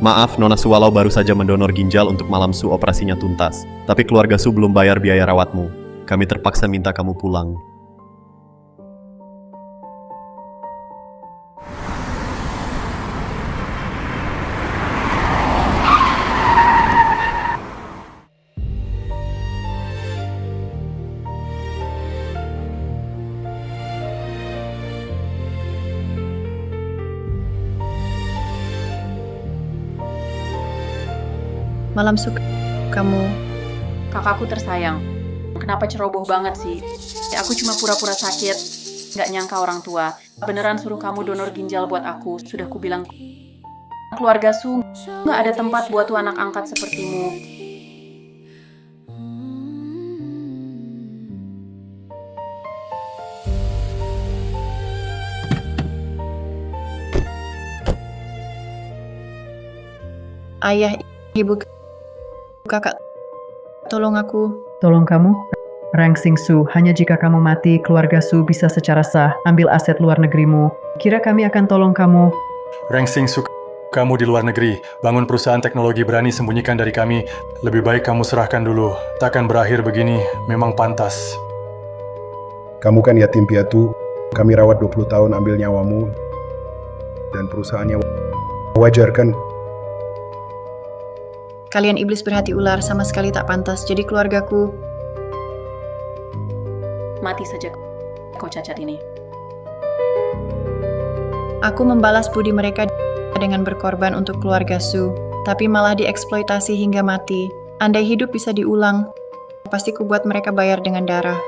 Maaf, Nona Su walau baru saja mendonor ginjal untuk Malam Su operasinya tuntas. Tapi keluarga Su belum bayar biaya rawatmu. Kami terpaksa minta kamu pulang. Malam Su, kamu... Kakakku tersayang. Kenapa ceroboh banget sih? Aku cuma pura-pura sakit. Nggak nyangka orang tua. Beneran suruh kamu donor ginjal buat aku. Sudah kubilang. Keluarga Su nggak ada tempat buat tuh anak angkat sepertimu. Ayah, ibu, kakak, tolong aku. Tolong kamu? Rangsing Su, hanya jika kamu mati, keluarga Su bisa secara sah ambil aset luar negerimu. Kira kami akan tolong kamu? Rangsing Su, kamu di luar negeri. Bangun perusahaan teknologi berani sembunyikan dari kami. Lebih baik kamu serahkan dulu. Takkan berakhir begini, memang pantas. Kamu kan yatim piatu, kami rawat 20 tahun ambil nyawamu. Dan perusahaannya wajar kan? Kalian iblis berhati ular, sama sekali tak pantas jadi keluargaku. Mati saja kau cacat ini. Aku membalas budi mereka dengan berkorban untuk keluarga Su, tapi malah dieksploitasi hingga mati. Andai hidup bisa diulang, pasti ku buat mereka bayar dengan darah.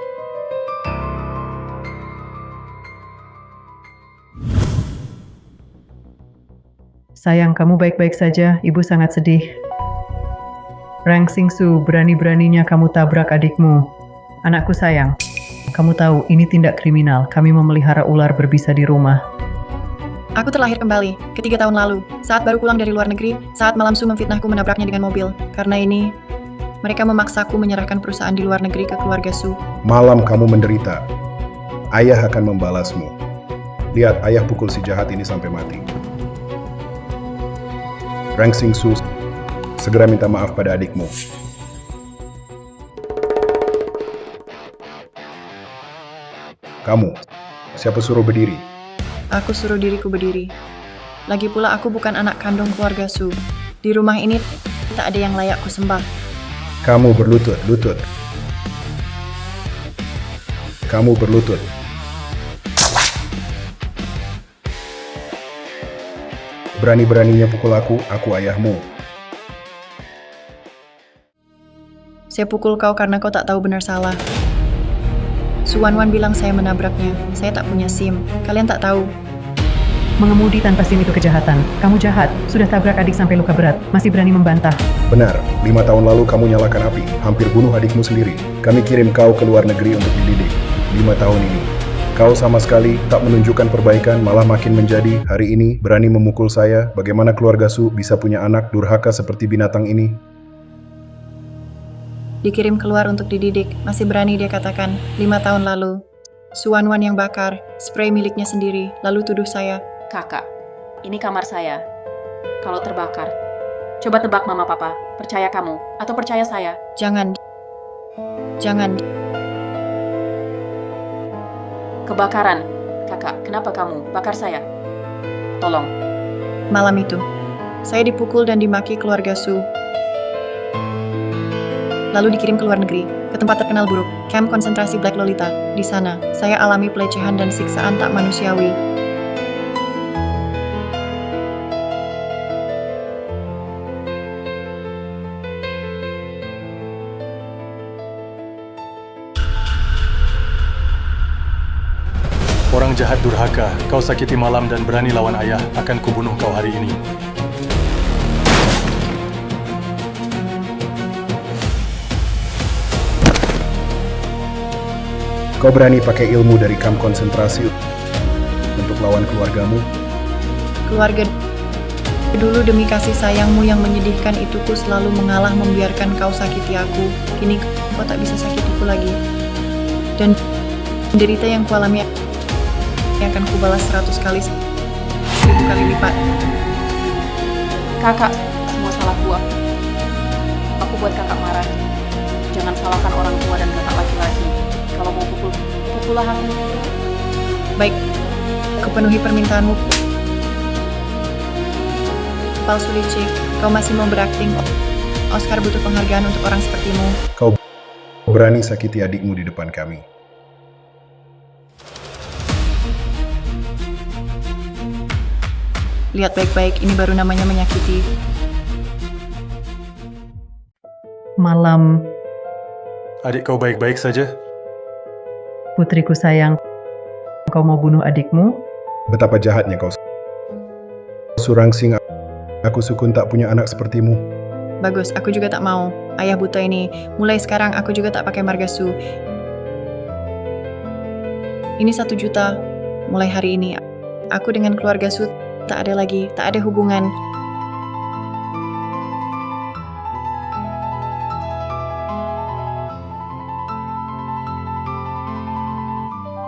Sayang, kamu baik-baik saja. Ibu sangat sedih. Rangsing Su, berani-beraninya kamu tabrak adikmu. Anakku sayang, kamu tahu ini tindak kriminal. Kami memelihara ular berbisa di rumah. Aku terlahir kembali, ke 3 tahun lalu, saat baru pulang dari luar negeri, saat Malam Su memfitnahku menabraknya dengan mobil. Karena ini, mereka memaksaku menyerahkan perusahaan di luar negeri ke keluarga Su. Malam kamu menderita. Ayah akan membalasmu. Lihat, ayah pukul si jahat ini sampai mati. Rangsing Su, segera minta maaf pada adikmu. Kamu, siapa suruh berdiri? Aku suruh diriku berdiri. Lagi pula aku bukan anak kandung keluarga Su. Di rumah ini tak ada yang layak ku sembah. Kamu berlutut, lutut. Kamu berlutut. Berani-beraninya pukul aku ayahmu. Saya pukul kau karena kau tak tahu benar salah. Suwan-wan bilang saya menabraknya. Saya tak punya SIM. Kalian tak tahu. Mengemudi tanpa SIM itu kejahatan. Kamu jahat. Sudah tabrak adik sampai luka berat. Masih berani membantah. Benar, 5 tahun lalu kamu nyalakan api. Hampir bunuh adikmu sendiri. Kami kirim kau ke luar negeri untuk dididik. 5 tahun ini. Kau sama sekali tak menunjukkan perbaikan, malah makin menjadi. Hari ini berani memukul saya. Bagaimana keluarga Su bisa punya anak durhaka seperti binatang ini? Dikirim keluar untuk dididik. Masih berani dia katakan. 5 tahun lalu. Suwan-wan yang bakar. Spray miliknya sendiri. Lalu tuduh saya. Kakak, ini kamar saya. Kalau terbakar, coba tebak mama papa. Percaya kamu atau percaya saya? Jangan. Jangan. Kebakaran. Kakak, kenapa kamu bakar saya? Tolong. Malam itu, saya dipukul dan dimaki keluarga Su. Lalu dikirim ke luar negeri, ke tempat terkenal buruk, kamp konsentrasi Black Lolita. Di sana, saya alami pelecehan dan siksaan tak manusiawi. Orang jahat durhaka, kau sakiti Malam dan berani lawan ayah, akan kubunuh kau hari ini. Kau berani pakai ilmu dari kamp konsentrasi untuk lawan keluargamu? Keluarga dulu demi kasih sayangmu yang menyedihkan itu ku selalu mengalah membiarkan kau sakiti aku. Kini kau tak bisa sakitiku lagi. Dan derita yang kualami akan kubalas 100 kali 1000 kali lipat. Kakak, semua salahku. Aku buat kakak marah. Jangan salahkan orang tua dan kakak laki-laki. Kalau mau pukul, pukullah aku. Baik, kupenuhi permintaanmu. Palsu licik, kau masih mau berakting. Oscar butuh penghargaan untuk orang sepertimu. Kau berani sakiti adikmu di depan kami. Lihat baik-baik, ini baru namanya menyakiti. Malam, Adik kau baik-baik saja? putriku sayang, kau mau bunuh adikmu? Betapa jahatnya kau. Surangsing, aku sukun tak punya anak sepertimu. Bagus, aku juga tak mau. Ayah buta ini, mulai sekarang aku juga tak pakai margasu. Ini 1 juta. Mulai hari ini, aku dengan keluarga Su tak ada lagi, tak ada hubungan.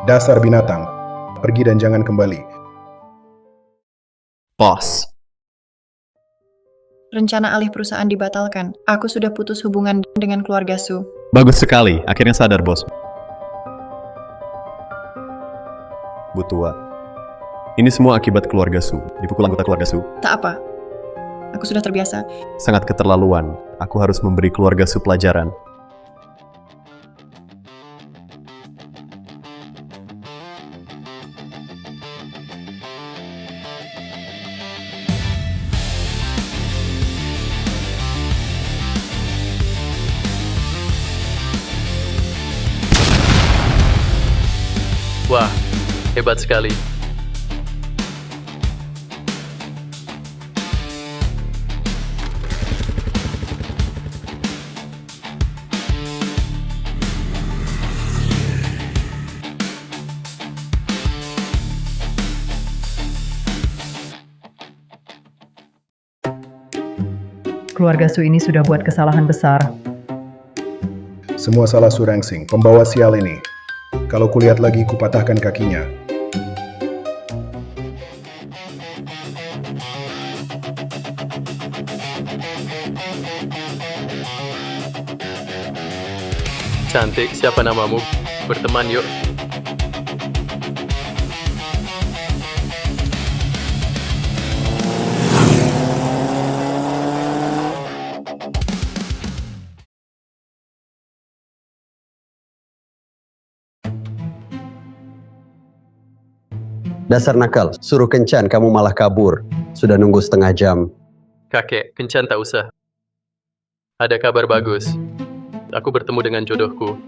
Dasar binatang, pergi dan jangan kembali. Bos, Rencana alih perusahaan dibatalkan. Aku sudah putus hubungan dengan keluarga Su. bagus sekali. Akhirnya sadar, bos. Bu tua. Ini semua akibat keluarga Su. Dipukul anggota keluarga Su. Tak apa. Aku sudah terbiasa. Sangat keterlaluan. Aku harus memberi keluarga Su pelajaran. Wah, hebat sekali. Keluarga Su ini sudah buat kesalahan besar. Semua salah Surangsing, pembawa sial ini. Kalau kulihat lagi, kupatahkan kakinya. Cantik, siapa namamu? Berteman yuk. Dasar nakal, suruh kencan kamu malah kabur. Sudah nunggu setengah jam. Kakek, kencan tak usah. Ada kabar bagus. Aku bertemu dengan jodohku.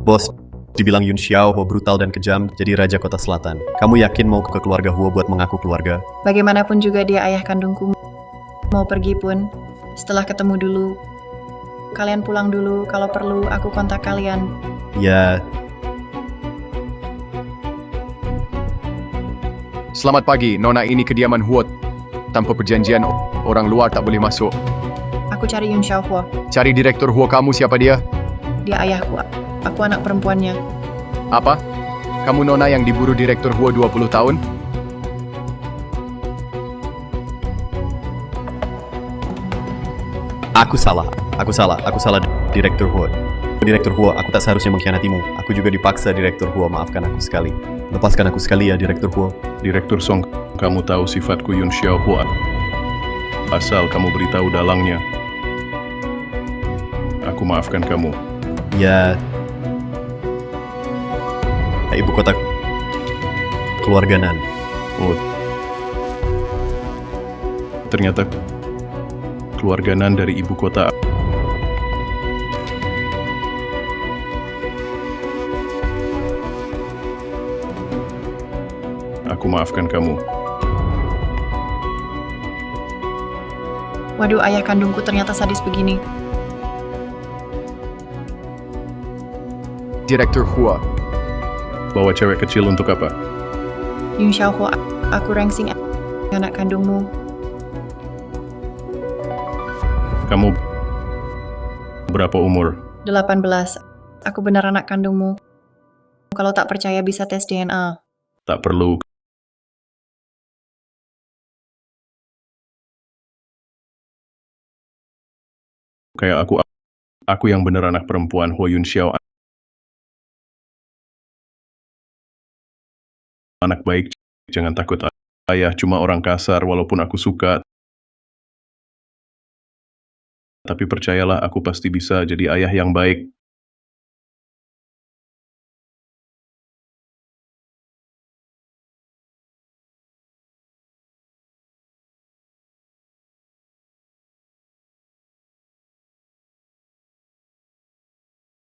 Bos, dibilang Yun Xiaohuo brutal dan kejam jadi Raja Kota Selatan. Kamu yakin mau ke keluarga Huo buat mengaku keluarga? Bagaimanapun juga dia ayah kandungku. Mau pergi pun, setelah ketemu dulu. Kalian pulang dulu, kalau perlu aku kontak kalian. Ya, Selamat pagi, Nona ini kediaman Huot. Tanpa perjanjian, orang luar tak boleh masuk. Aku cari Yun Xiaohuo. Cari direktur Huo kamu, siapa dia? Dia ayahku. Aku anak perempuannya. Apa? Kamu Nona yang diburu direktur Huo 20 tahun? aku salah. Aku salah Direktur Huo. Direktur Huo, aku tak seharusnya mengkhianatimu. Aku juga dipaksa Direktur Huo, maafkan aku sekali. Lepaskan aku sekali ya, Direktur Huo. Direktur Song, kamu tahu sifatku Yun Xiaohuo. Asal kamu beritahu dalangnya. Aku maafkan kamu. Ya, ibu kota keluarga Nan. Oh, ternyata keluarga Nan dari ibu kota. Aku maafkan kamu. Waduh, ayah kandungku ternyata sadis begini. Direktur Huo. Bawa cewek kecil untuk apa? Yun Xiaohuo, aku Rengsing, anak kandungmu. Kamu berapa umur? 18. Aku benar anak kandungmu. Kalau tak percaya bisa tes DNA. Tak perlu. Kayak aku yang benar anak perempuan Huo Yun Xiao. Anak baik, jangan takut. Ayah cuma orang kasar walaupun aku suka. Tapi percayalah, aku pasti bisa jadi ayah yang baik.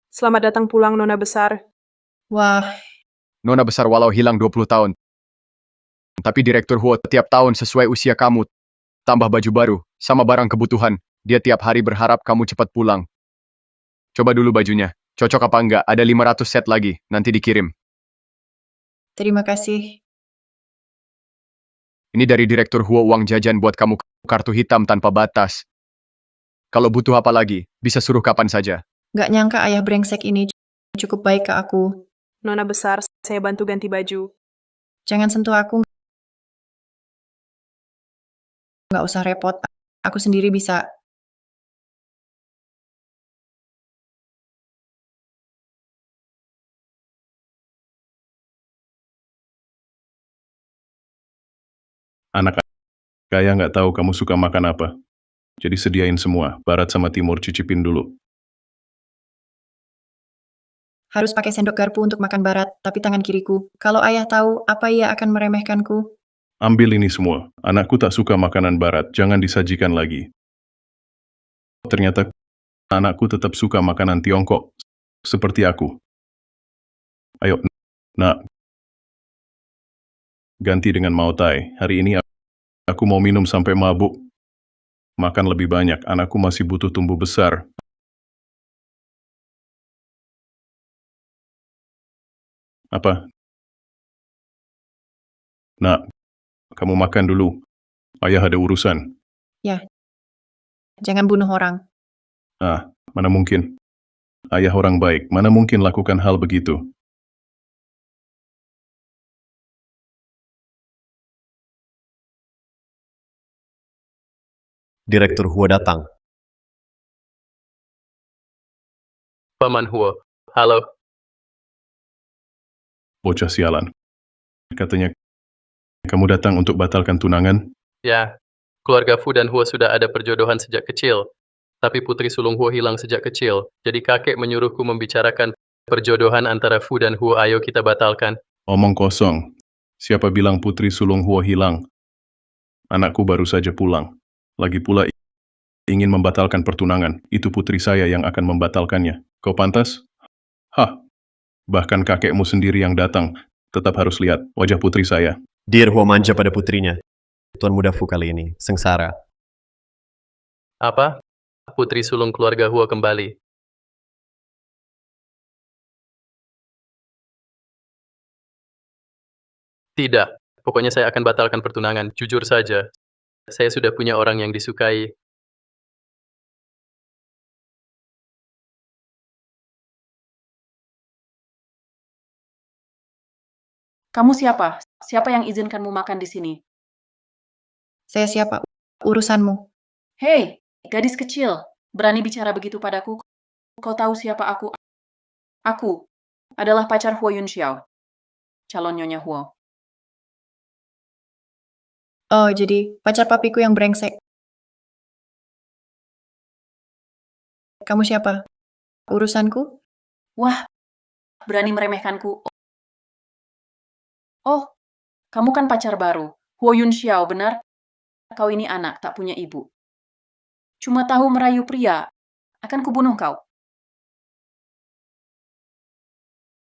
Selamat datang pulang, Nona Besar. Wah, Nona besar walau hilang 20 tahun. Tapi Direktur Huo tiap tahun sesuai usia kamu. Tambah baju baru, sama barang kebutuhan. Dia tiap hari berharap kamu cepat pulang. Coba dulu bajunya. Cocok apa enggak? Ada 500 set lagi. Nanti dikirim. terima kasih. Ini dari Direktur Huo uang jajan buat kamu, kartu hitam tanpa batas. Kalau butuh apa lagi, bisa suruh kapan saja. Gak nyangka ayah brengsek ini cukup baik ke aku. Nona Besar, saya bantu ganti baju. Jangan sentuh aku. Gak usah repot. Aku sendiri bisa. Anak kaya nggak tahu kamu suka makan apa. Jadi sediain semua, barat sama timur cicipin dulu. Harus pakai sendok garpu untuk makan barat, tapi tangan kiriku. Kalau ayah tahu, apa ia akan meremehkanku? Ambil ini semua. Anakku tak suka makanan barat, jangan disajikan lagi. Ternyata anakku tetap suka makanan Tiongkok, seperti aku. Ayo, nak. Ganti dengan Mau Tai. Hari ini aku mau minum sampai mabuk. Makan lebih banyak, anakku masih butuh tumbuh besar. Apa? Nak, kamu makan dulu. Ayah ada urusan. Ya, jangan bunuh orang. Ah, mana mungkin. Ayah orang baik, mana mungkin lakukan hal begitu. Direktur Huo datang. Paman Huo. Halo. Bocah sialan. Katanya, kamu datang untuk batalkan tunangan? Ya, keluarga Fu dan Huo sudah ada perjodohan sejak kecil. Tapi putri sulung Huo hilang sejak kecil. Jadi kakek menyuruhku membicarakan perjodohan antara Fu dan Huo. Ayo kita batalkan. Omong kosong. Siapa bilang putri sulung Huo hilang? Anakku baru saja pulang. Lagi pula ingin membatalkan pertunangan. Itu putri saya yang akan membatalkannya. Kau pantas? Hah. Bahkan kakekmu sendiri yang datang. Tetap harus lihat wajah putri saya. Dir Huo manja pada putrinya. Tuan muda Fu kali ini, sengsara. Apa? Putri sulung keluarga Huo kembali. Tidak. Pokoknya saya akan batalkan pertunangan. Jujur saja. Saya sudah punya orang yang disukai. Kamu siapa? Siapa yang izinkanmu makan di sini? Saya siapa? Urusanmu. Hei, gadis kecil. Berani bicara begitu padaku? Kau tahu siapa aku? Aku adalah pacar Huo Yun Xiao. Calon Nyonya Huo. Oh, jadi pacar papiku yang brengsek. Kamu siapa? Urusanku? Wah, berani meremehkanku. Oh, kamu kan pacar baru. Huo Yun Xiao, benar? Kau ini anak, tak punya ibu. Cuma tahu merayu pria. Akan kubunuh kau.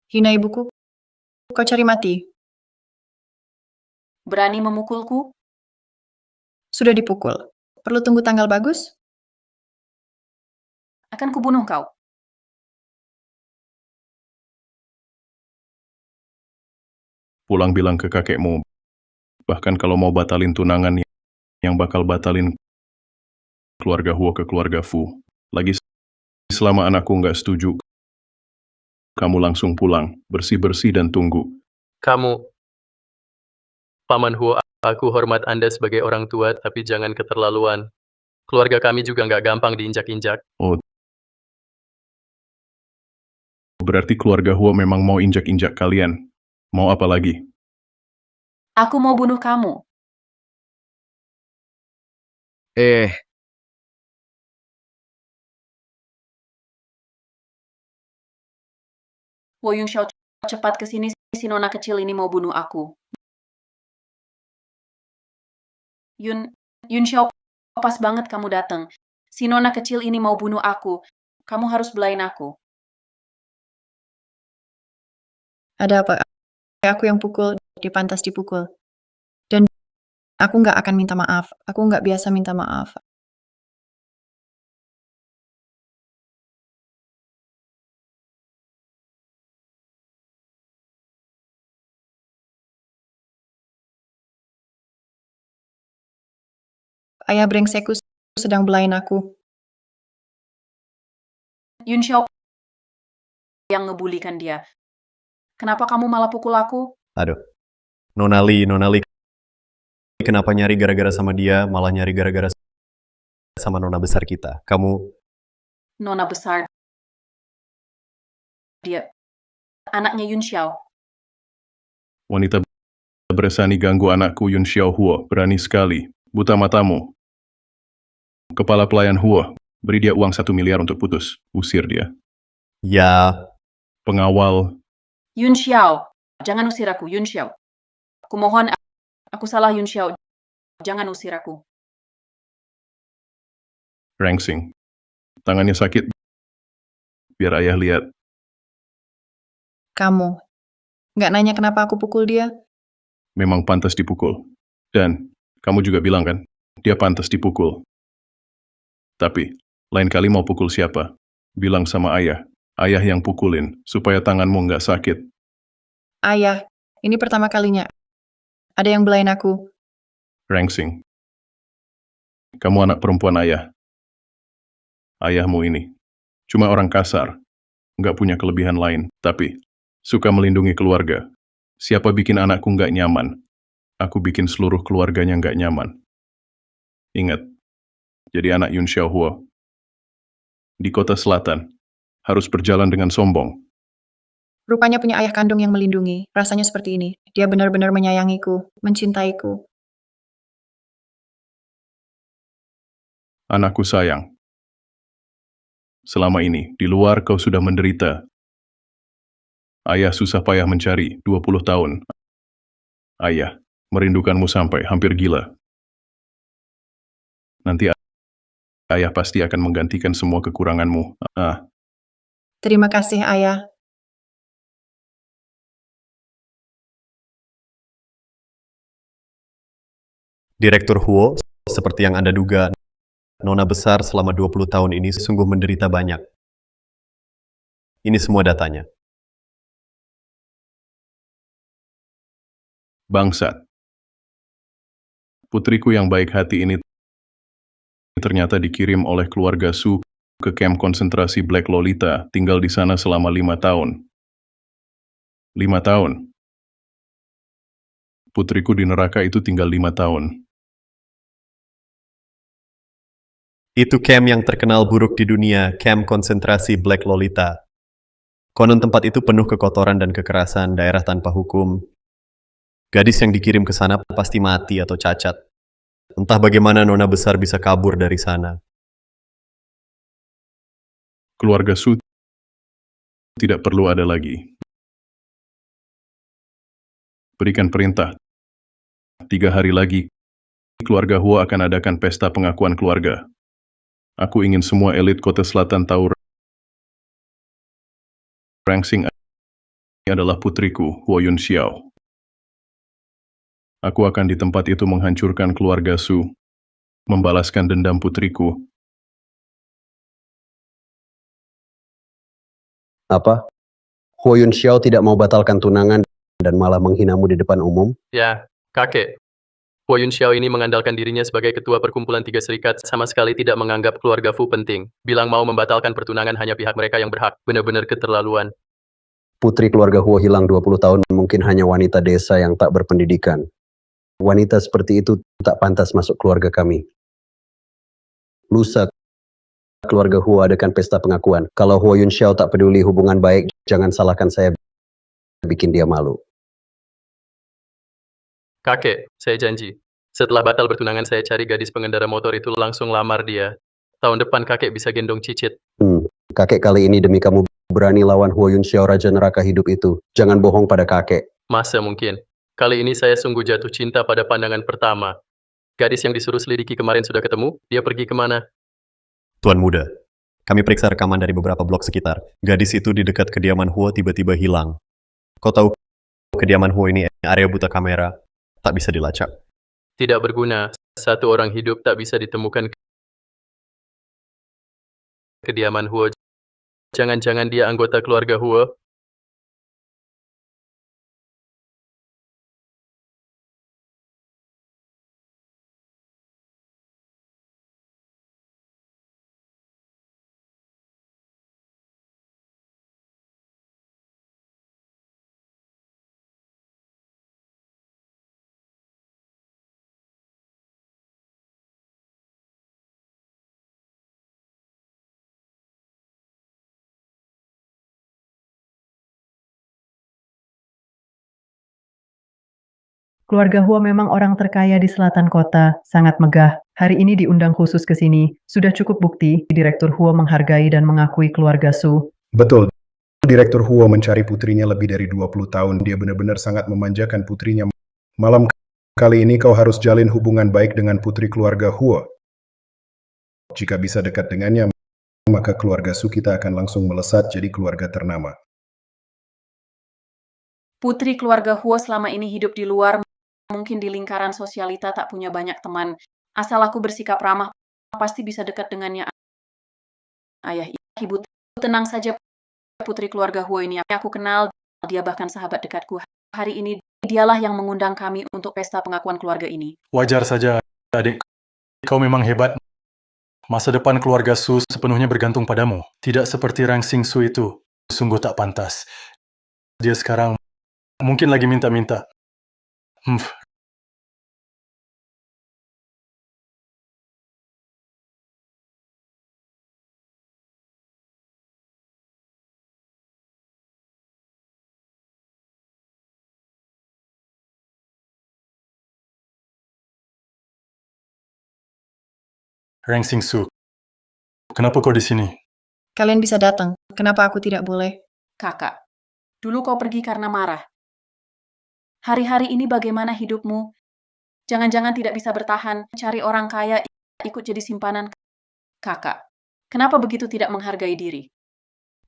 Hina ibuku? Kau cari mati? Berani memukulku? Sudah dipukul. Perlu tunggu tanggal bagus? Akan kubunuh kau. Pulang bilang ke kakekmu. Bahkan kalau mau batalin tunangan, yang bakal batalin keluarga Huo ke keluarga Fu. Lagi selama anakku nggak setuju, kamu langsung pulang, bersih-bersih dan tunggu. Kamu, Paman Huo, aku hormat Anda sebagai orang tua, tapi jangan keterlaluan. Keluarga kami juga nggak gampang diinjak-injak. Oh, berarti keluarga Huo memang mau injak-injak kalian. Mau apa lagi? Aku mau bunuh kamu. Wo Yunxiao, cepat ke sini, si nona kecil ini mau bunuh aku. Yunxiao, pas banget kamu datang. Si nona kecil ini mau bunuh aku. Kamu harus belain aku. Ada apa? Aku yang pukul, dia pantas dipukul. Dan aku nggak akan minta maaf. Aku nggak biasa minta maaf. Ayah brengsekku sedang belain aku. Yunxiao yang ngebulikan dia. Kenapa kamu malah pukul aku? Aduh, Nona Li, kenapa nyari gara-gara sama dia, malah nyari gara-gara sama nona besar kita? Kamu, Nona besar. Dia anaknya Yunxiao. Wanita berani ganggu anakku Yun Xiao Huo, berani sekali. Buta matamu. Kepala pelayan Huo, beri dia uang 1 miliar untuk putus. Usir dia. ya, Pengawal, Yunxiao, jangan usir aku, Yunxiao. Kumohon, aku salah, Yunxiao. Jangan usir aku. Rangsing. Tangannya sakit. Biar ayah lihat. Kamu. Nggak nanya kenapa aku pukul dia? Memang pantas dipukul. Dan, kamu juga bilang kan, dia pantas dipukul. Tapi, lain kali mau pukul siapa? Bilang sama ayah. Ayah yang pukulin, supaya tanganmu nggak sakit. Ayah, ini pertama kalinya. Ada yang belain aku. Rangsing. Kamu anak perempuan ayah. Ayahmu ini. Cuma orang kasar. Nggak punya kelebihan lain. Tapi, suka melindungi keluarga. Siapa bikin anakku nggak nyaman? Aku bikin seluruh keluarganya nggak nyaman. Ingat, jadi anak Yun Xiao Huo. Di kota selatan, harus berjalan dengan sombong. Rupanya punya ayah kandung yang melindungi. Rasanya seperti ini. Dia benar-benar menyayangiku, mencintaiku. Anakku sayang. Selama ini, di luar kau sudah menderita. Ayah susah payah mencari 20 tahun. Ayah, merindukanmu sampai hampir gila. Nanti ayah pasti akan menggantikan semua kekuranganmu. Terima kasih, ayah. Direktur Huo, seperti yang Anda duga, nona besar selama 20 tahun ini sungguh menderita banyak. Ini semua datanya. Bangsat. Putriku yang baik hati ini ternyata dikirim oleh keluarga Su ke kamp konsentrasi Black Lolita, tinggal di sana selama 5 tahun. 5 tahun. Putriku di neraka itu tinggal 5 tahun. Itu camp yang terkenal buruk di dunia, camp konsentrasi Black Lolita. Konon tempat itu penuh kekotoran dan kekerasan, daerah tanpa hukum. Gadis yang dikirim ke sana pasti mati atau cacat. Entah bagaimana nona besar bisa kabur dari sana. Keluarga Su tidak perlu ada lagi. Berikan perintah. 3 hari lagi, keluarga Huo akan adakan pesta pengakuan keluarga. Aku ingin semua elit kota selatan tahu Rangsing adalah putriku, Huo Yun Xiao. Aku akan di tempat itu menghancurkan keluarga Su, membalaskan dendam putriku. Apa? Huo Yun Xiao tidak mau batalkan tunangan dan malah menghinamu di depan umum? Ya, kakek. Huo Yunxiao ini mengandalkan dirinya sebagai ketua perkumpulan tiga serikat, sama sekali tidak menganggap keluarga Fu penting. Bilang mau membatalkan pertunangan hanya pihak mereka yang berhak. Benar-benar keterlaluan. Putri keluarga Huo hilang 20 tahun mungkin hanya wanita desa yang tak berpendidikan. Wanita seperti itu tak pantas masuk keluarga kami. Lusa keluarga Huo adakan pesta pengakuan. Kalau Huo Yunxiao tak peduli hubungan baik, jangan salahkan saya bikin dia malu. Kakek, saya janji. Setelah batal bertunangan saya cari gadis pengendara motor itu langsung lamar dia. Tahun depan kakek bisa gendong Cicit. Kakek kali ini demi kamu berani lawan Huo Yunxiao Raja Neraka Hidup itu. Jangan bohong pada kakek. Masa mungkin? Kali ini saya sungguh jatuh cinta pada pandangan pertama. Gadis yang disuruh selidiki kemarin sudah ketemu, dia pergi kemana? Tuan Muda, kami periksa rekaman dari beberapa blok sekitar. Gadis itu di dekat kediaman Huo tiba-tiba hilang. Kau tahu kediaman Huo ini area buta kamera, tak bisa dilacak. Tidak berguna, satu orang hidup tak bisa ditemukan kediaman Huo. Jangan-jangan dia anggota keluarga Huo? Keluarga Huo memang orang terkaya di selatan kota, sangat megah. Hari ini diundang khusus ke sini. Sudah cukup bukti, Direktur Huo menghargai dan mengakui keluarga Su. Betul, Direktur Huo mencari putrinya lebih dari 20 tahun. Dia benar-benar sangat memanjakan putrinya. Malam kali ini kau harus jalin hubungan baik dengan putri keluarga Huo. Jika bisa dekat dengannya, maka keluarga Su kita akan langsung melesat jadi keluarga ternama. Putri keluarga Huo selama ini hidup di luar, mungkin di lingkaran sosialita tak punya banyak teman. Asal aku bersikap ramah, pasti bisa dekat dengannya. Ayah, ibu, tenang saja. Putri keluarga Huo ini aku kenal, dia bahkan sahabat dekatku. Hari ini dialah yang mengundang kami untuk pesta pengakuan keluarga ini. Wajar saja, adik. Kau memang hebat. Masa depan keluarga Su sepenuhnya bergantung padamu. Tidak seperti Rang Xingsu itu. Sungguh tak pantas. Dia sekarang mungkin lagi minta-minta. Rang Xingsu, kenapa kau di sini? Kalian bisa datang, kenapa aku tidak boleh? Kakak, dulu kau pergi karena marah. Hari-hari ini bagaimana hidupmu? Jangan-jangan tidak bisa bertahan, cari orang kaya, ikut jadi simpanan. Kakak, kenapa begitu tidak menghargai diri?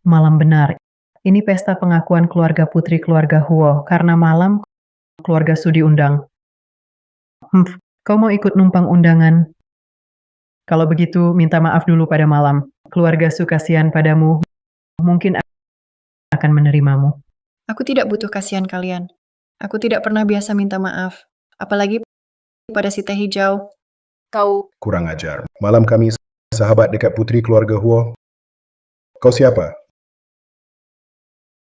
Malam benar. Ini pesta pengakuan keluarga putri keluarga Huo, karena malam keluarga Su diundang. Kau mau ikut numpang undangan? Kalau begitu, minta maaf dulu pada malam. Keluarga Su kasihan padamu, mungkin akan menerimamu. Aku tidak butuh kasihan kalian. Aku tidak pernah biasa minta maaf. Apalagi pada si teh hijau. Kau, Kurang ajar. Malam kami sahabat dekat putri keluarga Huo. Kau siapa?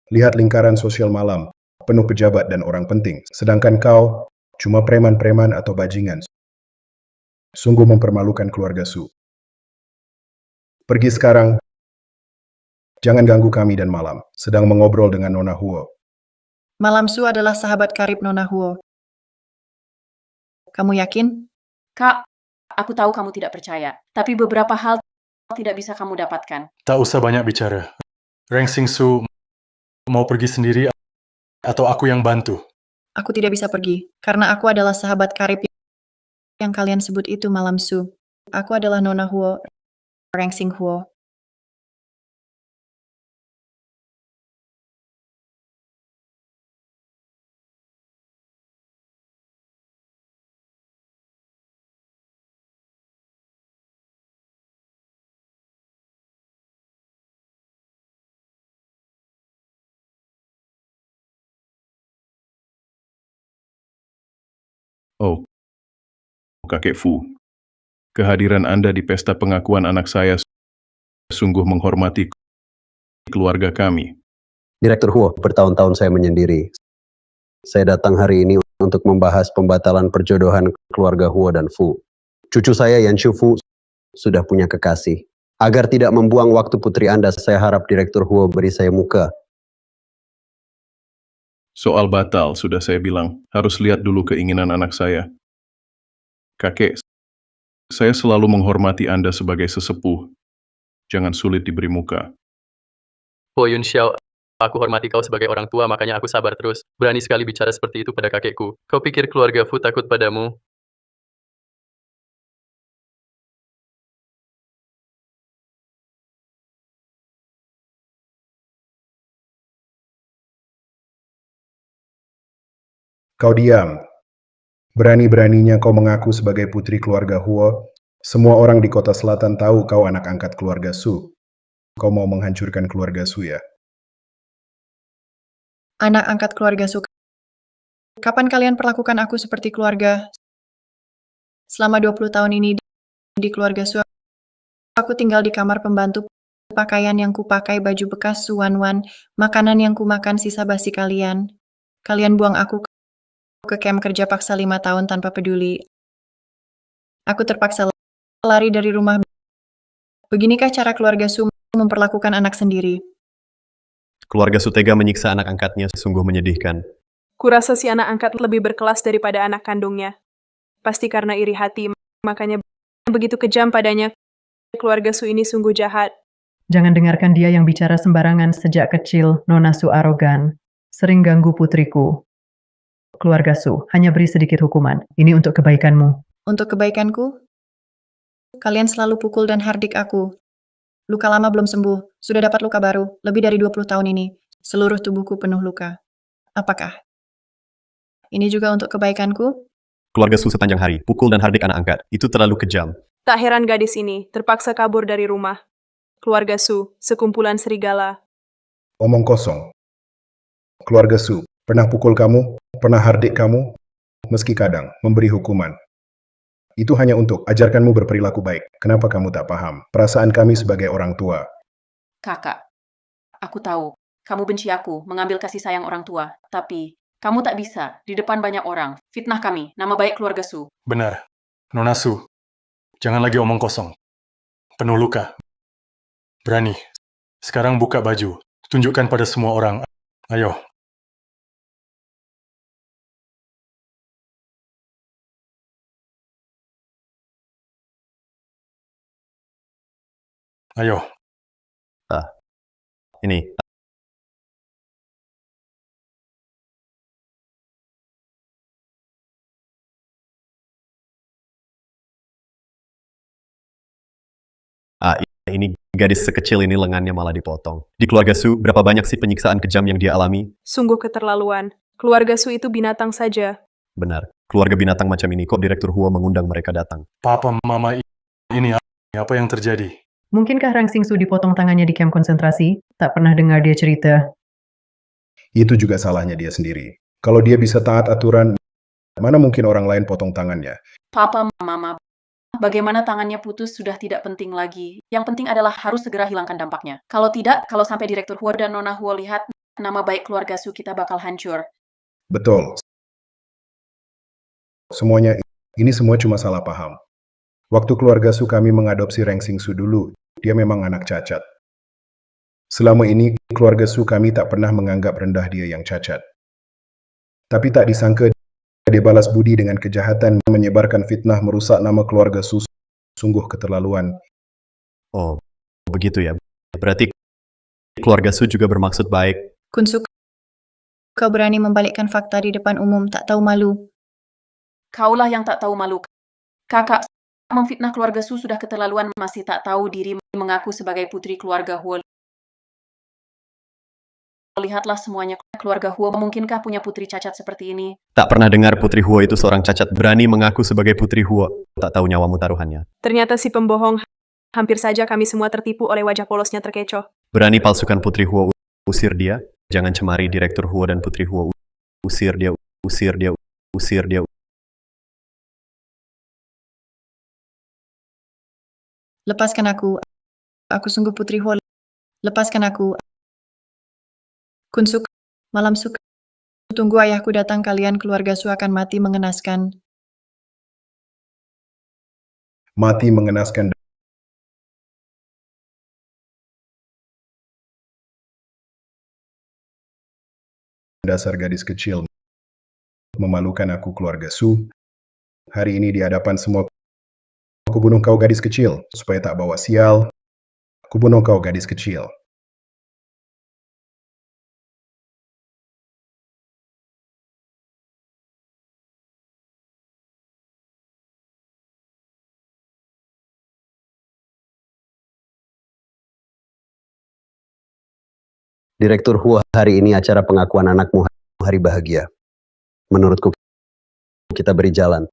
Lihat lingkaran sosial malam, penuh pejabat dan orang penting. Sedangkan kau, cuma preman-preman atau bajingan. Sungguh mempermalukan keluarga Su. Pergi sekarang. Jangan ganggu kami dan malam. Sedang mengobrol dengan Nona Huo. Malam Su adalah sahabat karib Nona Huo. Kamu yakin? Kak, aku tahu kamu tidak percaya, tapi beberapa hal tidak bisa kamu dapatkan. Tak usah banyak bicara. Rang Xingsu mau pergi sendiri atau aku yang bantu? Aku tidak bisa pergi, karena aku adalah sahabat karib yang kalian sebut itu Malam Su. Aku adalah Nona Huo, Rang Xing Huo. Oh, Kakek Fu. Kehadiran Anda di pesta pengakuan anak saya sungguh menghormati keluarga kami. Direktur Huo, bertahun-tahun saya menyendiri. Saya datang hari ini untuk membahas pembatalan perjodohan keluarga Huo dan Fu. Cucu saya Yan Shu Fu sudah punya kekasih. Agar tidak membuang waktu putri Anda, saya harap Direktur Huo beri saya muka. Soal batal, sudah saya bilang, harus lihat dulu keinginan anak saya. Kakek, saya selalu menghormati Anda sebagai sesepuh. Jangan sulit diberi muka. Ho Yun Xiao, aku hormati kau sebagai orang tua, makanya aku sabar terus. Berani sekali bicara seperti itu pada kakekku. Kau pikir keluarga Fu takut padamu? Kau diam. Berani-beraninya kau mengaku sebagai putri keluarga Huo. Semua orang di kota selatan tahu kau anak angkat keluarga Su. Kau mau menghancurkan keluarga Su ya? Anak angkat keluarga Su. Kapan kalian perlakukan aku seperti keluarga? Selama 20 tahun ini di keluarga Su, aku tinggal di kamar pembantu, pakaian yang kupakai, baju bekas Su Wan, makanan yang kumakan sisa basi kalian. Kalian buang aku ke camp kerja paksa 5 tahun tanpa peduli. Aku terpaksa lari dari rumah. Beginikah cara keluarga Su memperlakukan anak sendiri? Keluarga Su tega menyiksa anak angkatnya, sungguh menyedihkan. Kurasa si anak angkat lebih berkelas daripada anak kandungnya. Pasti karena iri hati, makanya begitu kejam padanya. Keluarga Su ini sungguh jahat. Jangan dengarkan dia yang bicara sembarangan sejak kecil, Nona Su arogan. Sering ganggu putriku. Keluarga Su, hanya beri sedikit hukuman. Ini untuk kebaikanmu. Untuk kebaikanku? Kalian selalu pukul dan hardik aku. Luka lama belum sembuh, sudah dapat luka baru, lebih dari 20 tahun ini. Seluruh tubuhku penuh luka. Apakah ini juga untuk kebaikanku? Keluarga Su sepanjang hari, pukul dan hardik anak angkat. Itu terlalu kejam. Tak heran gadis ini terpaksa kabur dari rumah. Keluarga Su, sekumpulan serigala. Omong kosong. Keluarga Su, pernah pukul kamu, pernah hardik kamu, meski kadang memberi hukuman. Itu hanya untuk ajarkanmu berperilaku baik. Kenapa kamu tak paham? Perasaan kami sebagai orang tua. Kakak, aku tahu, kamu benci aku, mengambil kasih sayang orang tua. Tapi, kamu tak bisa, di depan banyak orang, fitnah kami, nama baik keluarga Su. Benar. Nona Su, jangan lagi omong kosong. Penuh luka. Berani. Sekarang buka baju. Tunjukkan pada semua orang. Ayo. Ayo. Ini. Ini gadis sekecil ini lengannya malah dipotong. Di keluarga Su, berapa banyak sih penyiksaan kejam yang dia alami? Sungguh keterlaluan. Keluarga Su itu binatang saja. Benar, keluarga binatang macam ini kok Direktur Huo mengundang mereka datang. Papa, Mama, ini apa yang terjadi? Mungkinkah Rang Xingsu dipotong tangannya di kamp konsentrasi? Tak pernah dengar dia cerita. Itu juga salahnya dia sendiri. Kalau dia bisa taat aturan, mana mungkin orang lain potong tangannya? Papa, Mama, bagaimana tangannya putus sudah tidak penting lagi. Yang penting adalah harus segera hilangkan dampaknya. Kalau tidak, kalau sampai Direktur Huo dan Nona Huo lihat, nama baik keluarga Su kita bakal hancur. Betul. Semuanya, ini semua cuma salah paham. Waktu keluarga Su kami mengadopsi Rang Xingsu dulu, dia memang anak cacat. Selama ini, keluarga Su kami tak pernah menganggap rendah dia yang cacat. Tapi tak disangka, dia balas budi dengan kejahatan, menyebarkan fitnah, merusak nama keluarga Su. Sungguh keterlaluan. Oh, begitu ya. Berarti keluarga Su juga bermaksud baik. Kunsu, kau berani membalikkan fakta di depan umum, tak tahu malu. Kaulah yang tak tahu malu. Kakak, memfitnah keluarga Su sudah keterlaluan, masih tak tahu diri mengaku sebagai putri keluarga Huo. Lihatlah semuanya, keluarga Huo mungkinkah punya putri cacat seperti ini? Tak pernah dengar Putri Huo itu seorang cacat berani mengaku sebagai Putri Huo. Tak tahu nyawamu taruhannya. Ternyata si pembohong. Hampir saja kami semua tertipu oleh wajah polosnya terkecoh. Berani palsukan Putri Huo, usir dia. Jangan cemari Direktur Huo dan Putri Huo. Usir dia, usir dia, usir dia. Lepaskan aku. Aku sungguh Putri Huo. Lepaskan aku. Kun Suk, malam Suk. Tunggu ayahku datang, kalian keluarga Su akan mati mengenaskan. Mati mengenaskan. Dasar gadis kecil. Memalukan aku keluarga Su. Hari ini di hadapan semua. Aku bunuh kau gadis kecil, supaya tak bawa sial. Aku bunuh kau gadis kecil. Direktur Huo, hari ini acara pengakuan anakmu hari bahagia. Menurutku kita beri jalan.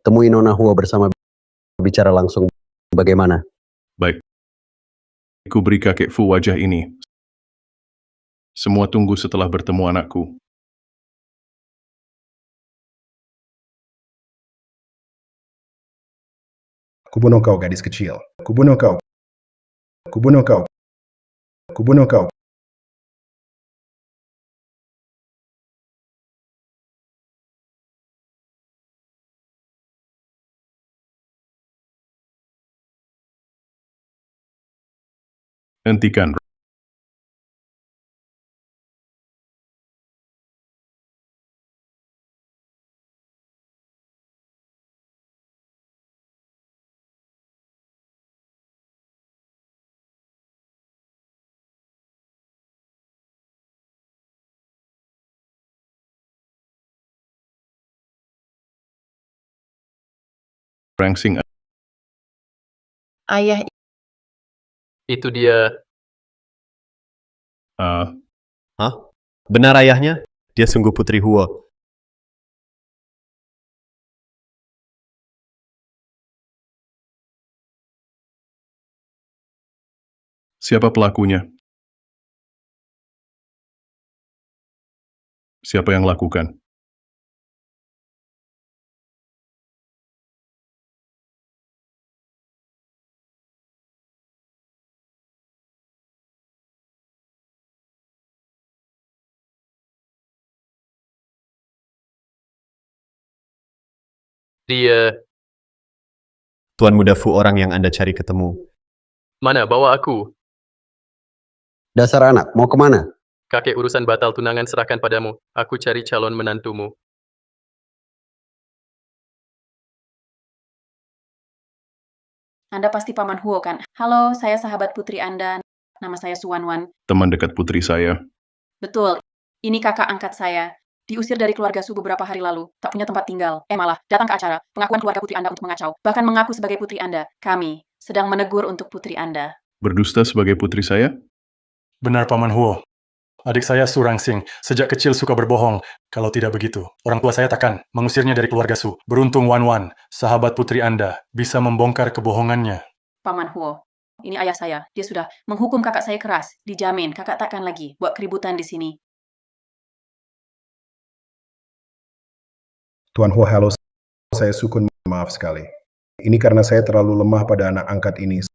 Temui Nona Huo bersama bicara langsung. Bagaimana? Baik. Ku beri kakek Fu wajah ini. Semua tunggu setelah bertemu anakku. Aku bunuh kau gadis kecil. Aku bunuh kau. Aku bunuh kau. Aku bunuh kau. Hentikan. Rangsing. Ayah, Itu dia. Hah? Benar ayahnya? Dia sungguh Putri Huo. Siapa pelakunya? Siapa yang lakukan? Dia. Tuan Muda Fu orang yang Anda cari ketemu. Mana bawa aku? Dasar anak, mau kemana? Kakek, urusan batal tunangan serahkan padamu. Aku cari calon menantumu. Anda pasti Paman Huo kan? Halo, saya sahabat putri Anda. Nama saya Suwanwan. Teman dekat putri saya. Betul, ini kakak angkat saya. Diusir dari keluarga Su beberapa hari lalu. Tak punya tempat tinggal. Malah datang ke acara pengakuan keluarga putri Anda untuk mengacau. Bahkan mengaku sebagai putri Anda. Kami sedang menegur untuk putri Anda. Berdusta sebagai putri saya? Benar Paman Huo. Adik saya Su Rangsing, sejak kecil suka berbohong. Kalau tidak begitu, orang tua saya takkan mengusirnya dari keluarga Su. Beruntung Wan Wan, sahabat putri Anda, bisa membongkar kebohongannya. Paman Huo, ini ayah saya. Dia sudah menghukum kakak saya keras. Dijamin kakak takkan lagi buat keributan di sini. Tuan Huo, halo. Saya Sukun, maaf sekali. Ini karena saya terlalu lemah pada anak angkat ini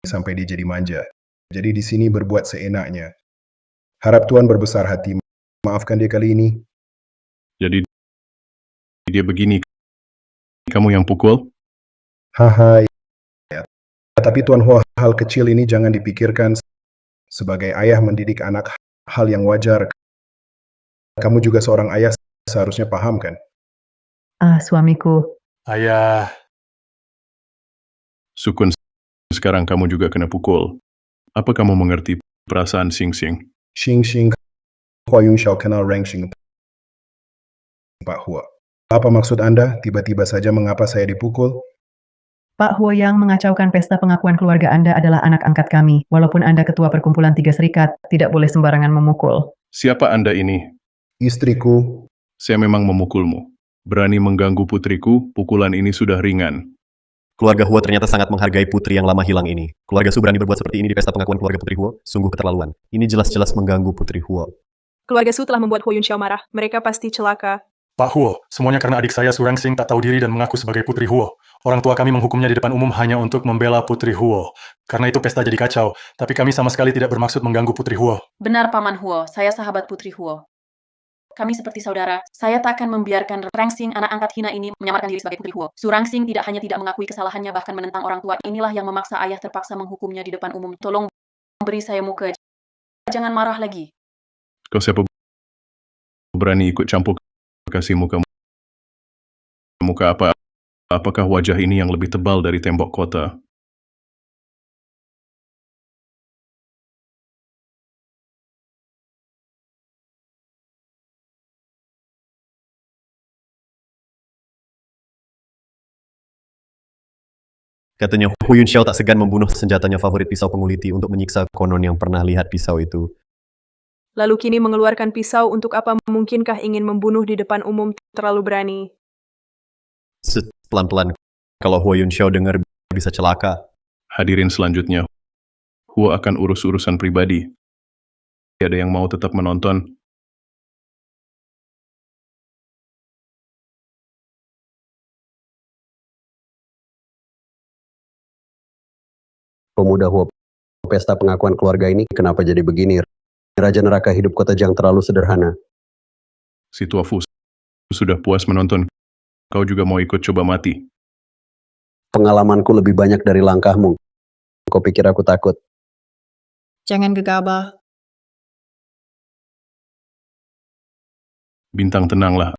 sampai dia jadi manja. Jadi di sini berbuat seenaknya. Harap Tuan berbesar hati. Maafkan dia kali ini. Jadi dia begini. Kamu yang pukul? Haha. Ya. Tapi Tuan Huo, hal kecil ini jangan dipikirkan. Sebagai ayah mendidik anak, hal yang wajar. Kamu juga seorang ayah, seharusnya paham kan? Suamiku. Ayah, Sukun, sekarang kamu juga kena pukul. Apa kamu mengerti perasaan Sing Sing? Xing Xing, Huayun Xiao kenal Rangsing. Pak Huo. Apa maksud Anda? Tiba-tiba saja mengapa saya dipukul? Pak Huo yang mengacaukan pesta pengakuan keluarga Anda adalah anak angkat kami. Walaupun Anda ketua perkumpulan Tiga Serikat, tidak boleh sembarangan memukul. Siapa Anda ini? Istriku. Saya memang memukulmu. Berani mengganggu putriku, pukulan ini sudah ringan. Keluarga Huo ternyata sangat menghargai putri yang lama hilang ini. Keluarga Su berani berbuat seperti ini di pesta pengakuan keluarga Putri Huo. Sungguh keterlaluan. Ini jelas-jelas mengganggu Putri Huo. Keluarga Su telah membuat Huo Yunxiao marah. Mereka pasti celaka. Pak Huo, semuanya karena adik saya Su Rangsing tak tahu diri dan mengaku sebagai putri Huo. Orang tua kami menghukumnya di depan umum hanya untuk membela Putri Huo. Karena itu pesta jadi kacau, tapi kami sama sekali tidak bermaksud mengganggu Putri Huo. Benar, Paman Huo. Saya sahabat Putri Huo. Kami seperti saudara. Saya tak akan membiarkan Rangsing, anak angkat hina ini, menyamarkan diri sebagai Putri Huo. Su Rangsing tidak hanya tidak mengakui kesalahannya, bahkan menentang orang tua. Inilah yang memaksa ayah terpaksa menghukumnya di depan umum. Tolong beri saya muka. Jangan marah lagi. Kau siapa berani ikut campur kasih muka apa? Apakah wajah ini yang lebih tebal dari tembok kota? Katanya Hu Yunxiao tak segan membunuh senjatanya favorit pisau penguliti untuk menyiksa konon yang pernah lihat pisau itu. Lalu kini mengeluarkan pisau untuk apa? Mungkinkah ingin membunuh di depan umum? Terlalu berani. Pelan-pelan, kalau Hu Yunxiao dengar bisa celaka. Hadirin selanjutnya, Huo akan urus urusan pribadi. Ada yang mau tetap menonton? Pemuda Huo, pesta pengakuan keluarga ini kenapa jadi begini? Raja neraka hidup kota Jiang terlalu sederhana. Si tua Fu sudah puas menonton. Kau juga mau ikut coba mati? Pengalamanku lebih banyak dari langkahmu. Kau pikir aku takut? Jangan gegabah. Bintang, tenanglah.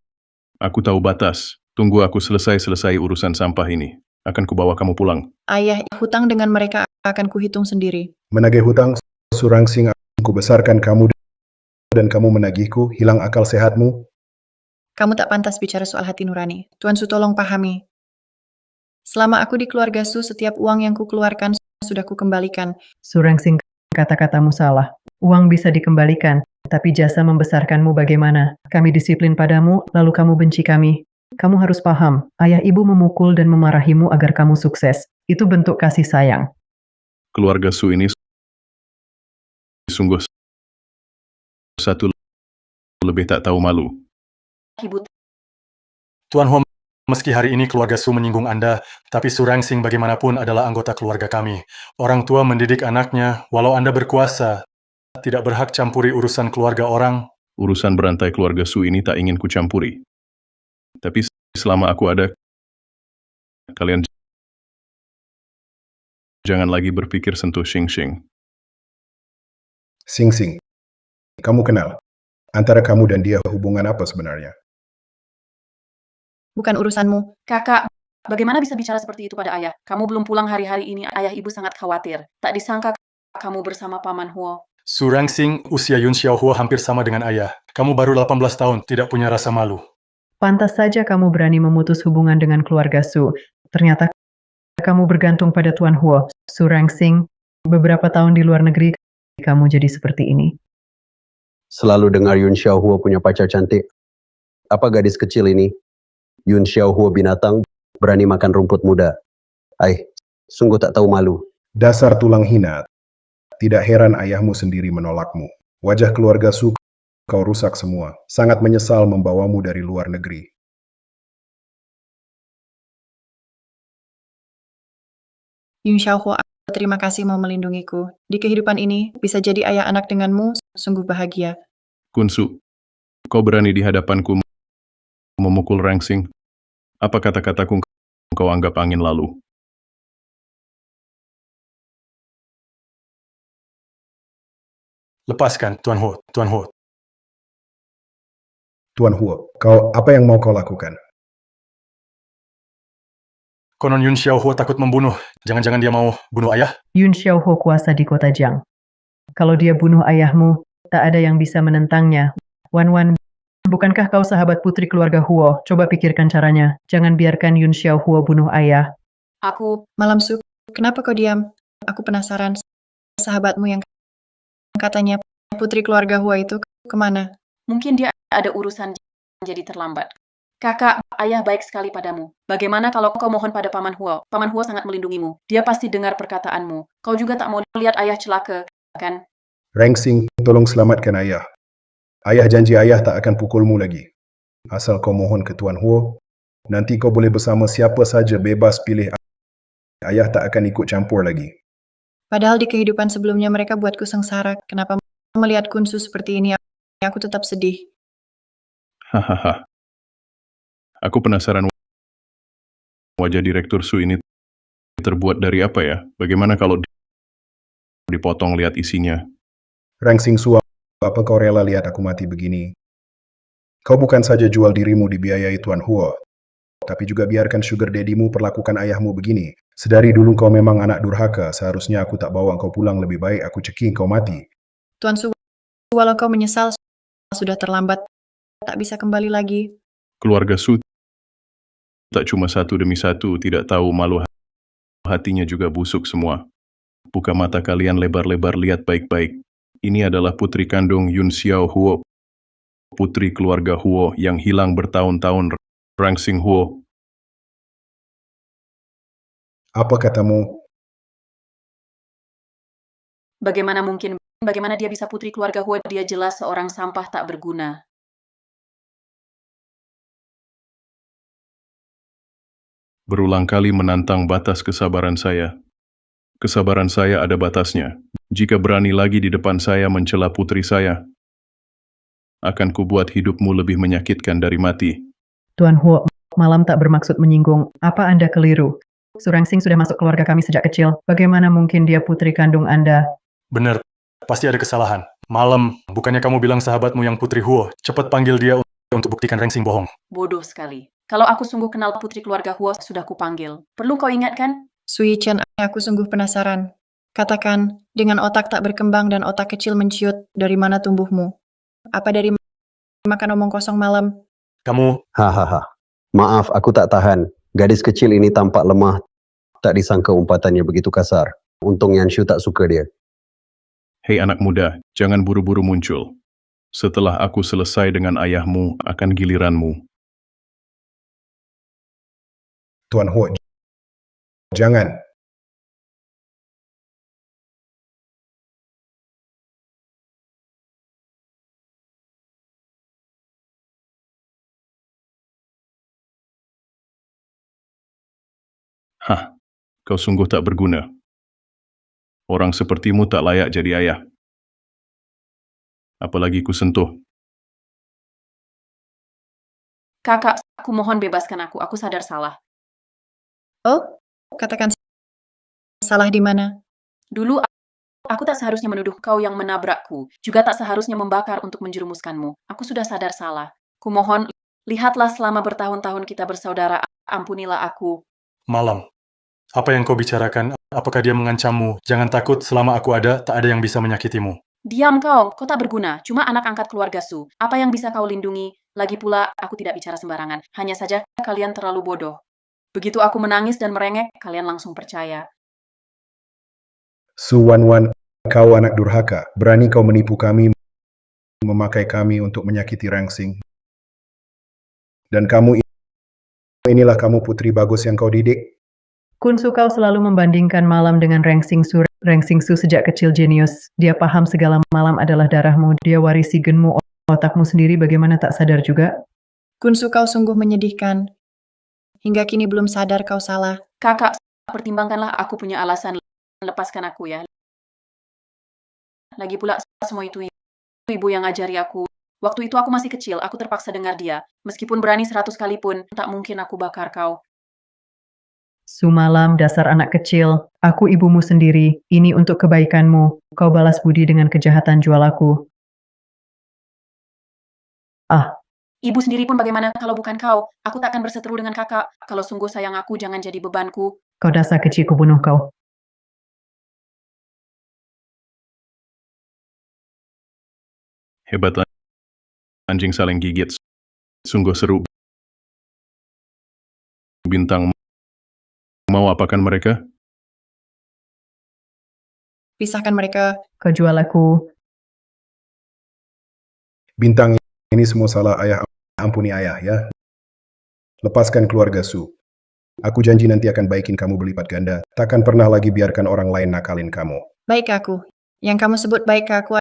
Aku tahu batas. Tunggu aku selesai urusan sampah ini. Akan kubawa kamu pulang. Ayah, hutang dengan mereka akan kuhitung sendiri. Menagih hutang, Su Rangsing akan kubesarkan kamu dan kamu menagihku, hilang akal sehatmu. Kamu tak pantas bicara soal hati nurani. Tuan Su tolong pahami. Selama aku di keluarga Su, setiap uang yang kukeluarkan sudah kukembalikan. Su Rangsing, kata-katamu salah. Uang bisa dikembalikan, tapi jasa membesarkanmu bagaimana? Kami disiplin padamu, lalu kamu benci kami. Kamu harus paham, ayah ibu memukul dan memarahimu agar kamu sukses. Itu bentuk kasih sayang. Keluarga Su ini sungguh satu lebih tak tahu malu. Ibu, Tuan Huo, meski hari ini keluarga Su menyinggung Anda, tapi Su Rangsing bagaimanapun adalah anggota keluarga kami. Orang tua mendidik anaknya, walau Anda berkuasa, tidak berhak campuri urusan keluarga orang. Urusan berantai keluarga Su ini tak ingin kucampuri. Tapi selama aku ada, kalian jangan lagi berpikir sentuh Xing-Xing. Sing-Sing, kamu kenal? Antara kamu dan dia hubungan apa sebenarnya? Bukan urusanmu. kakak, bagaimana bisa bicara seperti itu pada ayah? Kamu belum pulang hari-hari ini, ayah ibu sangat khawatir. Tak disangka kamu bersama Paman Huo. Su Rangsing, usia Yun Xiao Huo hampir sama dengan ayah. Kamu baru 18 tahun, tidak punya rasa malu. Pantas saja kamu berani memutus hubungan dengan keluarga Su. Ternyata kamu bergantung pada Tuan Huo. Su Rangsing, beberapa tahun di luar negeri, kamu jadi seperti ini. Selalu dengar Yun Xiao Huo punya pacar cantik. Apa gadis kecil ini? Yun Xiao Huo binatang, berani makan rumput muda. Sungguh tak tahu malu. Dasar tulang hina. Tidak heran ayahmu sendiri menolakmu. Wajah keluarga Su kau rusak semua. Sangat menyesal membawamu dari luar negeri. Yun Xiaohuo, terima kasih mau melindungiku. Di kehidupan ini, bisa jadi ayah anak denganmu, sungguh bahagia. Kunsu, kau berani di hadapanku memukul Rangsing? Apa kata-kataku kau anggap angin lalu? Lepaskan, Tuan Huo, Tuan Huo. Tuan Huo, apa yang mau kau lakukan? Konon Yun Xiao Huo takut membunuh. Jangan-jangan dia mau bunuh ayah? Yun Xiaohuo kuasa di kota Jiang. Kalau dia bunuh ayahmu, tak ada yang bisa menentangnya. Wan, bukankah kau sahabat putri keluarga Huo? Coba pikirkan caranya. Jangan biarkan Yun Xiaohuo bunuh ayah. Aku, Malam Su, kenapa kau diam? Aku penasaran, sahabatmu yang katanya putri keluarga Huo itu kemana? mungkin dia ada urusan jadi terlambat. Kakak, ayah baik sekali padamu. Bagaimana kalau kau mohon pada Paman Huo? Paman Huo sangat melindungimu. Dia pasti dengar perkataanmu. Kau juga tak mau lihat ayah celaka, kan? Rangsing, tolong selamatkan ayah. Ayah janji ayah tak akan pukulmu lagi. Asal kau mohon ke Tuan Huo, Nanti kau boleh bersama siapa saja, bebas pilih. Ayah tak akan ikut campur lagi. Padahal di kehidupan sebelumnya mereka buatku sengsara. Kenapa melihat Kunsu seperti ini, aku tetap sedih. Hahaha. Aku penasaran wajah Direktur Su ini terbuat dari apa ya? Bagaimana kalau dipotong lihat isinya? Rangsing Su, apa kau rela lihat aku mati begini? Kau bukan saja jual dirimu dibiayai Tuan Huo, tapi juga biarkan sugar daddy-mu perlakukan ayahmu begini. Sedari dulu kau memang anak durhaka, seharusnya aku tak bawa kau pulang, lebih baik aku ceking kau mati. Tuan Su, walau kau menyesal, sudah terlambat. Tak bisa kembali lagi. Keluarga Su tak cuma satu demi satu, tidak tahu malu hatinya juga busuk semua. Buka mata kalian lebar-lebar, lihat baik-baik. Ini adalah putri kandung Yun Xiao Huo, putri keluarga Huo yang hilang bertahun-tahun. Rangsing Huo. Apa katamu? Bagaimana mungkin? Bagaimana dia bisa putri keluarga Huo? Dia jelas seorang sampah tak berguna. Berulang kali menantang batas kesabaran saya. Kesabaran saya ada batasnya. Jika berani lagi di depan saya mencela putri saya, akan kubuat hidupmu lebih menyakitkan dari mati. Tuan Huo, malam tak bermaksud menyinggung. Apa Anda keliru? Su Rangsing sudah masuk keluarga kami sejak kecil. Bagaimana mungkin dia putri kandung Anda? Benar, pasti ada kesalahan. Malam, bukannya kamu bilang sahabatmu yang Putri Huo, cepat panggil dia untuk buktikan Rangsing bohong. Bodoh sekali. Kalau aku sungguh kenal putri keluarga Huo, sudah kupanggil. Perlu kau ingatkan? Sui Chen, aku sungguh penasaran. Katakan, dengan otak tak berkembang dan otak kecil menciut, dari mana tumbuhmu? Apa dari makan omong kosong malam? Kamu, Hahaha. Maaf, aku tak tahan. Gadis kecil ini tampak lemah. Tak disangka umpatannya begitu kasar. Untung Yanshu tak suka dia. Hei anak muda, jangan buru-buru muncul. Setelah aku selesai dengan ayahmu, akan giliranmu. Tuan Huo, jangan. Hah, kau sungguh tak berguna. Orang sepertimu tak layak jadi ayah. Apalagi ku sentuh. Kakak, aku mohon bebaskan aku. Aku sadar salah. Oh, katakan salah di mana? Dulu, aku tak seharusnya menuduh kau yang menabrakku. Juga tak seharusnya membakar untuk menjerumuskanmu. Aku sudah sadar salah. Kumohon, lihatlah selama bertahun-tahun kita bersaudara. Ampunilah aku. malam. Apa yang kau bicarakan? Apakah dia mengancammu? Jangan takut, selama aku ada, tak ada yang bisa menyakitimu. Diam kau tak berguna. Cuma anak angkat keluarga Su. Apa yang bisa kau lindungi? Lagi pula, aku tidak bicara sembarangan. Hanya saja, kalian terlalu bodoh. Begitu aku menangis dan merengek, kalian langsung percaya. Su Wanwan, kau anak durhaka. Berani kau menipu kami, memakai kami untuk menyakiti Rangsing. Dan inilah kamu putri bagus yang kau didik. Kunsu, kau selalu membandingkan malam dengan Rangsing Su. Rangsing Su sejak kecil jenius. Dia paham segala malam adalah darahmu. Dia warisi genmu, otakmu sendiri, bagaimana tak sadar juga? Kunsu, kau sungguh menyedihkan. Hingga kini belum sadar kau salah. Kakak, pertimbangkanlah aku punya alasan. Lepaskan aku ya. Lagi pula, semua itu ibu yang ngajari aku. Waktu itu aku masih kecil, aku terpaksa dengar dia. Meskipun berani 100 kali pun, tak mungkin aku bakar kau. Su Malam, dasar anak kecil. Aku ibumu sendiri. Ini untuk kebaikanmu. Kau balas budi dengan kejahatan jual aku. Ah, Ibu sendiri pun bagaimana kalau bukan kau? Aku tak akan berseteru dengan kakak. Kalau sungguh sayang aku, jangan jadi bebanku. kau dasar kecil, ku bunuh kau. Hebat anjing saling gigit. Sungguh seru. Bintang, mau apakan mereka? Pisahkan mereka. Kau jual aku. Bintang, ini semua salah ayah. Ampuni ayah ya. Lepaskan keluarga Su. Aku janji nanti akan baikin kamu berlipat ganda. Takkan pernah lagi biarkan orang lain nakalin kamu. Baik aku. Yang kamu sebut baik ke aku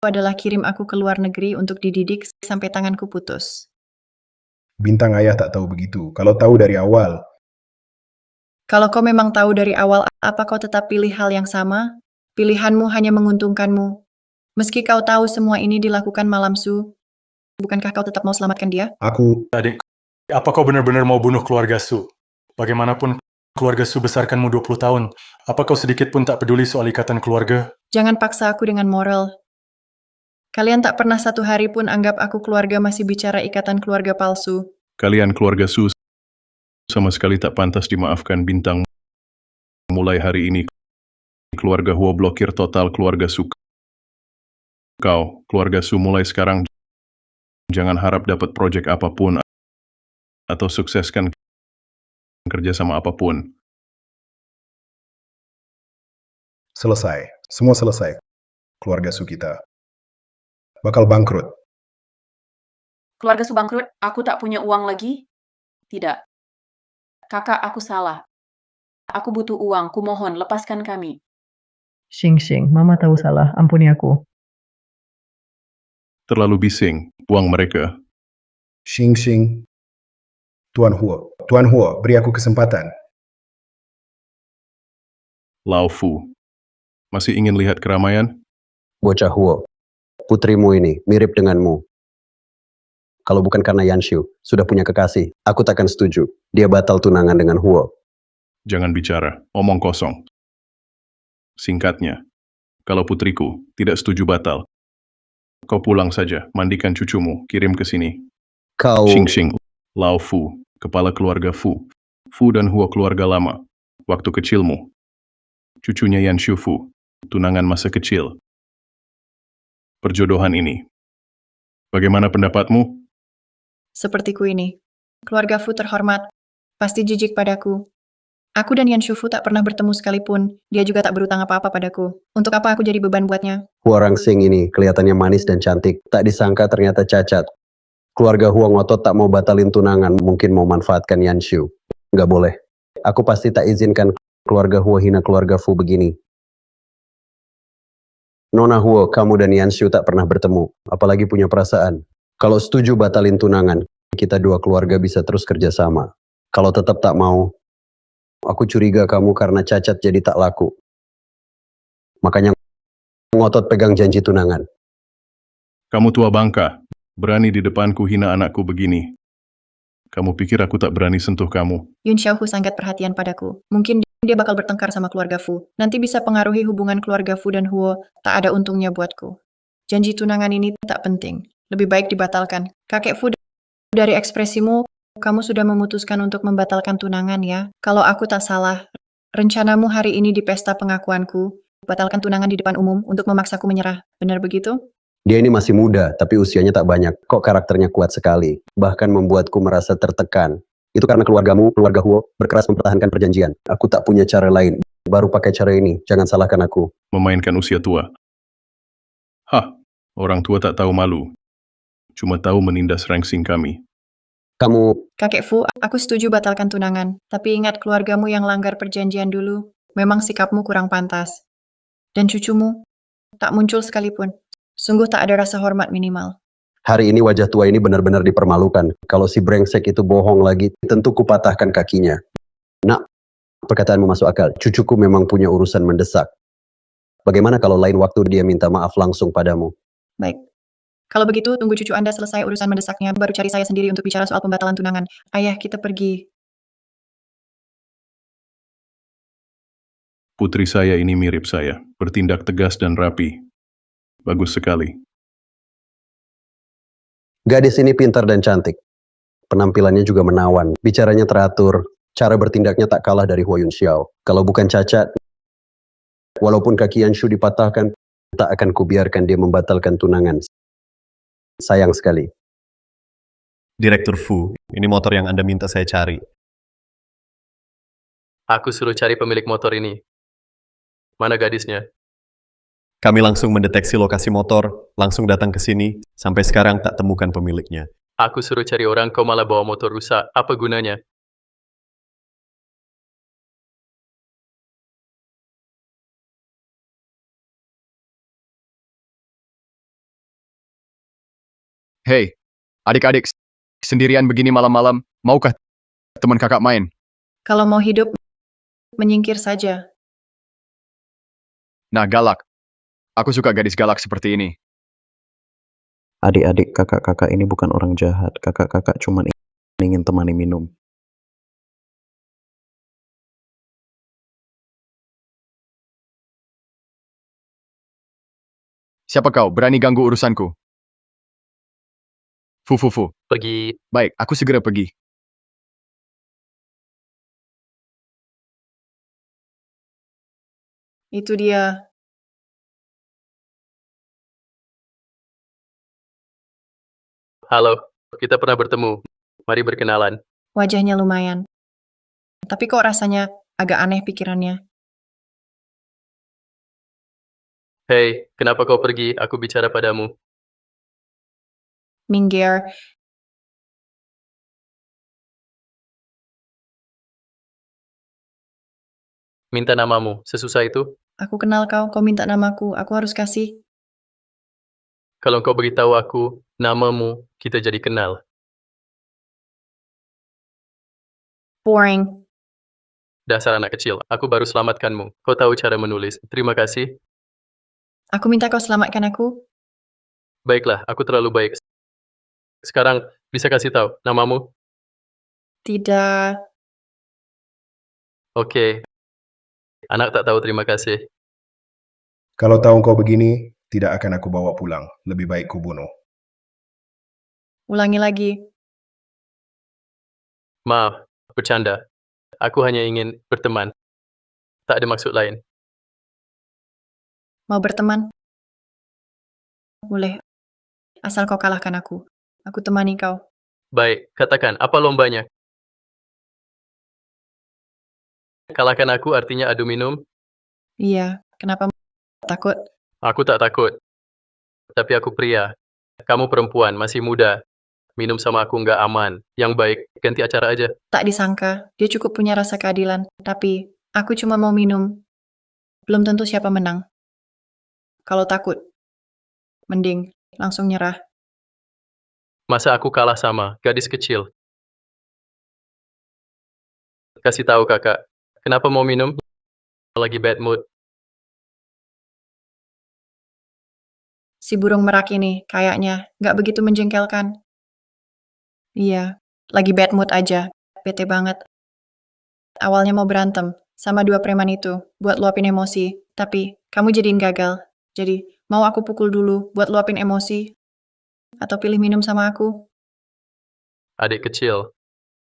adalah kirim aku ke luar negeri untuk dididik sampai tanganku putus. Bintang ayah tak tahu begitu. Kalau tahu dari awal, Kalau kau memang tahu dari awal, apa kau tetap pilih hal yang sama? Pilihanmu hanya menguntungkanmu. Meski kau tahu semua ini dilakukan Malam Su, bukankah kau tetap mau selamatkan dia? aku Adik, apa kau benar-benar mau bunuh keluarga Su? Bagaimanapun keluarga Su besarkanmu 20 tahun. Apa kau sedikit pun tak peduli soal ikatan keluarga? Jangan paksa aku dengan moral. Kalian tak pernah satu hari pun anggap aku keluarga masih bicara ikatan keluarga palsu. Kalian keluarga Su sama sekali tak pantas dimaafkan bintang. Mulai hari ini, keluarga Huo blokir total keluarga Su. Kau, keluarga Su mulai sekarang, jangan harap dapat proyek apapun atau sukseskan kerjasama apapun. selesai. Semua selesai. Keluarga Su kita bakal bangkrut. Keluarga Su bangkrut, aku tak punya uang lagi? Tidak. Kakak, aku salah. Aku butuh uang, kumohon, lepaskan kami. Xing, Mama tahu salah, ampuni aku. Terlalu bising, uang mereka. Xing, Tuan Huo, beri aku kesempatan. Lao Fu. Masih ingin lihat keramaian? Bocah Huo, putrimu ini mirip denganmu. Kalau bukan karena Yanshu sudah punya kekasih, aku takkan setuju. Dia batal tunangan dengan Huo. Jangan bicara, omong kosong. Singkatnya, kalau putriku tidak setuju batal, kau pulang saja, mandikan cucumu, kirim ke sini. Kau... Xing, Lao Fu, kepala keluarga Fu. Fu dan Huo keluarga lama. Waktu kecilmu. Cucunya Yan Fu, tunangan masa kecil. Perjodohan ini. Bagaimana pendapatmu? Sepertiku ini. Keluarga Fu terhormat. Pasti jijik padaku. Aku dan Yan Shufu tak pernah bertemu sekalipun. Dia juga tak berutang apa-apa padaku. Untuk apa aku jadi beban buatnya? Huo Rangsing ini kelihatannya manis dan cantik. Tak disangka ternyata cacat. Keluarga Huo ngotot tak mau batalin tunangan, mungkin mau manfaatkan Yanshu. Nggak boleh. Aku pasti tak izinkan keluarga Huo hina keluarga Fu begini. Nona Huo, kamu dan Yanshu tak pernah bertemu, apalagi punya perasaan. Kalau setuju batalin tunangan, kita dua keluarga bisa terus kerjasama. Kalau tetap tak mau, aku curiga kamu karena cacat jadi tak laku. Makanya ngotot pegang janji tunangan. Kamu tua bangka, berani di depanku hina anakku begini. Kamu pikir aku tak berani sentuh kamu? Yun Xiaohu sangat perhatian padaku. Mungkin dia bakal bertengkar sama keluarga Fu. Nanti bisa pengaruhi hubungan keluarga Fu dan Huo. Tak ada untungnya buatku. Janji tunangan ini tak penting. Lebih baik dibatalkan. Kakek Fu, dari ekspresimu, kamu sudah memutuskan untuk membatalkan tunangan ya? Kalau aku tak salah, rencanamu hari ini di pesta pengakuanku, batalkan tunangan di depan umum untuk memaksaku menyerah. Benar begitu? Dia ini masih muda, tapi usianya tak banyak. Kok karakternya kuat sekali, bahkan membuatku merasa tertekan. Itu karena keluargamu, keluarga Huo, berkeras mempertahankan perjanjian. Aku tak punya cara lain, baru pakai cara ini. Jangan salahkan aku. Memainkan usia tua. Hah, orang tua tak tahu malu. Cuma tahu menindas rangsing kami. Kamu, Kakek Fu, aku setuju batalkan tunangan. Tapi ingat keluargamu yang langgar perjanjian dulu. Memang sikapmu kurang pantas. Dan cucumu tak muncul sekalipun. Sungguh tak ada rasa hormat minimal. hari ini wajah tua ini benar-benar dipermalukan. Kalau si brengsek itu bohong lagi, tentu kupatahkan kakinya. Nak, perkataanmu masuk akal. Cucuku memang punya urusan mendesak. Bagaimana kalau lain waktu dia minta maaf langsung padamu? Baik. Kalau begitu, tunggu cucu Anda selesai urusan mendesaknya, baru cari saya sendiri untuk bicara soal pembatalan tunangan. Ayah, kita pergi. Putri saya ini mirip saya, bertindak tegas dan rapi. Bagus sekali. Gadis ini pintar dan cantik. Penampilannya juga menawan. Bicaranya teratur. Cara bertindaknya tak kalah dari Huo Yunxiao. Kalau bukan cacat, walaupun kaki Yanshu dipatahkan, tak akan kubiarkan dia membatalkan tunangan. Sayang sekali. Direktur Fu, ini motor yang Anda minta saya cari. Aku suruh cari pemilik motor ini. Mana gadisnya? Kami langsung mendeteksi lokasi motor, langsung datang ke sini, sampai sekarang tak temukan pemiliknya. Aku suruh cari orang, kau malah bawa motor rusak. Apa gunanya? Hei, adik-adik sendirian begini malam-malam, maukah teman kakak main? Kalau mau hidup, menyingkir saja. Nah, galak. Aku suka gadis galak seperti ini. Adik-adik, kakak-kakak ini bukan orang jahat. Kakak-kakak cuma ingin temani minum. Siapa kau? Berani ganggu urusanku? Fu. Pergi. Baik, aku segera pergi. Itu dia. Halo, kita pernah bertemu. Mari berkenalan. Wajahnya lumayan. Tapi kok rasanya agak aneh pikirannya. Hei, kenapa kau pergi? Aku bicara padamu. Minggir. Minta namamu. Sesusah itu? Aku kenal kau, kau minta namaku. Aku harus kasih. Kalau kau beritahu aku namamu, kita jadi kenal. Boring. Dasar anak kecil, aku baru selamatkanmu. Kau tahu cara menulis. Terima kasih. Aku minta kau selamatkan aku. Baiklah, aku terlalu baik. Sekarang, bisa kasih tahu namamu? Tidak. Oke. Anak tak tahu terima kasih. Kalau tahu kau begini, tidak akan aku bawa pulang. Lebih baik kubunuh. Ulangi lagi. Maaf, bercanda. Aku hanya ingin berteman. Tak ada maksud lain. Mau berteman? Boleh. Asal kau kalahkan aku. Aku temani kau. Baik, katakan, apa lombanya? Kalahkan aku artinya adu minum? Iya. Kenapa takut? Aku tak takut. Tapi aku pria. Kamu perempuan, masih muda. Minum sama aku nggak aman. Yang baik, ganti acara aja. Tak disangka. Dia cukup punya rasa keadilan. Tapi, aku cuma mau minum. Belum tentu siapa menang. Kalau takut, mending langsung nyerah. Masa aku kalah sama gadis kecil? Kasih tahu kakak, kenapa mau minum? Lagi bad mood. Si burung merak ini, kayaknya, nggak begitu menjengkelkan. Iya, lagi bad mood aja. Bete banget. Awalnya mau berantem sama dua preman itu, buat luapin emosi. Tapi, kamu jadiin gagal. Jadi, mau aku pukul dulu buat luapin emosi? Atau pilih minum sama aku? Adik kecil.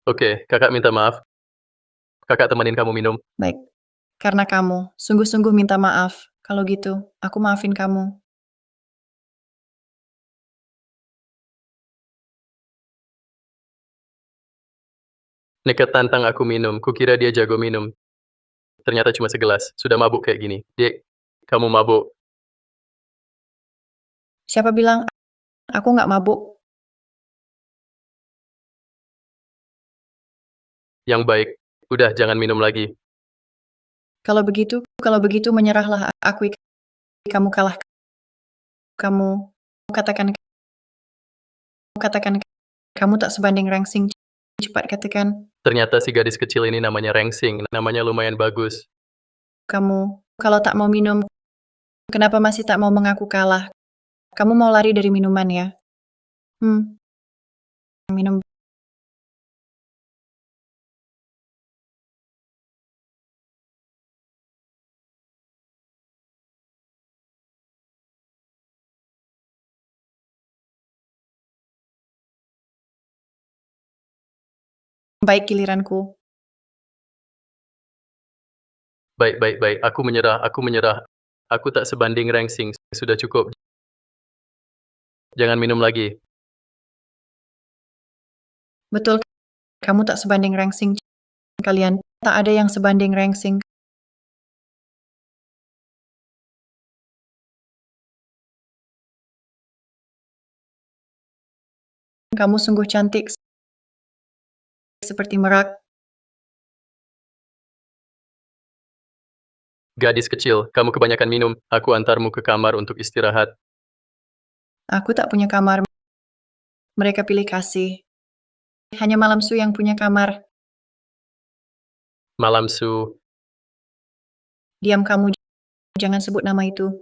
Oke, kakak minta maaf. Kakak temenin kamu minum. Baik. Karena kamu, sungguh-sungguh minta maaf. Kalau gitu, aku maafin kamu. Nekat tantang aku minum. Kukira dia jago minum. Ternyata cuma segelas. Sudah mabuk kayak gini. Dek, kamu mabuk. Siapa bilang aku nggak mabuk? Yang baik. Udah, jangan minum lagi. Kalau begitu menyerahlah, aku kamu kalah. Kamu katakan kamu tak sebanding Rangsing. Cepat katakan. Ternyata si gadis kecil ini namanya Rengsing. Namanya lumayan bagus. Kamu kalau tak mau minum, kenapa masih tak mau mengaku kalah? Kamu mau lari dari minuman ya? Minum. Baik giliranku. Baik. Aku menyerah. Aku tak sebanding Rengsing. Sudah cukup. Jangan minum lagi. Betul, kamu tak sebanding Rangsing. Kalian tak ada yang sebanding Rangsing. Kamu sungguh cantik. Seperti merak. Gadis kecil, kamu kebanyakan minum. Aku antarmu ke kamar untuk istirahat. Aku tak punya kamar. Mereka pilih kasih. hanya Malam Su yang punya kamar. Malam Su, Diam kamu, jangan sebut nama itu.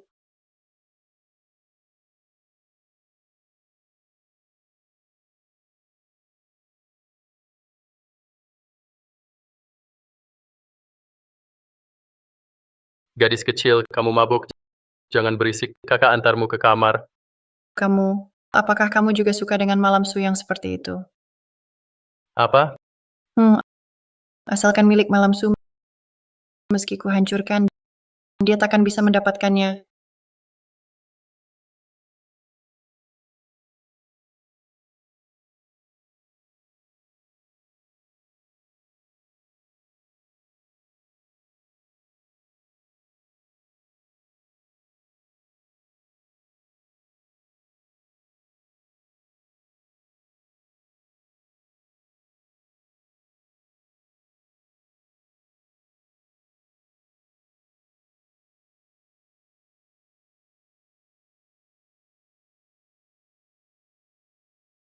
gadis kecil, kamu mabuk. Jangan berisik, kakak antarmu ke kamar. Kamu, apakah kamu juga suka dengan Malam Su yang seperti itu? Apa? Asalkan milik Malam Su, meski ku hancurkan, dia takkan bisa mendapatkannya.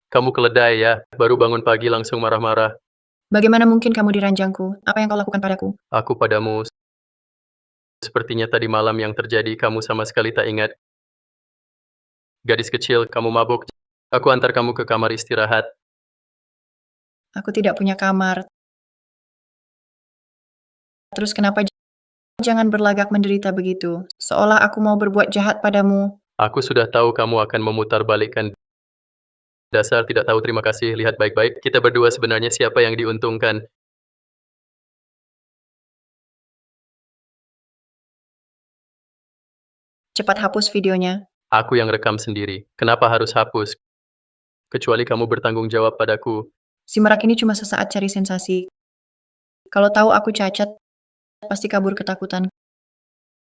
Kamu keledai ya, baru bangun pagi langsung marah-marah. Bagaimana mungkin kamu diranjangku? Apa yang kau lakukan padaku? Aku padamu, sepertinya tadi malam yang terjadi kamu sama sekali tak ingat. Gadis kecil, kamu mabuk. Aku antar kamu ke kamar istirahat. Aku tidak punya kamar. Terus kenapa jangan berlagak menderita begitu? Seolah aku mau berbuat jahat padamu. Aku sudah tahu kamu akan memutarbalikkan. Dasar tidak tahu terima kasih, lihat baik-baik. Kita berdua sebenarnya siapa yang diuntungkan. Cepat hapus videonya. Aku yang rekam sendiri. Kenapa harus hapus? Kecuali kamu bertanggung jawab padaku. Si merak ini cuma sesaat cari sensasi. Kalau tahu aku cacat, pasti kabur ketakutan.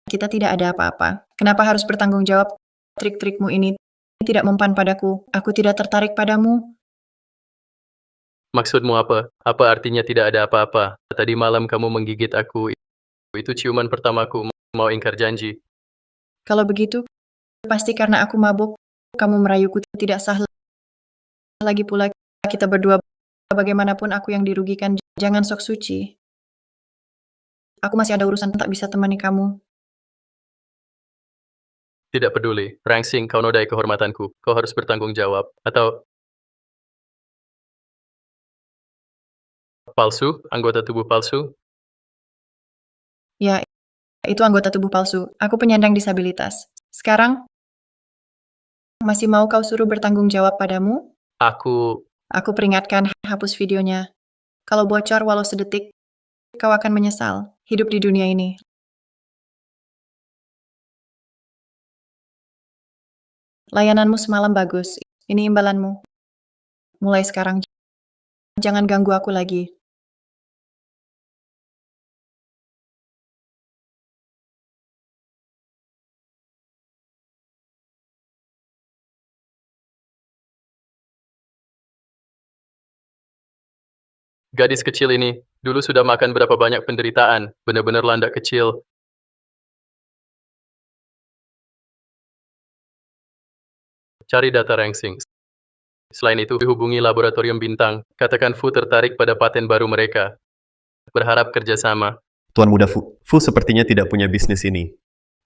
Kita tidak ada apa-apa. Kenapa harus bertanggung jawab? Trik-trikmu ini tidak mempan padaku. Aku tidak tertarik padamu. Maksudmu apa? Apa artinya tidak ada apa-apa? Tadi malam kamu menggigit aku. Itu ciuman pertamaku. Mau ingkar janji. Kalau begitu, pasti karena aku mabuk, kamu merayuku tidak sah. Lagi pula, kita berdua, bagaimanapun aku yang dirugikan, jangan sok suci. Aku masih ada urusan tak bisa temani kamu. Tidak peduli. Rangsing, kau nodai kehormatanku. Kau harus bertanggung jawab. Atau palsu? Anggota tubuh palsu? Ya, itu anggota tubuh palsu. Aku penyandang disabilitas. Sekarang, masih mau kau suruh bertanggung jawab padamu? Aku Aku peringatkan, hapus videonya. Kalau bocor walau sedetik, kau akan menyesal hidup di dunia ini. Layananmu semalam bagus. Ini imbalanmu. Mulai sekarang, jangan ganggu aku lagi. gadis kecil ini. Dulu sudah makan berapa banyak penderitaan. Benar-benar landak kecil. Cari data Rangsing. Selain itu, hubungi laboratorium bintang. Katakan Fu tertarik pada paten baru mereka. Berharap kerjasama. Tuan Muda Fu. Fu sepertinya tidak punya bisnis ini.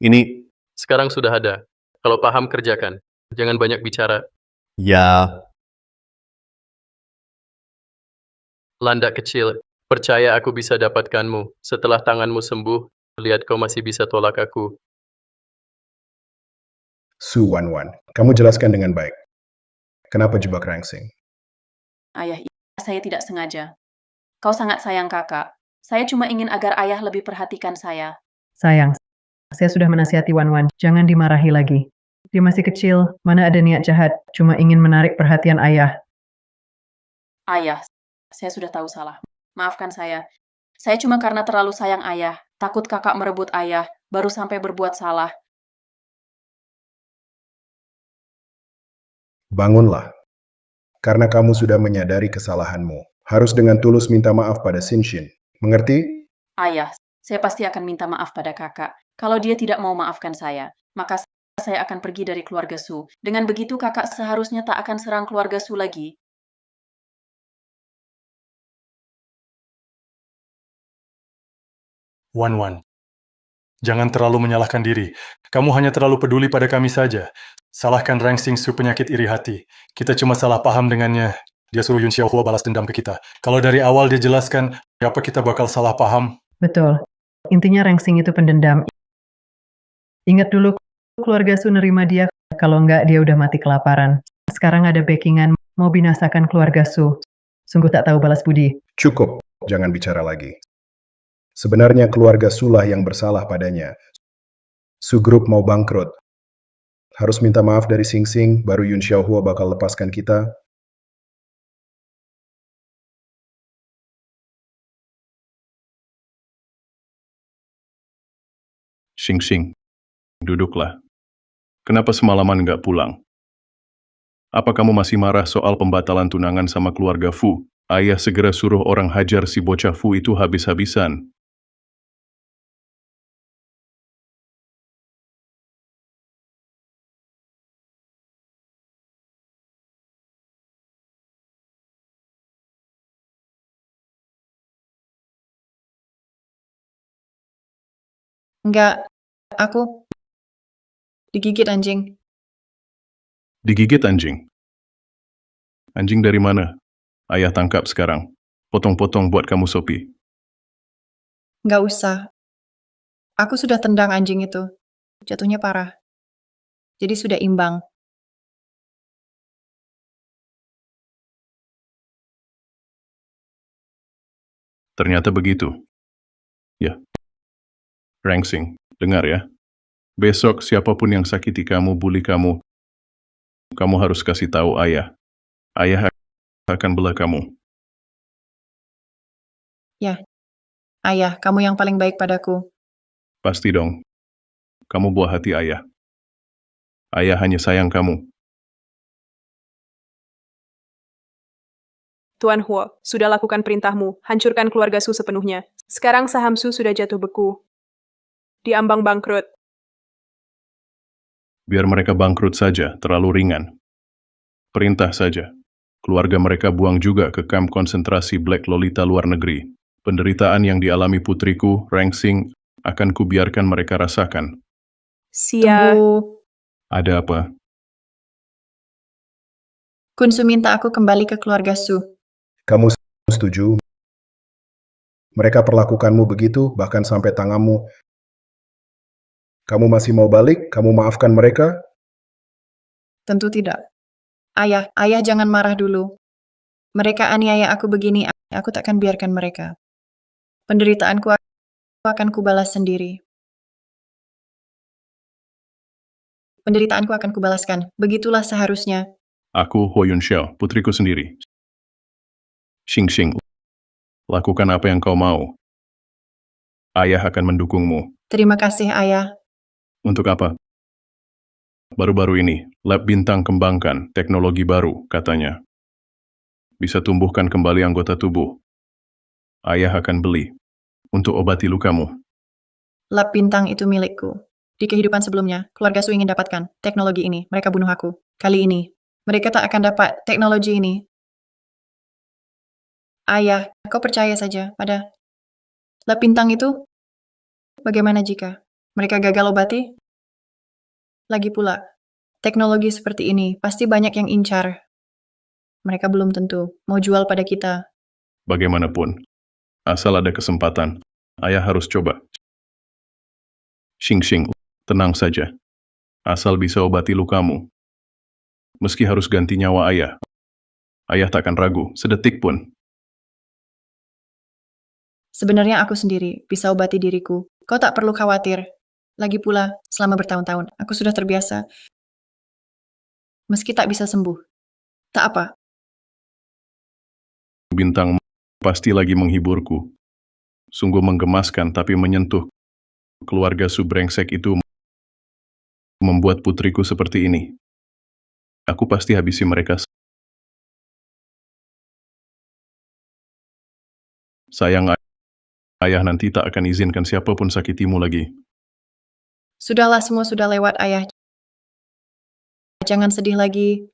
Ini, Sekarang sudah ada. Kalau paham, kerjakan. Jangan banyak bicara. ya, Landak kecil. Percaya aku bisa dapatkanmu. Setelah tanganmu sembuh, lihat kau masih bisa tolak aku. Su Wanwan, kamu jelaskan dengan baik. Kenapa jebak Rangsing? Ayah, saya tidak sengaja. Kau sangat sayang kakak. Saya cuma ingin agar ayah lebih perhatikan saya. Sayang, saya sudah menasihati Wan-Wan, jangan dimarahi lagi. Dia masih kecil, mana ada niat jahat, cuma ingin menarik perhatian ayah. Ayah, saya sudah tahu salah. Maafkan saya. Saya cuma karena terlalu sayang ayah. Takut kakak merebut ayah, baru sampai berbuat salah. Bangunlah. Karena kamu sudah menyadari kesalahanmu. Harus dengan tulus minta maaf pada Sinshin. Mengerti? Ayah, saya pasti akan minta maaf pada kakak. Kalau dia tidak mau maafkan saya, maka saya akan pergi dari keluarga Su. Dengan begitu kakak seharusnya tak akan serang keluarga Su lagi. Wan, jangan terlalu menyalahkan diri. Kamu hanya terlalu peduli pada kami saja. Salahkan Rang Xingsu penyakit iri hati. Kita cuma salah paham dengannya. Dia suruh Yun Xiaohua balas dendam ke kita. Kalau dari awal dia jelaskan, apa kita bakal salah paham? Betul. Intinya Rengsing itu pendendam. Ingat dulu keluarga Su nerima dia, kalau enggak dia udah mati kelaparan. Sekarang ada backingan mau binasakan keluarga Su. Sungguh tak tahu balas budi. Cukup, jangan bicara lagi. Sebenarnya keluarga Sulah yang bersalah padanya. Su Group mau bangkrut. Harus minta maaf dari Sing Sing, baru Yun Xiaohua bakal lepaskan kita. Xing, duduklah. Kenapa semalaman nggak pulang? Apa kamu masih marah soal pembatalan tunangan sama keluarga Fu? Ayah segera suruh orang hajar si bocah Fu itu habis-habisan. Enggak, aku digigit anjing. Digigit anjing. Anjing dari mana? Ayah tangkap sekarang. Potong-potong buat kamu sopi. Enggak usah. Aku sudah tendang anjing itu. Jatuhnya parah. Jadi sudah imbang. Ternyata begitu. Ya. Rengsing, dengar ya. Besok siapapun yang sakiti kamu, bully kamu, kamu harus kasih tahu ayah. Ayah akan bela kamu. Ya, ayah, kamu yang paling baik padaku. Pasti dong. Kamu buah hati ayah. Ayah hanya sayang kamu. Tuan Huo, sudah lakukan perintahmu, hancurkan keluarga Su sepenuhnya. Sekarang saham Su sudah jatuh beku. Diambang bangkrut. Biar mereka bangkrut saja, terlalu ringan. Perintah saja. Keluarga mereka buang juga ke kamp konsentrasi Black Lolita luar negeri. Penderitaan yang dialami putriku, Rengsing, akan kubiarkan mereka rasakan. Tunggu. Ada apa? Kunsu minta aku kembali ke keluarga Su. Kamu setuju? Mereka perlakukanmu begitu, bahkan sampai tanganmu. Kamu masih mau balik? Kamu maafkan mereka? Tentu tidak. Ayah jangan marah dulu. Mereka aniaya aku begini, aku takkan biarkan mereka. Penderitaanku akan kubalas sendiri. Penderitaanku akan kubalaskan. Begitulah seharusnya. Aku Ho Yun Xiao, putriku sendiri. Xing, lakukan apa yang kau mau. Ayah akan mendukungmu. Terima kasih, ayah. Untuk apa? Baru-baru ini, lab bintang kembangkan teknologi baru, katanya. Bisa tumbuhkan kembali anggota tubuh. Ayah akan beli. Untuk obati lukamu. Lab bintang itu milikku. Di kehidupan sebelumnya, keluarga Su ingin dapatkan teknologi ini. Mereka bunuh aku. Kali ini, mereka tak akan dapat teknologi ini. Ayah, kau percaya saja pada lab bintang itu? Bagaimana jika mereka gagal obati? Lagi pula, teknologi seperti ini pasti banyak yang incar. Mereka belum tentu mau jual pada kita. Bagaimanapun, asal ada kesempatan, ayah harus coba. Xing, tenang saja. Asal bisa obati lukamu. Meski harus ganti nyawa ayah takkan ragu, sedetik pun. Sebenarnya aku sendiri bisa obati diriku. Kau tak perlu khawatir. Lagi pula, selama bertahun-tahun, aku sudah terbiasa. Meski tak bisa sembuh. Tak apa. Bintang pasti lagi menghiburku. Sungguh menggemaskan tapi menyentuh. Keluarga subrengsek itu membuat putriku seperti ini. Aku pasti habisi mereka. Sayang ayah nanti tak akan izinkan siapapun sakitimu lagi. Sudahlah, semua sudah lewat, ayah. Jangan sedih lagi.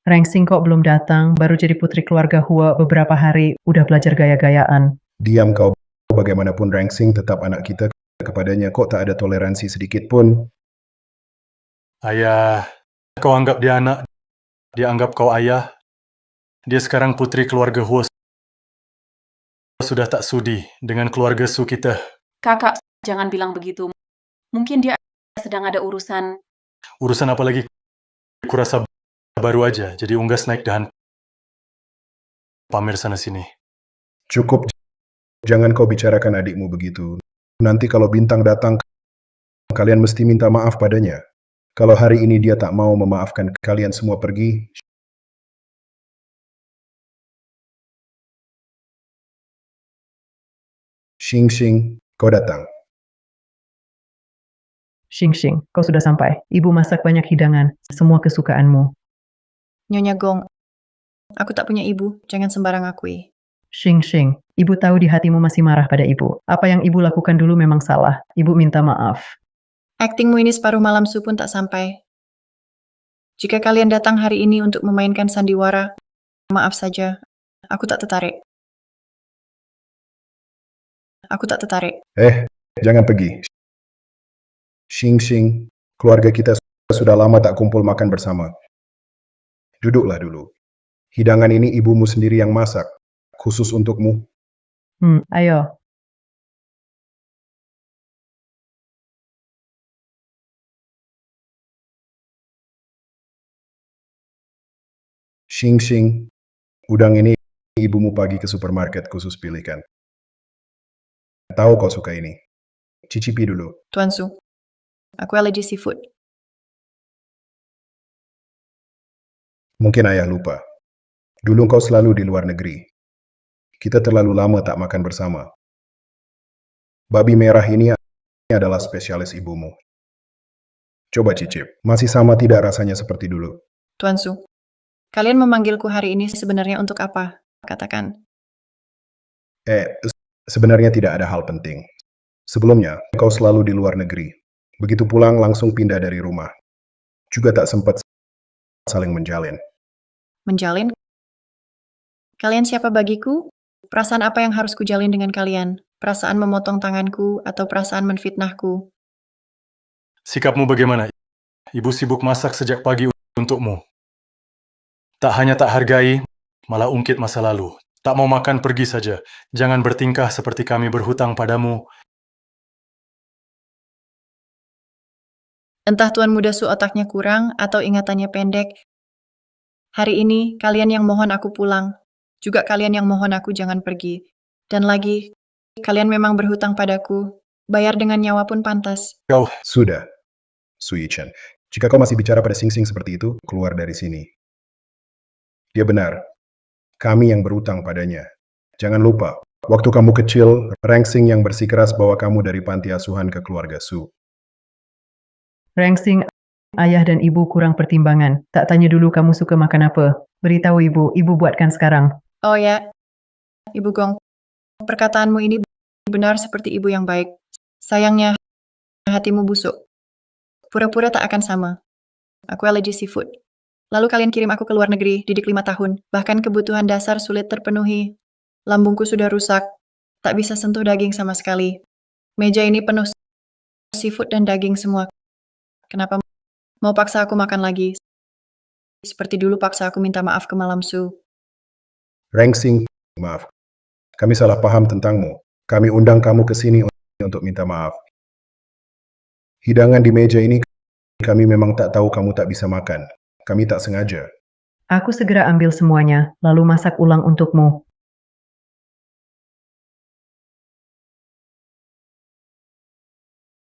Rengsing kok belum datang, baru jadi putri keluarga Hua beberapa hari, udah belajar gaya-gayaan. Diam kau, bagaimanapun Rengsing tetap anak kita, kepadanya kok tak ada toleransi sedikit pun. Ayah, kau anggap dia anak, dia anggap kau ayah. Dia sekarang putri keluarga Huo, sudah tak sudi dengan keluarga Su kita. Kakak, jangan bilang begitu. Mungkin dia sedang ada urusan. Urusan apa lagi? Kurasa baru aja, jadi unggas naik dahan pamer sana-sini. Cukup, jangan kau bicarakan adikmu begitu. Nanti kalau Bintang datang, kalian mesti minta maaf padanya. Kalau hari ini dia tak mau memaafkan kalian semua pergi, Xing, kau datang. Xing, kau sudah sampai. Ibu masak banyak hidangan, semua kesukaanmu. Nyonya Gong, aku tak punya ibu, jangan sembarang akui. Xing, ibu tahu di hatimu masih marah pada ibu. Apa yang ibu lakukan dulu memang salah. Ibu minta maaf. Aktingmu ini separuh malam Su pun tak sampai. Jika kalian datang hari ini untuk memainkan sandiwara, maaf saja, aku tak tertarik. Aku tak tertarik. Jangan pergi. Xing, keluarga kita sudah lama tak kumpul makan bersama. Duduklah dulu. Hidangan ini ibumu sendiri yang masak, khusus untukmu. Ayo. Xing, udang ini ibumu pagi ke supermarket khusus pilihkan. Tahu kau suka ini. Cicipi dulu. Tuan Su, aku alergi seafood. Mungkin ayah lupa. Dulu kau selalu di luar negeri. Kita terlalu lama tak makan bersama. Babi merah ini adalah spesialis ibumu. Coba cicip. Masih sama tidak rasanya seperti dulu? Tuan Su, kalian memanggilku hari ini sebenarnya untuk apa? Katakan. Sebenarnya tidak ada hal penting. Sebelumnya, kau selalu di luar negeri. Begitu pulang langsung pindah dari rumah. Juga tak sempat saling menjalin. Menjalin? Kalian siapa bagiku? Perasaan apa yang harus kujalin dengan kalian? Perasaan memotong tanganku atau perasaan menfitnahku? Sikapmu bagaimana? Ibu sibuk masak sejak pagi untukmu. Tak hanya tak hargai, malah ungkit masa lalu. Tak mau makan pergi saja. Jangan bertingkah seperti kami berhutang padamu. Entah Tuan Muda Su otaknya kurang atau ingatannya pendek. Hari ini kalian yang mohon aku pulang. Juga kalian yang mohon aku jangan pergi. Dan lagi, kalian memang berhutang padaku. Bayar dengan nyawa pun pantas. Kau, Sudah, Sui Chen. Jika kau masih bicara pada Xing seperti itu, keluar dari sini. Dia benar. Kami yang berutang padanya. Jangan lupa, waktu kamu kecil, Rengsing yang bersikeras bawa kamu dari panti asuhan ke keluarga Su. Rengsing, ayah dan ibu kurang pertimbangan. Tak tanya dulu kamu suka makan apa. Beritahu ibu buatkan sekarang. Oh ya, Ibu Gong, perkataanmu ini benar seperti ibu yang baik. Sayangnya, hatimu busuk. Pura-pura tak akan sama. Aku alergi seafood. Lalu kalian kirim aku ke luar negeri, didik 5 tahun. Bahkan kebutuhan dasar sulit terpenuhi. Lambungku sudah rusak. Tak bisa sentuh daging sama sekali. Meja ini penuh seafood dan daging semua. Kenapa mau paksa aku makan lagi? Seperti dulu paksa aku minta maaf ke Malam Su. Rengsing, maaf. Kami salah paham tentangmu. Kami undang kamu ke sini untuk minta maaf. Hidangan di meja ini kami memang tak tahu kamu tak bisa makan. Kami tak sengaja. Aku segera ambil semuanya, lalu masak ulang untukmu.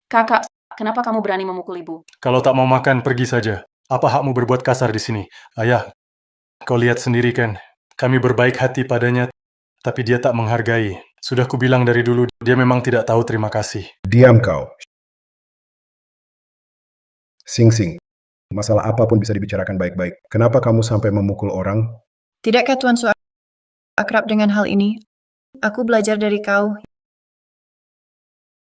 Kakak, kenapa kamu berani memukul ibu? kalau tak mau makan, pergi saja. Apa hakmu berbuat kasar di sini? Ayah, kau lihat sendiri kan. Kami berbaik hati padanya, tapi dia tak menghargai. Sudah kubilang dari dulu, dia memang tidak tahu terima kasih. Diam kau. Xing, masalah apapun bisa dibicarakan baik-baik. Kenapa kamu sampai memukul orang? Tidakkah Tuan Su akrab dengan hal ini? Aku belajar dari kau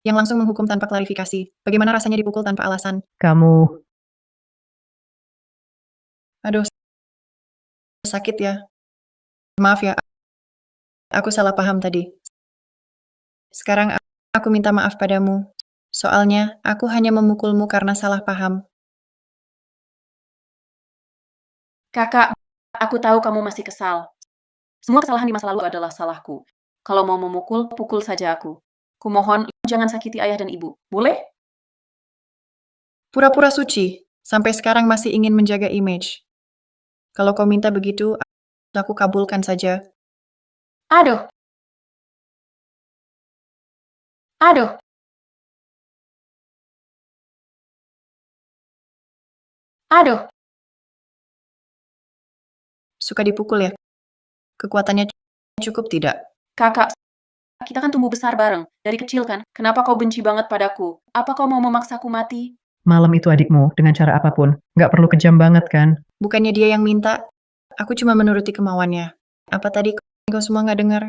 yang langsung menghukum tanpa klarifikasi. Bagaimana rasanya dipukul tanpa alasan? Kamu Aduh, sakit ya. Maaf ya, aku salah paham tadi. Sekarang aku minta maaf padamu. Soalnya, aku hanya memukulmu karena salah paham. Kakak, aku tahu kamu masih kesal. Semua kesalahan di masa lalu adalah salahku. Kalau mau memukul, pukul saja aku. Kumohon, jangan sakiti ayah dan ibu. Boleh? Pura-pura suci, sampai sekarang masih ingin menjaga image. Kalau kau minta begitu, aku kabulkan saja. Aduh! Aduh! Aduh! Suka dipukul ya? Kekuatannya cukup tidak? Kakak, kita kan tumbuh besar bareng. Dari kecil kan? Kenapa kau benci banget padaku? Apa kau mau memaksaku mati? Malam itu adikmu, dengan cara apapun. Nggak perlu kejam banget kan? Bukannya dia yang minta, aku cuma menuruti kemauannya. Apa tadi kau semua nggak dengar?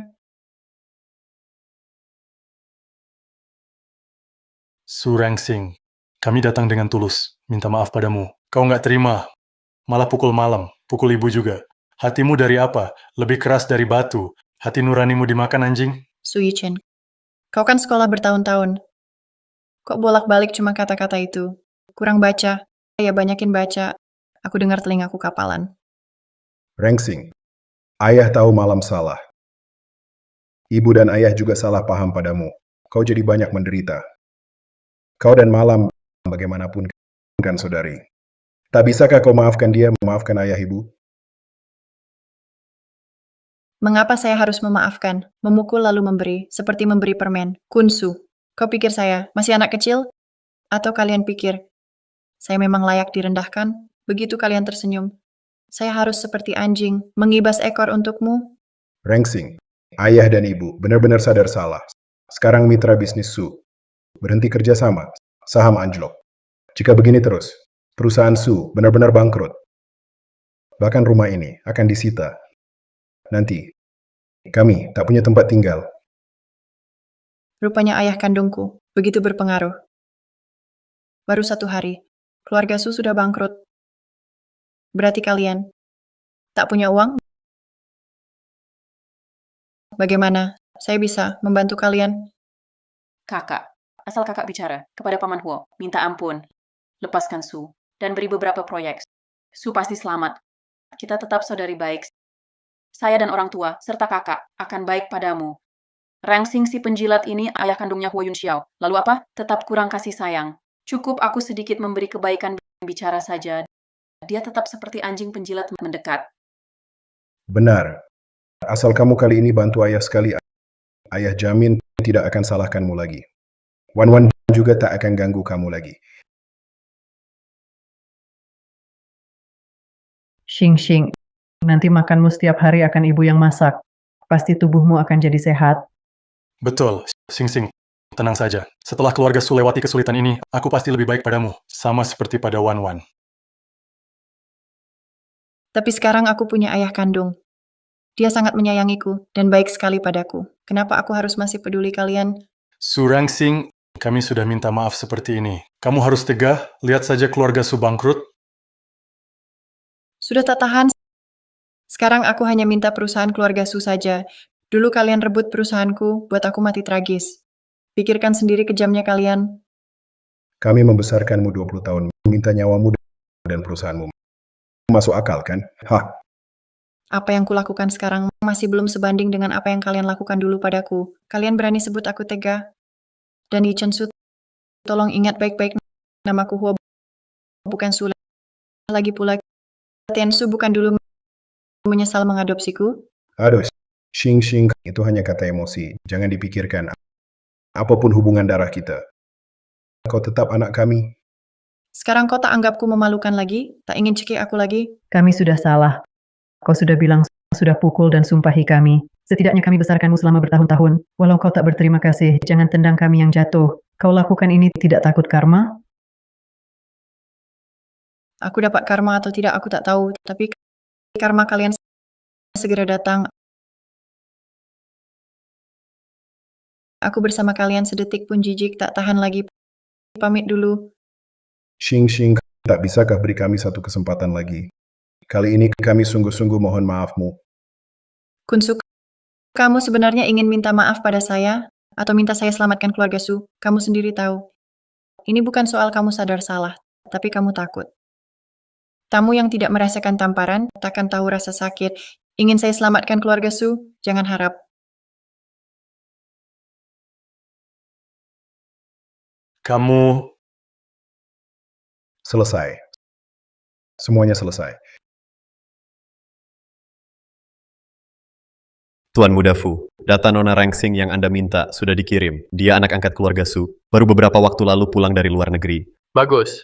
Su Rangsing, kami datang dengan tulus, minta maaf padamu. Kau nggak terima, malah pukul malam, pukul ibu juga. Hatimu dari apa? Lebih keras dari batu. Hati nuranimu dimakan anjing? Su Yichen, kau kan sekolah bertahun-tahun. Kok bolak-balik cuma kata-kata itu? Kurang baca. Ya banyakin baca. Aku dengar telingaku kapalan. Rangsing, ayah tahu malam salah. Ibu dan ayah juga salah paham padamu. Kau jadi banyak menderita. Kau dan malam, bagaimanapun kan saudari. Tak bisakah kau maafkan dia, memaafkan ayah ibu? Mengapa saya harus memaafkan, memukul lalu memberi, seperti memberi permen? Kunsu, kau pikir saya masih anak kecil? Atau kalian pikir saya memang layak direndahkan? Begitu kalian tersenyum. Saya harus seperti anjing, mengibas ekor untukmu? Rangsing, ayah dan ibu benar-benar sadar salah. Sekarang mitra bisnis Su. Berhenti kerjasama, saham anjlok. Jika begini terus, perusahaan Su benar-benar bangkrut. Bahkan rumah ini akan disita. Nanti, kami tak punya tempat tinggal. Rupanya ayah kandungku begitu berpengaruh. Baru 1 hari, keluarga Su sudah bangkrut. Berarti kalian tak punya uang? Bagaimana saya bisa membantu kalian? Kakak, asal kakak bicara kepada Paman Huo, minta ampun, lepaskan Su, dan beri beberapa proyek. Su pasti selamat. Kita tetap saudari baik. Saya dan orang tua, serta kakak, akan baik padamu. Rangsing si penjilat ini ayah kandungnya Huo Yunxiao. Lalu apa? Tetap kurang kasih sayang. Cukup aku sedikit memberi kebaikan bicara saja. Dia tetap seperti anjing penjilat mendekat. Benar. Asal kamu kali ini bantu ayah sekali, ayah jamin tidak akan salahkanmu lagi. Wan juga tak akan ganggu kamu lagi. Xing, nanti makanmu setiap hari akan ibu yang masak. Pasti tubuhmu akan jadi sehat. Betul, Sing, tenang saja. Setelah keluarga Su lewati kesulitan ini, aku pasti lebih baik padamu. Sama seperti pada Wan. Tapi sekarang aku punya ayah kandung. Dia sangat menyayangiku dan baik sekali padaku. Kenapa aku harus masih peduli kalian? Su Rangsing, kami sudah minta maaf seperti ini. Kamu harus tegah, lihat saja keluarga Su bangkrut. Sudah tak tahan. Sekarang aku hanya minta perusahaan keluarga Su saja. Dulu kalian rebut perusahaanku, buat aku mati tragis. Pikirkan sendiri kejamnya kalian. Kami membesarkanmu 20 tahun, minta nyawamu dan perusahaanmu. Masuk akal kan? Hah? Apa yang kulakukan sekarang masih belum sebanding dengan apa yang kalian lakukan dulu padaku. Kalian berani sebut aku tega? Dan Yi Chen Su, tolong ingat baik-baik namaku Huo, bukan Su. Lagi pula, Tian Su bukan dulu menyesal mengadopsiku? Aduh, Xing, itu hanya kata emosi. Jangan dipikirkan. Apapun hubungan darah kita. Kau tetap anak kami. Sekarang kau tak anggapku memalukan lagi? Tak ingin cekik aku lagi? Kami sudah salah. Kau sudah bilang, sudah pukul dan sumpahi kami. Setidaknya kami besarkanmu selama bertahun-tahun. Walau kau tak berterima kasih, jangan tendang kami yang jatuh. Kau lakukan ini tidak takut karma? Aku dapat karma atau tidak aku tak tahu. Tapi karma kalian segera datang. Aku bersama kalian sedetik pun jijik, tak tahan lagi. Pamit dulu. Xing, tak bisakah beri kami satu kesempatan lagi? Kali ini kami sungguh-sungguh mohon maafmu. Kunsu, kamu sebenarnya ingin minta maaf pada saya atau minta saya selamatkan keluarga Su? Kamu sendiri tahu. Ini bukan soal kamu sadar salah, tapi kamu takut. Tamu yang tidak merasakan tamparan takkan tahu rasa sakit. Ingin saya selamatkan keluarga Su? Jangan harap. Kamu Selesai. Semuanya selesai. Tuan Muda Fu, data Nona Rangsing yang Anda minta sudah dikirim. Dia anak angkat keluarga Su. Baru beberapa waktu lalu pulang dari luar negeri. Bagus.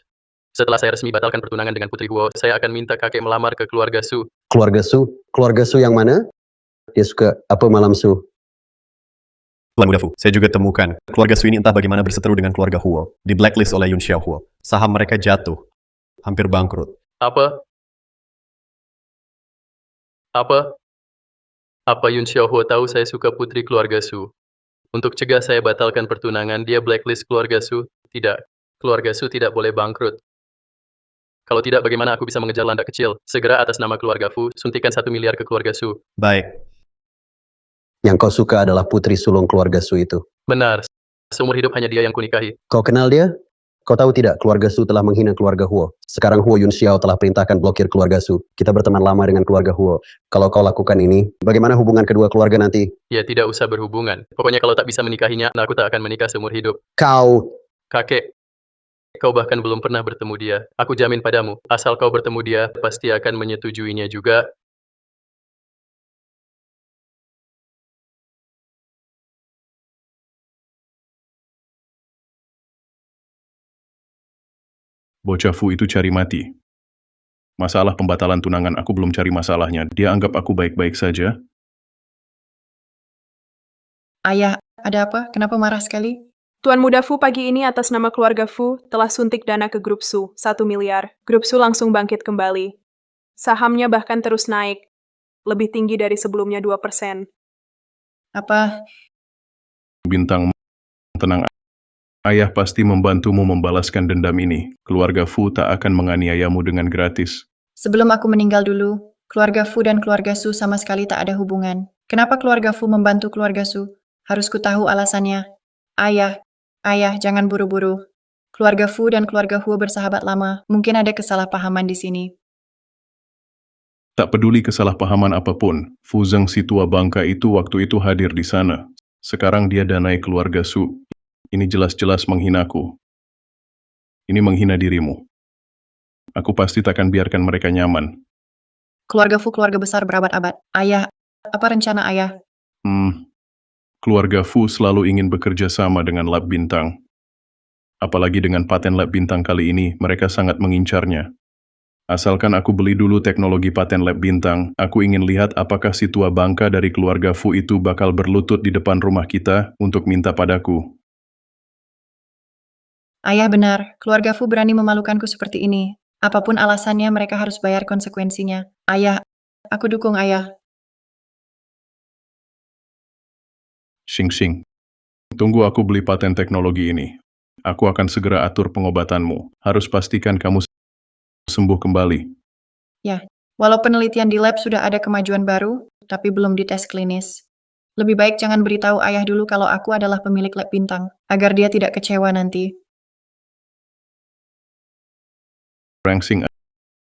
Setelah saya resmi batalkan pertunangan dengan Putri Huo, saya akan minta kakek melamar ke keluarga Su. Keluarga Su? Keluarga Su yang mana? Dia suka apa malam Su? Tuan Muda Fu, saya juga temukan. Keluarga Su ini entah bagaimana berseteru dengan keluarga Huo. Di blacklist oleh Yun Xiaohuo. Saham mereka jatuh. Hampir bangkrut. Apa? Apa Yun Xiaohuo tahu saya suka putri keluarga Su? Untuk cegah saya batalkan pertunangan, dia blacklist keluarga Su? Tidak. Keluarga Su tidak boleh bangkrut. Kalau tidak, bagaimana aku bisa mengejar landak kecil? Segera atas nama keluarga Fu, suntikan 1 miliar ke keluarga Su. Baik. Yang kau suka adalah putri sulung keluarga Su itu. Benar. Seumur hidup hanya dia yang kunikahi. Kau kenal dia? Kau tahu tidak, keluarga Su telah menghina keluarga Huo. Sekarang Huo Yun Xiao telah perintahkan blokir keluarga Su. Kita berteman lama dengan keluarga Huo. Kalau kau lakukan ini, bagaimana hubungan kedua keluarga nanti? Ya, tidak usah berhubungan. Pokoknya kalau tak bisa menikahinya, aku tak akan menikah seumur hidup. Kau... Kakek, kau bahkan belum pernah bertemu dia. Aku jamin padamu, asal kau bertemu dia, pasti akan menyetujuinya juga. Bocah Fu itu cari mati. Masalah pembatalan tunangan aku belum cari masalahnya. Dia anggap aku baik-baik saja. Ayah, ada apa? Kenapa marah sekali? Tuan Muda Fu pagi ini atas nama keluarga Fu telah suntik dana ke grup Su, 1 miliar. Grup Su langsung bangkit kembali. Sahamnya bahkan terus naik, lebih tinggi dari sebelumnya 2%. Apa? Bintang, tenang. Ayah pasti membantumu membalaskan dendam ini. Keluarga Fu tak akan menganiayamu dengan gratis. Sebelum aku meninggal dulu, keluarga Fu dan keluarga Su sama sekali tak ada hubungan. Kenapa keluarga Fu membantu keluarga Su? Harus ku tahu alasannya. Ayah, jangan buru-buru. Keluarga Fu dan keluarga Huo bersahabat lama. Mungkin ada kesalahpahaman di sini. Tak peduli kesalahpahaman apapun, Fu Zeng si tua bangka itu waktu itu hadir di sana. Sekarang dia danai keluarga Su. Ini jelas-jelas menghinaku. Ini menghina dirimu. Aku pasti takkan biarkan mereka nyaman. Keluarga Fu keluarga besar berabad-abad. Ayah, apa rencana ayah? Keluarga Fu selalu ingin bekerja sama dengan Lab Bintang. Apalagi dengan paten Lab Bintang kali ini, mereka sangat mengincarnya. Asalkan aku beli dulu teknologi paten Lab Bintang, aku ingin lihat apakah si tua bangka dari keluarga Fu itu bakal berlutut di depan rumah kita untuk minta padaku. Ayah benar, keluarga Fu berani memalukanku seperti ini. Apapun alasannya, mereka harus bayar konsekuensinya. Ayah, aku dukung ayah. Xing. Tunggu aku beli paten teknologi ini. Aku akan segera atur pengobatanmu. Harus pastikan kamu sembuh kembali. Ya, walau penelitian di lab sudah ada kemajuan baru, tapi belum dites klinis. Lebih baik jangan beritahu ayah dulu kalau aku adalah pemilik lab bintang, agar dia tidak kecewa nanti. Rangsing,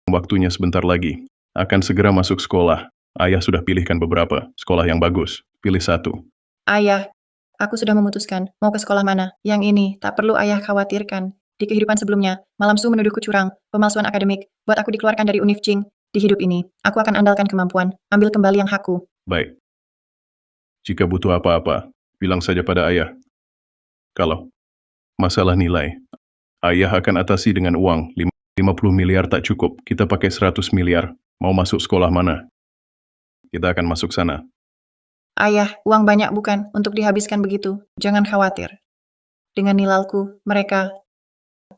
waktunya sebentar lagi. Akan segera masuk sekolah. Ayah sudah pilihkan beberapa sekolah yang bagus. Pilih satu. Ayah, aku sudah memutuskan mau ke sekolah mana. Yang ini tak perlu ayah khawatirkan. Di kehidupan sebelumnya, Malam Su menuduhku curang, pemalsuan akademik, buat aku dikeluarkan dari Univ Jing. Di hidup ini, aku akan andalkan kemampuan, ambil kembali yang hakku. Baik. Jika butuh apa-apa, bilang saja pada ayah. Kalau masalah nilai, ayah akan atasi dengan uang. 50 miliar tak cukup, kita pakai 100 miliar. Mau masuk sekolah mana? Kita akan masuk sana. Ayah, uang banyak bukan untuk dihabiskan begitu. Jangan khawatir. Dengan nilalku, mereka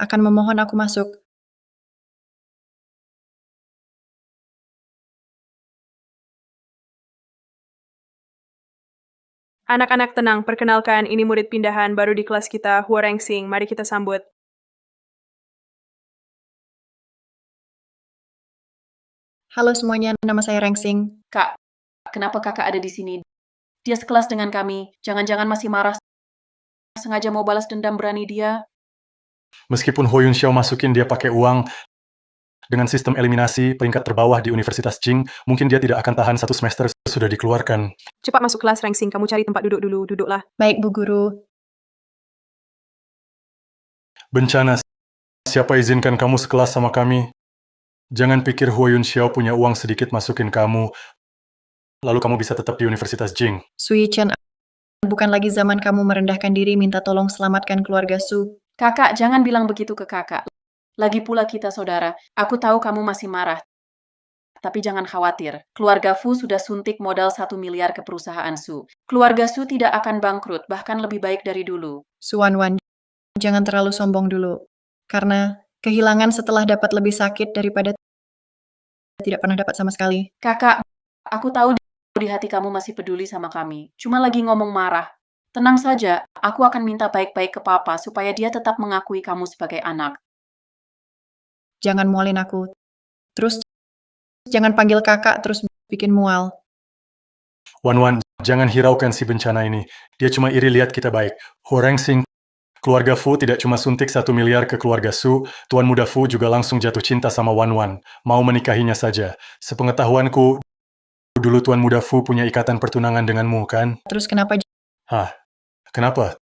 akan memohon aku masuk. Anak-anak tenang, perkenalkan ini murid pindahan baru di kelas kita, Huo Rangsing. Mari kita sambut. Halo semuanya, nama saya Rengsing. Kak, kenapa kakak ada di sini? Dia sekelas dengan kami. Jangan-jangan masih marah. Sengaja mau balas dendam berani dia. Meskipun Ho Yun Xiao masukin dia pakai uang, dengan sistem eliminasi peringkat terbawah di Universitas Jing, mungkin dia tidak akan tahan 1 semester sudah dikeluarkan. Cepat masuk kelas, Rengsing. Kamu cari tempat duduk dulu. Duduklah. Baik, Bu Guru. Bencana, siapa izinkan kamu sekelas sama kami? Jangan pikir Ho Yun Xiao punya uang sedikit masukin kamu, lalu kamu bisa tetap di Universitas Jing. Sui Chen, bukan lagi zaman kamu merendahkan diri minta tolong selamatkan keluarga Su. Kakak, jangan bilang begitu ke kakak. Lagi pula kita saudara. Aku tahu kamu masih marah. Tapi jangan khawatir. Keluarga Fu sudah suntik modal 1 miliar ke perusahaan Su. Keluarga Su tidak akan bangkrut, bahkan lebih baik dari dulu. Su Wanwan, jangan terlalu sombong dulu. Karena kehilangan setelah dapat lebih sakit daripada tidak pernah dapat sama sekali. Kakak, aku tahu di hati kamu masih peduli sama kami. Cuma lagi ngomong marah. Tenang saja, aku akan minta baik-baik ke Papa supaya dia tetap mengakui kamu sebagai anak. Jangan mualin aku. Terus, jangan panggil kakak terus bikin mual. Wan, jangan hiraukan si bencana ini. Dia cuma iri lihat kita baik. Ho Rengsing, keluarga Fu tidak cuma suntik 1 miliar ke keluarga Su, Tuan Muda Fu juga langsung jatuh cinta sama Wan. Mau menikahinya saja. Sepengetahuanku, dulu Tuan Muda Fu punya ikatan pertunangan denganmu, kan? Terus kenapa Kenapa?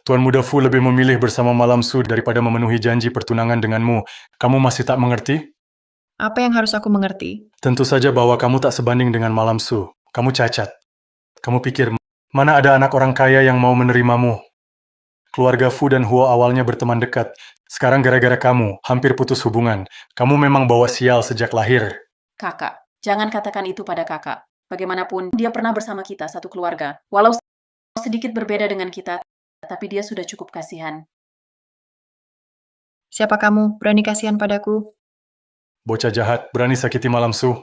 Tuan Muda Fu lebih memilih bersama Malam Su daripada memenuhi janji pertunangan denganmu. Kamu masih tak mengerti? apa yang harus aku mengerti? Tentu saja bahwa kamu tak sebanding dengan Malam Su. Kamu cacat. Kamu pikir, mana ada anak orang kaya yang mau menerimamu? Keluarga Fu dan Huo awalnya berteman dekat. Sekarang gara-gara kamu, hampir putus hubungan. Kamu memang bawa sial sejak lahir. Kakak, jangan katakan itu pada kakak. Bagaimanapun, dia pernah bersama kita, satu keluarga. Walau sedikit berbeda dengan kita, tapi dia sudah cukup kasihan. Siapa kamu? Berani kasihan padaku? Bocah jahat, berani sakiti Malam Su.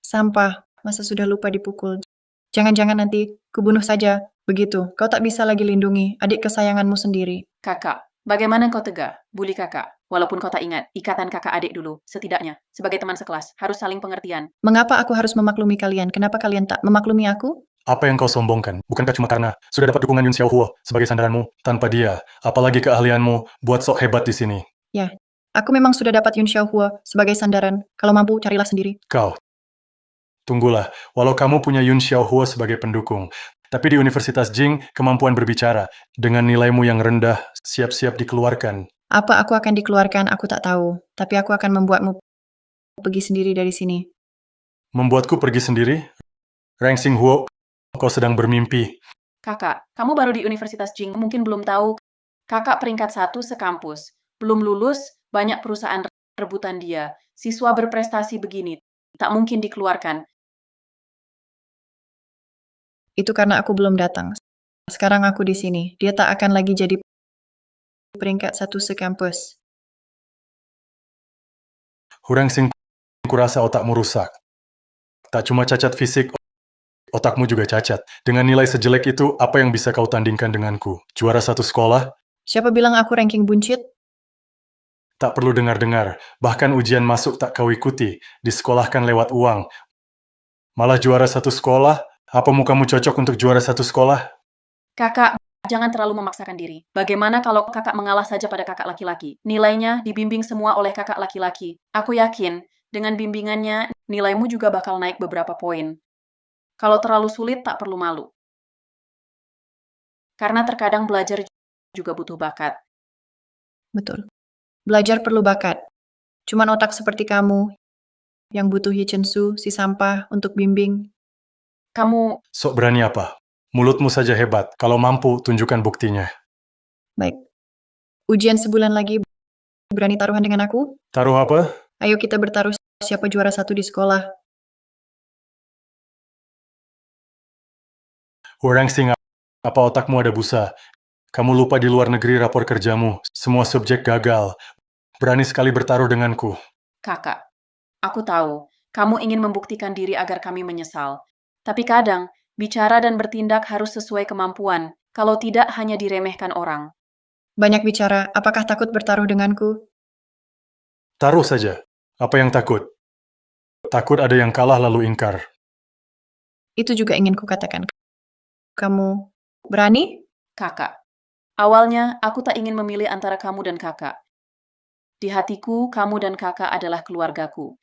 Sampah, masa sudah lupa dipukul. Jangan-jangan nanti kubunuh saja. Begitu, kau tak bisa lagi lindungi adik kesayanganmu sendiri. Kakak, bagaimana kau tega? Bully kakak. Walaupun kau tak ingat, ikatan kakak adik dulu, setidaknya, sebagai teman sekelas, harus saling pengertian. Mengapa aku harus memaklumi kalian? Kenapa kalian tak memaklumi aku? Apa yang kau sombongkan? Bukankah cuma karena sudah dapat dukungan Yun Xiao Huo sebagai sandaranmu? Tanpa dia, apalagi keahlianmu buat sok hebat di sini. Aku memang sudah dapat Yun Xiaohua sebagai sandaran. Kalau mampu, carilah sendiri. Kau, tunggulah, walau kamu punya Yun Xiaohua sebagai pendukung, tapi di Universitas Jing, kemampuan berbicara, dengan nilaimu yang rendah, siap-siap dikeluarkan. Apa aku akan dikeluarkan, aku tak tahu. Tapi aku akan membuatmu pergi sendiri dari sini. Membuatku pergi sendiri? Rengsing Huo, kau sedang bermimpi. Kakak, kamu baru di Universitas Jing, mungkin belum tahu. Kakak peringkat 1 sekampus. Belum lulus, banyak perusahaan rebutan dia. Siswa berprestasi begini, tak mungkin dikeluarkan. Itu karena aku belum datang. Sekarang aku di sini. Dia tak akan lagi jadi peringkat 1 sekampus. Rengsing, kurasa otakmu rusak. Tak cuma cacat fisik, otakmu juga cacat. Dengan nilai sejelek itu, apa yang bisa kau tandingkan denganku? Juara 1 sekolah? Siapa bilang aku ranking buncit? Tak perlu dengar-dengar. Bahkan ujian masuk tak kau ikuti. Disekolahkan lewat uang. Malah juara 1 sekolah? Apa mukamu cocok untuk juara 1 sekolah? Kakak, jangan terlalu memaksakan diri. Bagaimana kalau kakak mengalah saja pada kakak laki-laki? Nilainya dibimbing semua oleh kakak laki-laki. Aku yakin, dengan bimbingannya, nilaimu juga bakal naik beberapa poin. Kalau terlalu sulit, tak perlu malu. Karena terkadang belajar juga butuh bakat. Betul. Belajar perlu bakat. Cuman otak seperti kamu yang butuh Yichensu, si sampah, untuk bimbing. Kamu, Sok berani apa? Mulutmu saja hebat. Kalau mampu, tunjukkan buktinya. Baik. Ujian sebulan lagi, berani taruhan dengan aku? Taruh apa? Ayo kita bertaruh siapa juara 1 di sekolah. Rengsing, apa otakmu ada busa? Kamu lupa di luar negeri rapor kerjamu. Semua subjek gagal. Berani sekali bertaruh denganku. kakak, aku tahu, kamu ingin membuktikan diri agar kami menyesal. Tapi kadang, bicara dan bertindak harus sesuai kemampuan. Kalau tidak, hanya diremehkan orang. Banyak bicara, apakah takut bertaruh denganku? Taruh saja. Apa yang takut? Takut ada yang kalah lalu ingkar. Itu juga ingin kukatakan. Kamu berani? Kakak. Awalnya, aku tak ingin memilih antara kamu dan kakak. Di hatiku, kamu dan kakak adalah keluargaku.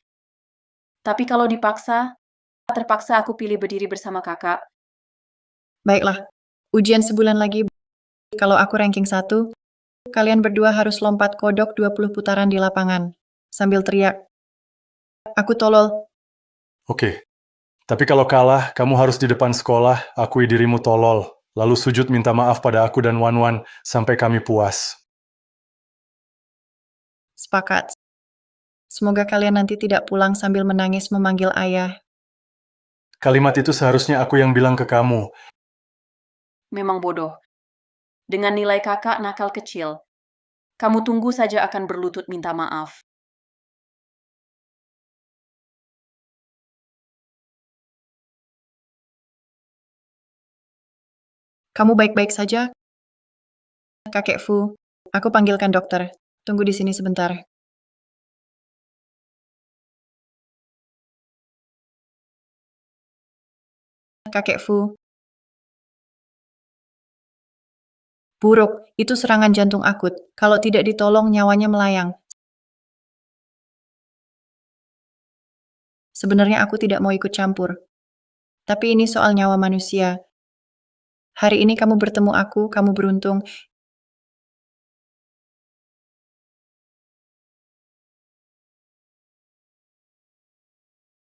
Tapi kalau dipaksa, terpaksa aku pilih berdiri bersama kakak. Baiklah, ujian sebulan lagi. Kalau aku ranking 1, kalian berdua harus lompat kodok 20 putaran di lapangan. Sambil teriak, aku tolol. Oke. Tapi kalau kalah, kamu harus di depan sekolah, akui dirimu tolol. Lalu sujud minta maaf pada aku dan Wan-Wan sampai kami puas. Sepakat. Semoga kalian nanti tidak pulang sambil menangis memanggil ayah. Kalimat itu seharusnya aku yang bilang ke kamu. Memang bodoh. Dengan nilai kakak nakal kecil, kamu tunggu saja akan berlutut minta maaf. Kamu baik-baik saja? Kakek Fu, aku panggilkan dokter. Tunggu di sini sebentar. Kakek Fu. Buruk, itu serangan jantung akut. Kalau tidak ditolong, nyawanya melayang. Sebenarnya aku tidak mau ikut campur. Tapi ini soal nyawa manusia. Hari ini kamu bertemu aku, kamu beruntung.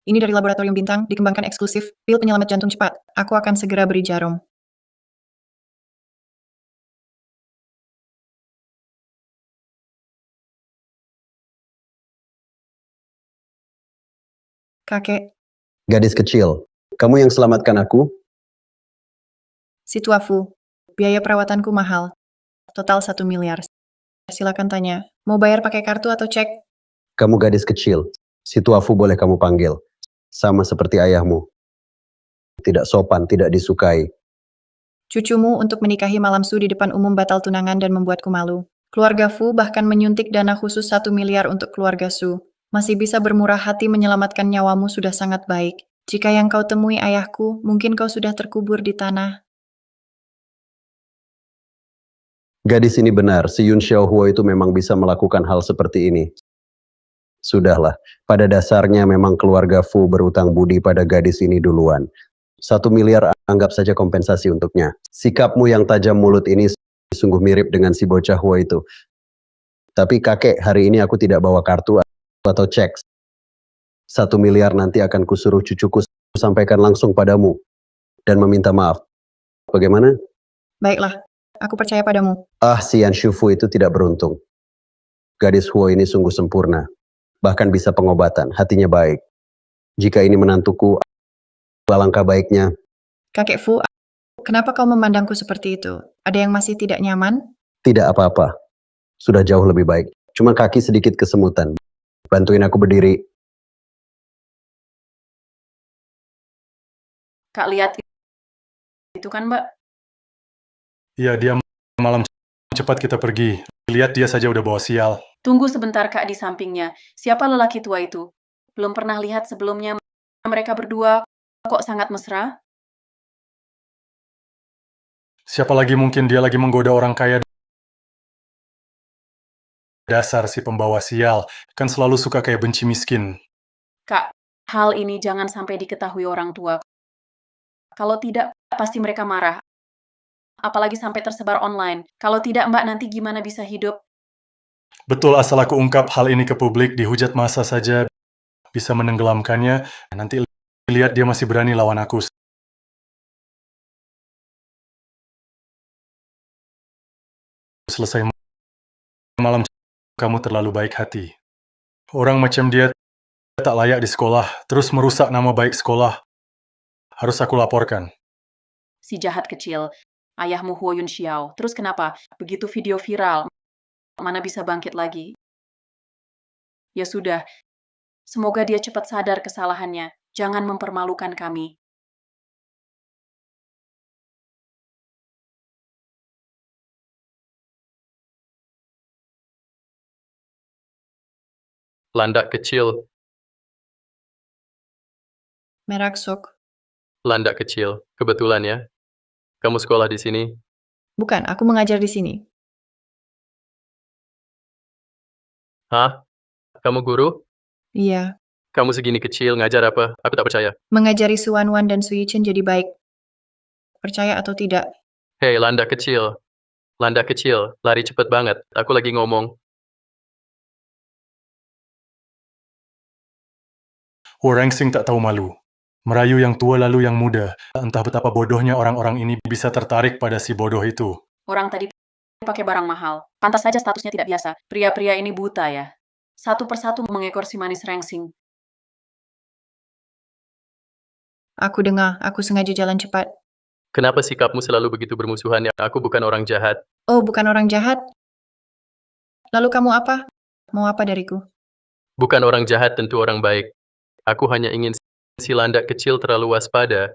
Ini dari laboratorium bintang, dikembangkan eksklusif, pil penyelamat jantung cepat. Aku akan segera beri jarum. Kakek, Gadis kecil, kamu yang selamatkan aku? si tua Fu. Biaya perawatanku mahal. Total 1 miliar. Silakan tanya, mau bayar pakai kartu atau cek? Kamu gadis kecil. Si tuafu boleh kamu panggil. Sama seperti ayahmu. Tidak sopan, tidak disukai. Cucumu untuk menikahi malam Su di depan umum batal tunangan dan membuatku malu. Keluarga Fu bahkan menyuntik dana khusus 1 miliar untuk keluarga Su. Masih bisa bermurah hati menyelamatkan nyawamu sudah sangat baik. Jika yang kau temui ayahku, mungkin kau sudah terkubur di tanah. Gadis ini benar, si Yun Xiaohuo itu memang bisa melakukan hal seperti ini. Sudahlah, pada dasarnya memang keluarga Fu berutang budi pada gadis ini duluan. 1 miliar anggap saja kompensasi untuknya. Sikapmu yang tajam mulut ini sungguh mirip dengan si bocah Huo itu. Tapi kakek, hari ini aku tidak bawa kartu atau cek. 1 miliar nanti akan kusuruh cucuku sampaikan langsung padamu. Dan meminta maaf. Bagaimana? Baiklah, aku percaya padamu. Ah, si Yan Shufu itu tidak beruntung. Gadis Huo ini sungguh sempurna. Bahkan bisa pengobatan, hatinya baik. Jika ini menantuku, alangkah baiknya. Kakek Fu, kenapa kau memandangku seperti itu? Ada yang masih tidak nyaman? Tidak apa-apa. Sudah jauh lebih baik. Cuma kaki sedikit kesemutan. Bantuin aku berdiri. Kak lihat itu kan, Mbak? Iya, dia malam cepat kita pergi. Lihat dia saja udah bawa sial. Tunggu sebentar, Kak, di sampingnya. Siapa lelaki tua itu? Belum pernah lihat sebelumnya mereka berdua kok sangat mesra? Siapa lagi mungkin dia lagi menggoda orang kaya. Dasar si pembawa sial. Kan selalu suka kayak benci miskin. Kak, hal ini jangan sampai diketahui orang tua. Kalau tidak, pasti mereka marah. Apalagi sampai tersebar online. Kalau tidak, Mbak, nanti gimana bisa hidup? Betul, asal aku ungkap hal ini ke publik, dihujat massa saja bisa menenggelamkannya. Nanti lihat dia masih berani lawan aku. Selesai malam, kamu terlalu baik hati. Orang macam dia tak layak di sekolah, terus merusak nama baik sekolah. Harus aku laporkan. Si jahat kecil, ayahmu Huo Yun Xiao. Terus kenapa? Begitu video viral, mana bisa bangkit lagi? Ya sudah, semoga dia cepat sadar kesalahannya. Jangan mempermalukan kami. Landak kecil, Meraksok. landak kecil. Kebetulan ya. Kamu sekolah di sini? Bukan, aku mengajar di sini. Hah? Kamu guru? Iya, Kamu segini kecil, ngajar apa? Aku tak percaya. mengajari Su Wanwan dan Su Yichen jadi baik. Percaya atau tidak? Hei, landak kecil. Landak kecil, lari cepet banget. Aku lagi ngomong. Rangsing tak tahu malu. Merayu yang tua lalu yang muda. Entah betapa bodohnya orang-orang ini bisa tertarik pada si bodoh itu. Orang tadi pakai barang mahal. Pantas saja statusnya tidak biasa. Pria-pria ini buta ya. Satu persatu mengekor si manis Rengsing. Aku dengar, aku sengaja jalan cepat. Kenapa sikapmu selalu begitu bermusuhan? Ya, aku bukan orang jahat. Oh, bukan orang jahat? Lalu kamu apa? Mau apa dariku? Bukan orang jahat, tentu orang baik. Aku hanya ingin si landak kecil terlalu waspada.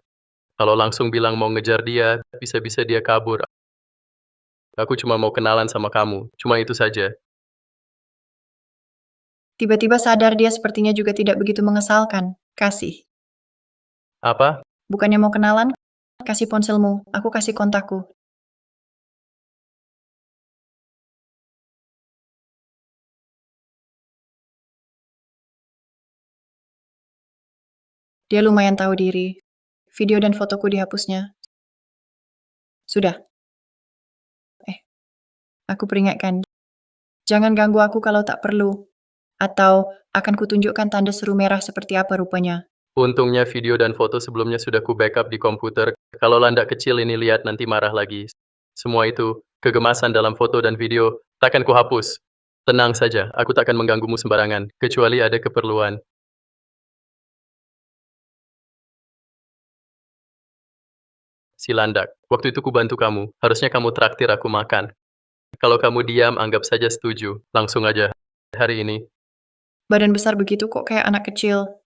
Kalau langsung bilang mau ngejar dia, bisa-bisa dia kabur. Aku cuma mau kenalan sama kamu. Cuma itu saja. Tiba-tiba sadar dia sepertinya juga tidak begitu mengesalkan. Kasih. Apa? Bukannya mau kenalan? Kasih ponselmu, aku kasih kontakku. Dia lumayan tahu diri. Video dan fotoku dihapusnya. Sudah. Aku peringatkan. Jangan ganggu aku kalau tak perlu. Atau akan kutunjukkan tanda seru merah seperti apa rupanya. Untungnya video dan foto sebelumnya sudah ku backup di komputer. Kalau landak kecil ini lihat nanti marah lagi. Semua itu, kegemasan dalam foto dan video, takkan ku hapus. Tenang saja, aku takkan mengganggumu sembarangan, kecuali ada keperluan. Si landak, waktu itu ku bantu kamu, harusnya kamu traktir aku makan. Kalau kamu diam, anggap saja setuju. Langsung aja, hari ini. Badan besar begitu kok kayak anak kecil.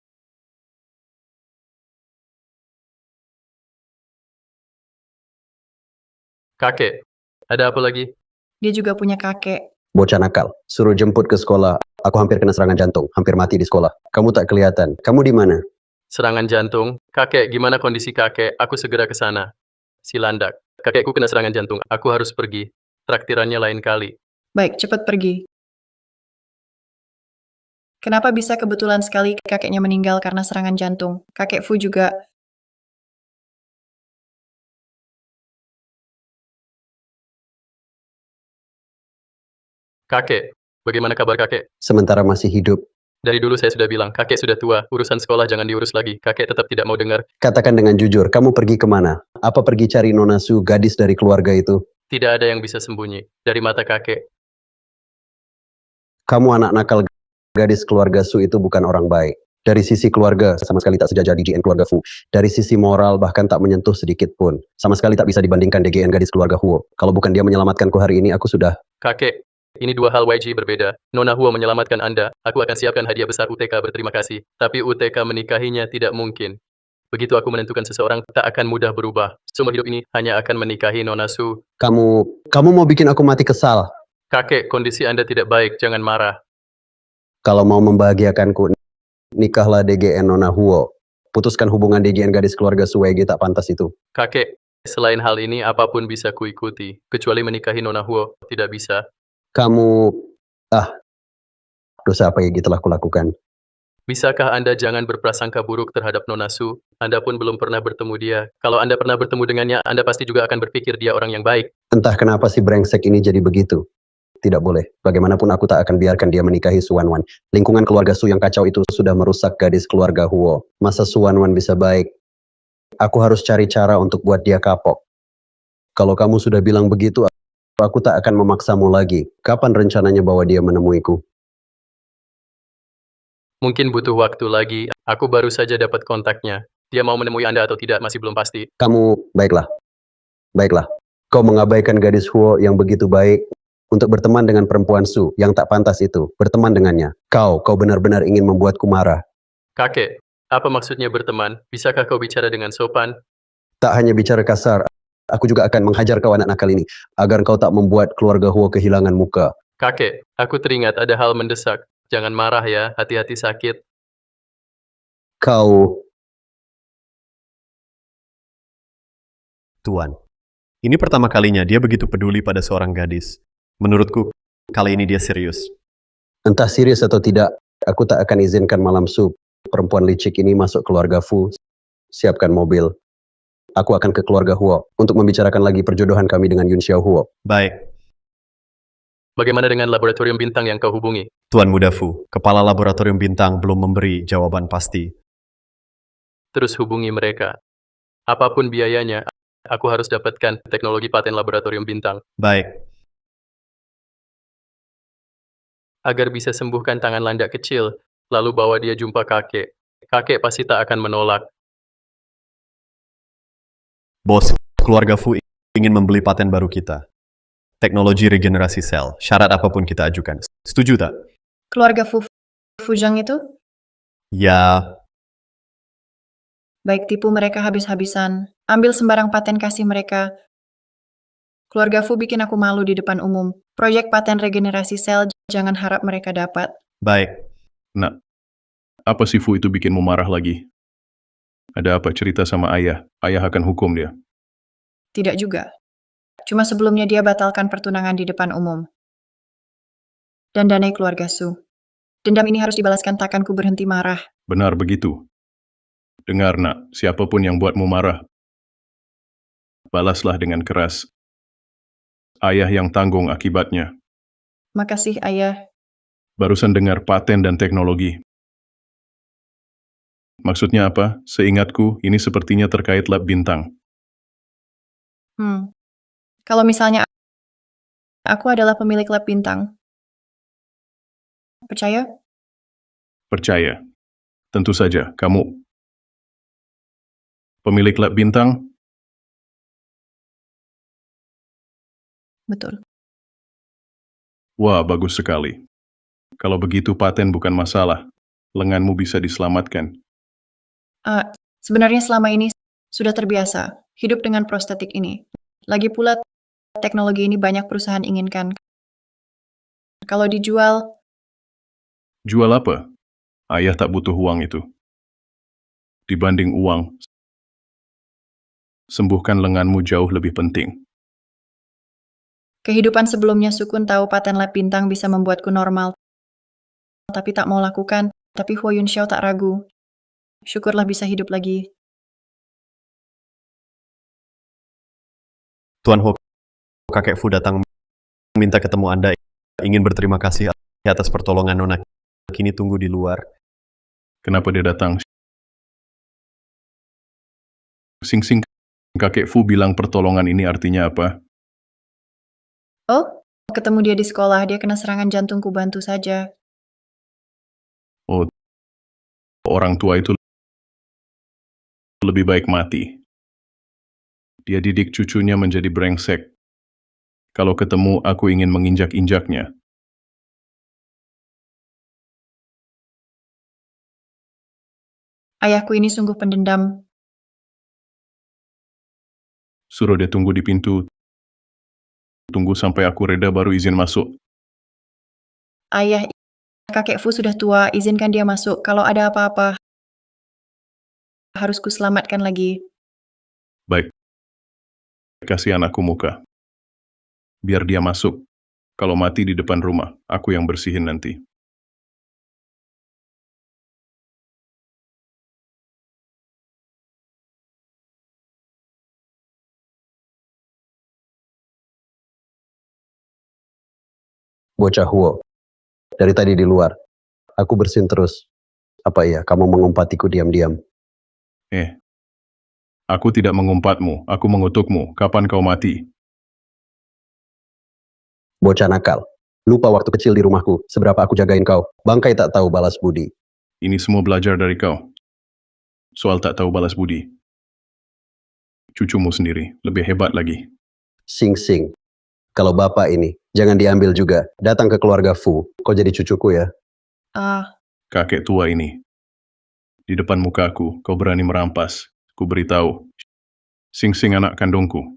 Kakek, ada apa lagi? Dia juga punya kakek. Bocah nakal, suruh jemput ke sekolah. Aku hampir kena serangan jantung, hampir mati di sekolah. Kamu tak kelihatan. Kamu di mana? Serangan jantung. Kakek, gimana kondisi kakek? Aku segera ke sana. Si landak, kakekku kena serangan jantung. Aku harus pergi. Traktirannya lain kali. Baik, cepat pergi. Kenapa bisa kebetulan sekali kakeknya meninggal karena serangan jantung? Kakek Fu juga. Kakek, bagaimana kabar kakek? Sementara masih hidup. Dari dulu saya sudah bilang, kakek sudah tua, urusan sekolah jangan diurus lagi. Kakek tetap tidak mau dengar. Katakan dengan jujur, kamu pergi kemana? Apa pergi cari Nona Su, gadis dari keluarga itu? Tidak ada yang bisa sembunyi dari mata kakek. Kamu anak nakal, gadis keluarga Su itu bukan orang baik. Dari sisi keluarga, sama sekali tak sejajar DGN keluarga Fu. Dari sisi moral, bahkan tak menyentuh sedikit pun. Sama sekali tak bisa dibandingkan DGN gadis keluarga Huo. Kalau bukan dia menyelamatkanku hari ini, aku sudah... Kakek, ini dua hal YG berbeda. Nona Huo menyelamatkan Anda, aku akan siapkan hadiah besar UTK berterima kasih. Tapi UTK menikahinya tidak mungkin. Begitu aku menentukan seseorang, tak akan mudah berubah. Seumur hidup ini hanya akan menikahi Nona Su. Kamu mau bikin aku mati kesal. Kakek, kondisi Anda tidak baik, jangan marah. Kalau mau membahagiakanku, nikahlah DGN Nona Huo. Putuskan hubungan DGN gadis keluarga Su WG tak pantas itu. Kakek, selain hal ini, apapun bisa kuikuti. Kecuali menikahi Nona Huo, tidak bisa. Kamu... dosa apa yang telah kulakukan? Bisakah Anda jangan berprasangka buruk terhadap Nona Su? Anda pun belum pernah bertemu dia. Kalau Anda pernah bertemu dengannya, Anda pasti juga akan berpikir dia orang yang baik. Entah kenapa si brengsek ini jadi begitu. Tidak boleh. Bagaimanapun aku tak akan biarkan dia menikahi Su Wanwan. Lingkungan keluarga Su yang kacau itu sudah merusak gadis keluarga Huo. Masa Su Wanwan bisa baik? Aku harus cari cara untuk buat dia kapok. Kalau kamu sudah bilang begitu, aku tak akan memaksamu lagi. Kapan rencananya bawa dia menemuiku? Mungkin butuh waktu lagi. Aku baru saja dapat kontaknya. Dia mau menemui Anda atau tidak masih belum pasti. Kamu, baiklah. Baiklah. Kau mengabaikan gadis Huo yang begitu baik untuk berteman dengan perempuan Su yang tak pantas itu. Berteman dengannya. Kau benar-benar ingin membuatku marah. Kakek, apa maksudnya berteman? Bisakah kau bicara dengan sopan? Tak hanya bicara kasar, aku juga akan menghajar kau anak nakal ini, agar kau tak membuat keluarga Huo kehilangan muka. Kakek, aku teringat ada hal mendesak. Jangan marah ya, hati-hati sakit. Kau, Tuan, ini pertama kalinya dia begitu peduli pada seorang gadis. Menurutku, kali ini dia serius. entah serius atau tidak, aku tak akan izinkan Malam Su, perempuan licik ini masuk keluarga Fu. Siapkan mobil. Aku akan ke keluarga Huo untuk membicarakan lagi perjodohan kami dengan Yun Xiao Huo. Baik, Bagaimana dengan laboratorium bintang yang kau hubungi? Tuan Muda Fu, kepala laboratorium bintang belum memberi jawaban pasti. Terus hubungi mereka. Apapun biayanya, aku harus dapatkan teknologi paten laboratorium bintang. Baik, Agar bisa sembuhkan tangan landak kecil, lalu bawa dia jumpa kakek. Kakek pasti tak akan menolak. bos, keluarga Fu ingin membeli paten baru kita. Teknologi regenerasi sel, syarat apapun kita ajukan. Setuju tak? Keluarga Fujang itu? Ya, Baik, tipu mereka habis-habisan. Ambil sembarang paten kasih mereka. Keluarga Fu bikin aku malu di depan umum. Proyek paten regenerasi sel jangan harap mereka dapat. baik. Nak, apa si Fu itu bikinmu marah lagi? Ada apa cerita sama ayah? Ayah akan hukum dia. Tidak juga. Cuma sebelumnya dia batalkan pertunangan di depan umum. Dan danai keluarga Su. Dendam ini harus dibalaskan, takkan ku berhenti marah. Benar begitu. Dengar nak, siapapun yang buatmu marah, balaslah dengan keras. Ayah yang tanggung akibatnya. Makasih, Ayah. Barusan dengar paten dan teknologi. Maksudnya apa? Seingatku, ini sepertinya terkait lab bintang. Kalau misalnya aku adalah pemilik lab bintang. Percaya? Percaya. Tentu saja, kamu pemilik lab bintang. Betul. Wah, bagus sekali. Kalau begitu paten bukan masalah. Lenganmu bisa diselamatkan. Sebenarnya selama ini sudah terbiasa hidup dengan prostetik ini. Lagi pula teknologi ini banyak perusahaan inginkan. Kalau dijual, Jual apa? Ayah tak butuh uang itu. Dibanding uang, sembuhkan lenganmu jauh lebih penting. kehidupan sebelumnya Sukun tahu paten lab bintang bisa membuatku normal. Tapi tak mau lakukan. Tapi Huo Yun Xiao tak ragu. Syukurlah bisa hidup lagi. Tuan Ho, kakek Fu datang minta ketemu Anda, ingin berterima kasih atas pertolongan Nona. Kini tunggu di luar. Kenapa dia datang? Sing-sing, kakek Fu bilang pertolongan ini artinya apa? Oh, ketemu dia di sekolah. Dia kena serangan jantung, ku bantu saja. Oh, orang tua itu lebih baik mati. Dia didik cucunya menjadi brengsek. Kalau ketemu, aku ingin menginjak-injaknya. Ayahku ini sungguh pendendam. Suruh dia tunggu di pintu. Tunggu sampai aku reda baru izin masuk. Ayah, kakek Fu sudah tua. Izinkan dia masuk. Kalau ada apa-apa, harus ku selamatkan lagi. Baik. Kasih anakku muka. Biar dia masuk. Kalau mati di depan rumah, aku yang bersihin nanti. Bocah Huo. Dari tadi di luar. Aku bersin terus. Apa iya, kamu mengumpatiku diam-diam? Aku tidak mengumpatmu, aku mengutukmu. Kapan kau mati? Bocah nakal. Lupa waktu kecil di rumahku, seberapa aku jagain kau. Bangkai tak tahu balas budi. Ini semua belajar dari kau. Soal tak tahu balas budi. Cucumu sendiri, lebih hebat lagi. Sing-sing. Kalau bapak ini, jangan diambil juga. Datang ke keluarga Fu. Kau jadi cucuku ya. Kakek tua ini. Di depan mukaku, kau berani merampas. Ku beritahu. Sing-sing anak kandungku.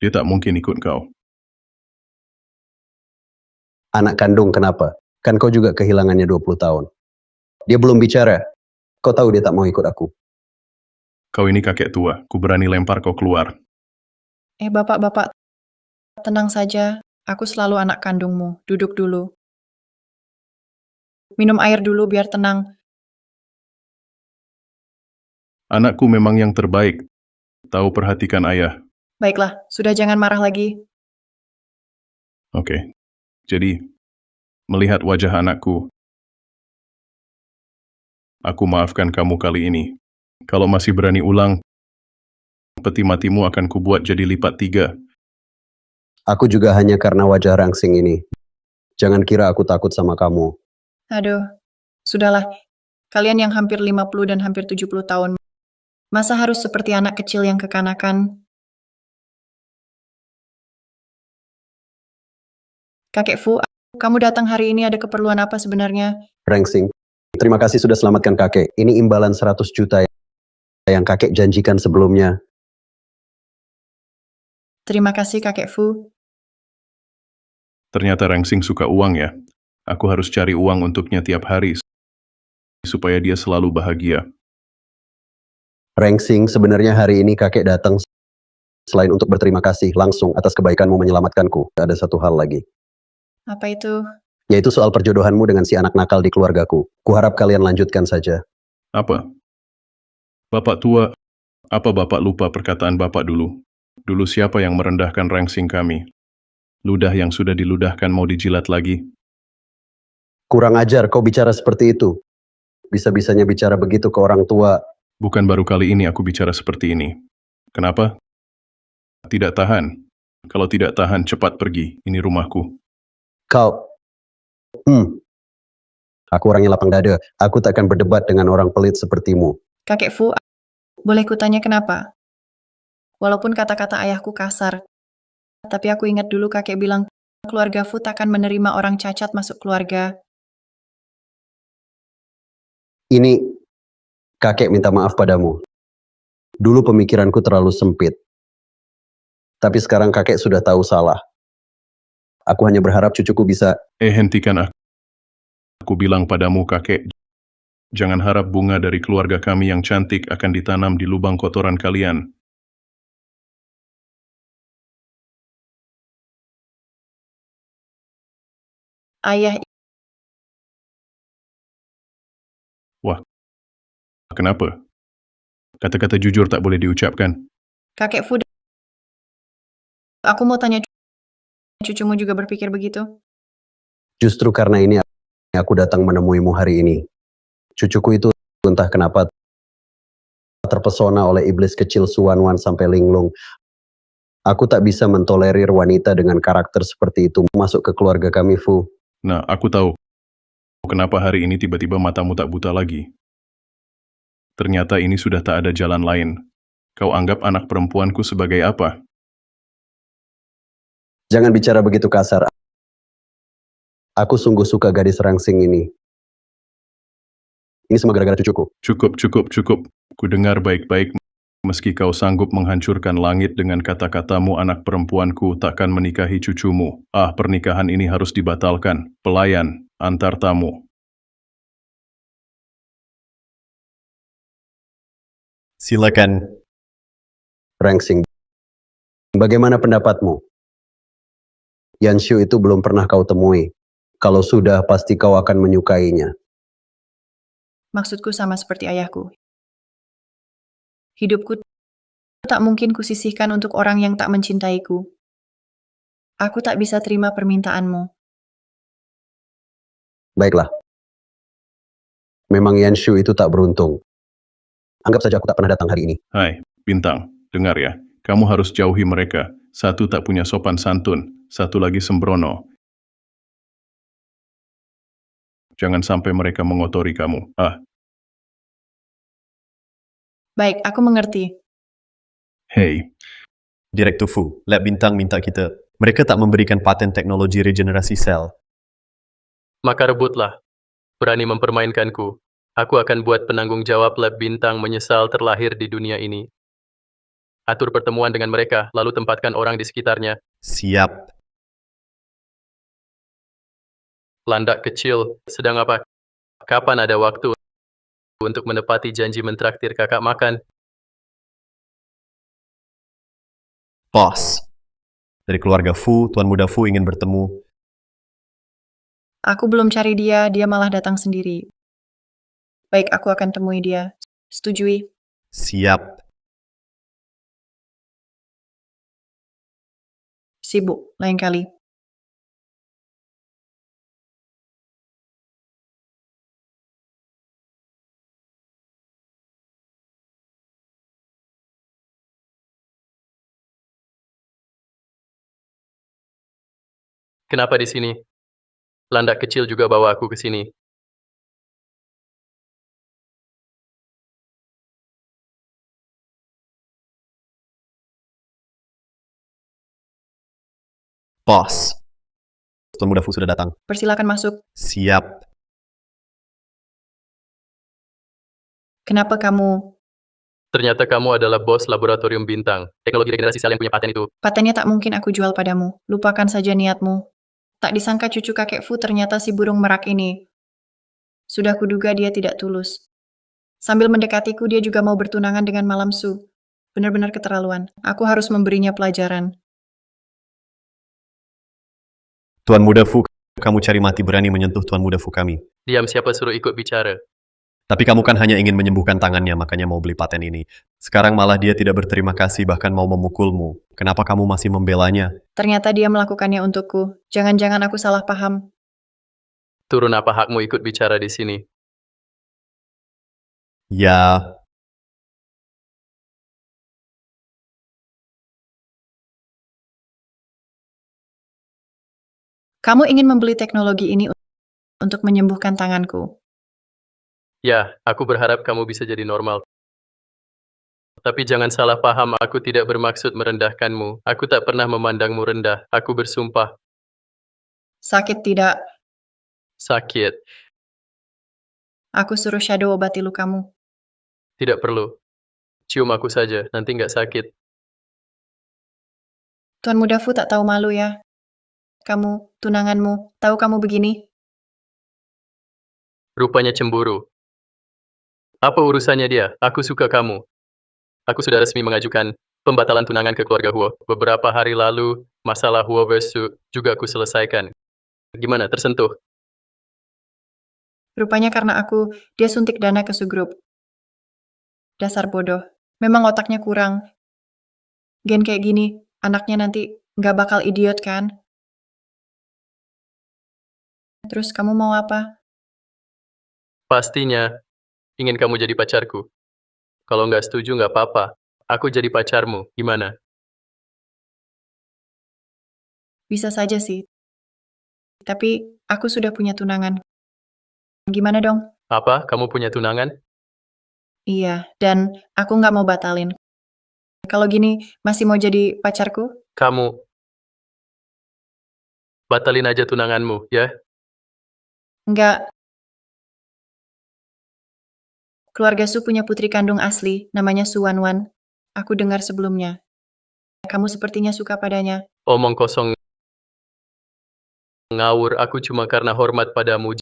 Dia tak mungkin ikut kau. Anak kandung kenapa? Kan kau juga kehilangannya 20 tahun. Dia belum bicara. Kau tahu dia tak mau ikut aku. Kau ini kakek tua, ku berani lempar kau keluar. Bapak-bapak, tenang saja. Aku selalu anak kandungmu. Duduk dulu. Minum air dulu biar tenang. Anakku memang yang terbaik. Tahu perhatikan ayah. Baiklah, sudah jangan marah lagi. Oke. Jadi, melihat wajah anakku, aku maafkan kamu kali ini. Kalau masih berani ulang, peti matimu akan kubuat jadi lipat 3. Aku juga hanya karena wajah Rangsing ini. Jangan kira aku takut sama kamu. Aduh, sudahlah. Kalian yang hampir 50 dan hampir 70 tahun. Masa harus seperti anak kecil yang kekanakan? Kakek Fu, kamu datang hari ini ada keperluan apa sebenarnya? Rangsing, terima kasih sudah selamatkan kakek. Ini imbalan 100 juta yang kakek janjikan sebelumnya. Terima kasih kakek Fu. Ternyata Rangsing suka uang ya. Aku harus cari uang untuknya tiap hari, supaya dia selalu bahagia. Rangsing, sebenarnya hari ini kakek datang selain untuk berterima kasih langsung atas kebaikanmu menyelamatkanku. Ada satu hal lagi, Apa itu? yaitu soal perjodohanmu dengan si anak nakal di keluargaku. Kuharap kalian lanjutkan saja. Apa? Bapak tua, apa Bapak lupa perkataan Bapak dulu? Dulu siapa yang merendahkan Rangsing kami? Ludah yang sudah diludahkan mau dijilat lagi? Kurang ajar kau bicara seperti itu. Bisa-bisanya bicara begitu ke orang tua. Bukan baru kali ini aku bicara seperti ini. Kenapa? Tidak tahan. Kalau tidak tahan, cepat pergi. Ini rumahku. Kau, aku orangnya lapang dada. Aku tak akan berdebat dengan orang pelit sepertimu. Kakek Fu, boleh kutanya kenapa? Walaupun kata-kata ayahku kasar, tapi aku ingat dulu kakek bilang, keluarga Fu takkan menerima orang cacat masuk keluarga. Ini, kakek minta maaf padamu. Dulu pemikiranku terlalu sempit. Tapi sekarang kakek sudah tahu salah. Aku hanya berharap cucuku bisa... Hentikan aku. Aku bilang padamu, kakek. Jangan harap bunga dari keluarga kami yang cantik akan ditanam di lubang kotoran kalian. Ayah, Wah, kenapa? Kata-kata jujur tak boleh diucapkan. kakek Fu, aku mau tanya, cucumu juga berpikir begitu? Justru karena ini aku datang menemuimu hari ini. Cucuku itu entah kenapa terpesona oleh iblis kecil Suan-Wan sampai linglung. Aku tak bisa mentolerir wanita dengan karakter seperti itu masuk ke keluarga kami, Fu. Nah, aku tahu. Kenapa hari ini tiba-tiba matamu tak buta lagi? Ternyata ini sudah tak ada jalan lain. Kau anggap anak perempuanku sebagai apa? Jangan bicara begitu kasar. Aku sungguh suka gadis Rangsing ini. Ini semua gara-gara cucuku. Cukup. Ku dengar baik-baik. Meski kau sanggup menghancurkan langit dengan kata-katamu, anak perempuanku takkan menikahi cucumu. Pernikahan ini harus dibatalkan. Pelayan, antar tamu. Silakan. Rangsing, bagaimana pendapatmu? Yanshu itu belum pernah kau temui. Kalau sudah, pasti kau akan menyukainya. Maksudku sama seperti ayahku. Hidupku tak mungkin kusisihkan untuk orang yang tak mencintaiku. Aku tak bisa terima permintaanmu. Baiklah. Memang Yanshu itu tak beruntung. Anggap saja aku tak pernah datang hari ini. Hai, Bintang, dengar ya. Kamu harus jauhi mereka. Satu tak punya sopan santun, satu lagi sembrono. Jangan sampai mereka mengotori kamu. Baik, aku mengerti. Hei, Direktur Fu, Lab Bintang minta kita. Mereka tak memberikan paten teknologi regenerasi sel. Maka rebutlah. Berani mempermainkanku. Aku akan buat penanggung jawab Lab Bintang menyesal terlahir di dunia ini. Atur pertemuan dengan mereka, lalu tempatkan orang di sekitarnya. Siap. Landak kecil, sedang apa? Kapan ada waktu untuk menepati janji mentraktir kakak makan? Bos, dari keluarga Fu, Tuan Muda Fu ingin bertemu. Aku belum cari dia, dia malah datang sendiri. Baik, aku akan temui dia. Setujui. Siap. Sibuk, lain kali. Kenapa di sini? Landak kecil juga bawa aku ke sini. Bos, Tuan Muda Fu sudah datang. Persilakan masuk. Siap. Kenapa kamu? Ternyata kamu adalah bos laboratorium bintang. Teknologi regenerasi sel yang punya paten itu. Patennya tak mungkin aku jual padamu. Lupakan saja niatmu. Tak disangka cucu kakek Fu ternyata si burung merak ini. Sudah kuduga dia tidak tulus. Sambil mendekatiku, dia juga mau bertunangan dengan Malam Su. Benar-benar keterlaluan. Aku harus memberinya pelajaran. Tuan Muda Fu, kamu cari mati berani menyentuh Tuan Muda Fu kami. Diam, siapa suruh ikut bicara? Tapi kamu kan hanya ingin menyembuhkan tangannya, makanya mau beli paten ini. Sekarang malah dia tidak berterima kasih, bahkan mau memukulmu. Kenapa kamu masih membelanya? Ternyata dia melakukannya untukku. Jangan-jangan aku salah paham. Turun apa hakmu ikut bicara di sini? Ya, Kamu ingin membeli teknologi ini untuk menyembuhkan tanganku. Ya, aku berharap kamu bisa jadi normal. Tapi jangan salah paham, aku tidak bermaksud merendahkanmu. Aku tak pernah memandangmu rendah. Aku bersumpah. Sakit tidak? Sakit. Aku suruh Shadow obati lukamu. Tidak perlu. Cium aku saja, nanti nggak sakit. Tuan Muda Fu tak tahu malu ya. Kamu, tunanganmu, tahu kamu begini? Rupanya cemburu. Apa urusannya dia? Aku suka kamu. Aku sudah resmi mengajukan pembatalan tunangan ke keluarga Huo. Beberapa hari lalu, masalah Huo versus juga aku selesaikan. Gimana, tersentuh? Rupanya karena dia suntik dana ke Sugrup. Dasar bodoh. Memang otaknya kurang. Gen kayak gini, anaknya nanti nggak bakal idiot kan? Terus kamu mau apa? Pastinya, ingin kamu jadi pacarku. Kalau nggak setuju nggak apa-apa. Aku jadi pacarmu, gimana? Bisa saja sih. Tapi aku sudah punya tunangan. Gimana dong? Apa, kamu punya tunangan? Iya, dan aku nggak mau batalin. Kalau gini, masih mau jadi pacarku? Kamu batalin aja tunanganmu, ya? Nggak. Keluarga Su punya putri kandung asli, namanya Su Wanwan. Aku dengar sebelumnya. Kamu sepertinya suka padanya. Omong kosong ngawur, aku cuma karena hormat padamu.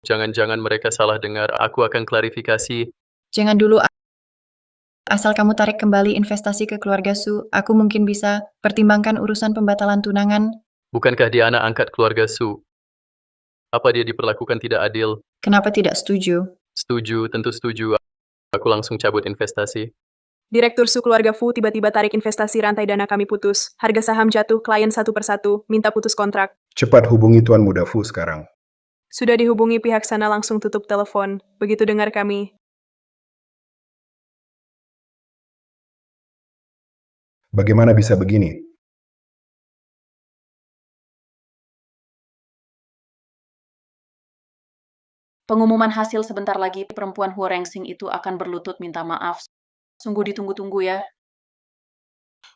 Jangan-jangan mereka salah dengar, aku akan klarifikasi. Jangan dulu, asal kamu tarik kembali investasi ke keluarga Su, aku mungkin bisa pertimbangkan urusan pembatalan tunangan. Bukankah dia anak angkat keluarga Su? Apa dia diperlakukan tidak adil? Kenapa tidak setuju? Setuju, tentu setuju. Aku langsung cabut investasi. Direktur Su keluarga Fu tiba-tiba tarik investasi, rantai dana kami putus. Harga saham jatuh, klien satu persatu, minta putus kontrak. Cepat hubungi Tuan Muda Fu sekarang. Sudah dihubungi pihak sana, langsung tutup telepon. Begitu dengar kami. Bagaimana bisa begini? Pengumuman hasil sebentar lagi, perempuan Huo Rengsing itu akan berlutut minta maaf. Sungguh ditunggu-tunggu ya.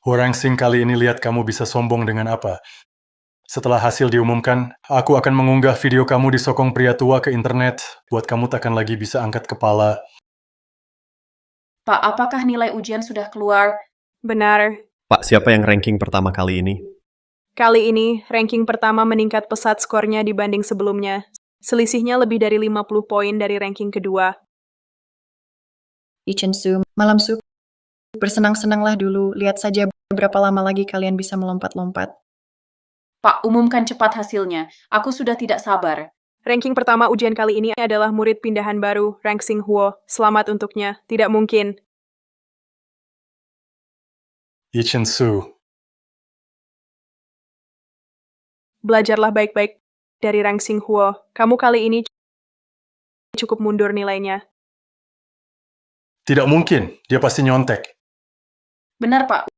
Huarangsing, kali ini lihat kamu bisa sombong dengan apa. Setelah hasil diumumkan, aku akan mengunggah video kamu disokong pria tua ke internet, buat kamu takkan lagi bisa angkat kepala. Pak, apakah nilai ujian sudah keluar? Benar. Pak, siapa yang ranking pertama kali ini? Kali ini, ranking pertama meningkat pesat skornya dibanding sebelumnya. Selisihnya lebih dari 50 poin dari ranking kedua. Chen Su, malam Su. Bersenang-senanglah dulu, lihat saja berapa lama lagi kalian bisa melompat-lompat. Pak, umumkan cepat hasilnya. Aku sudah tidak sabar. Ranking pertama ujian kali ini adalah murid pindahan baru, Rang Xing Huo. Selamat untuknya. Tidak mungkin. Yichen Su, Belajarlah baik-baik dari Rang Xing Huo. Kamu kali ini cukup mundur nilainya. tidak mungkin. Dia pasti nyontek. Benar, Pak.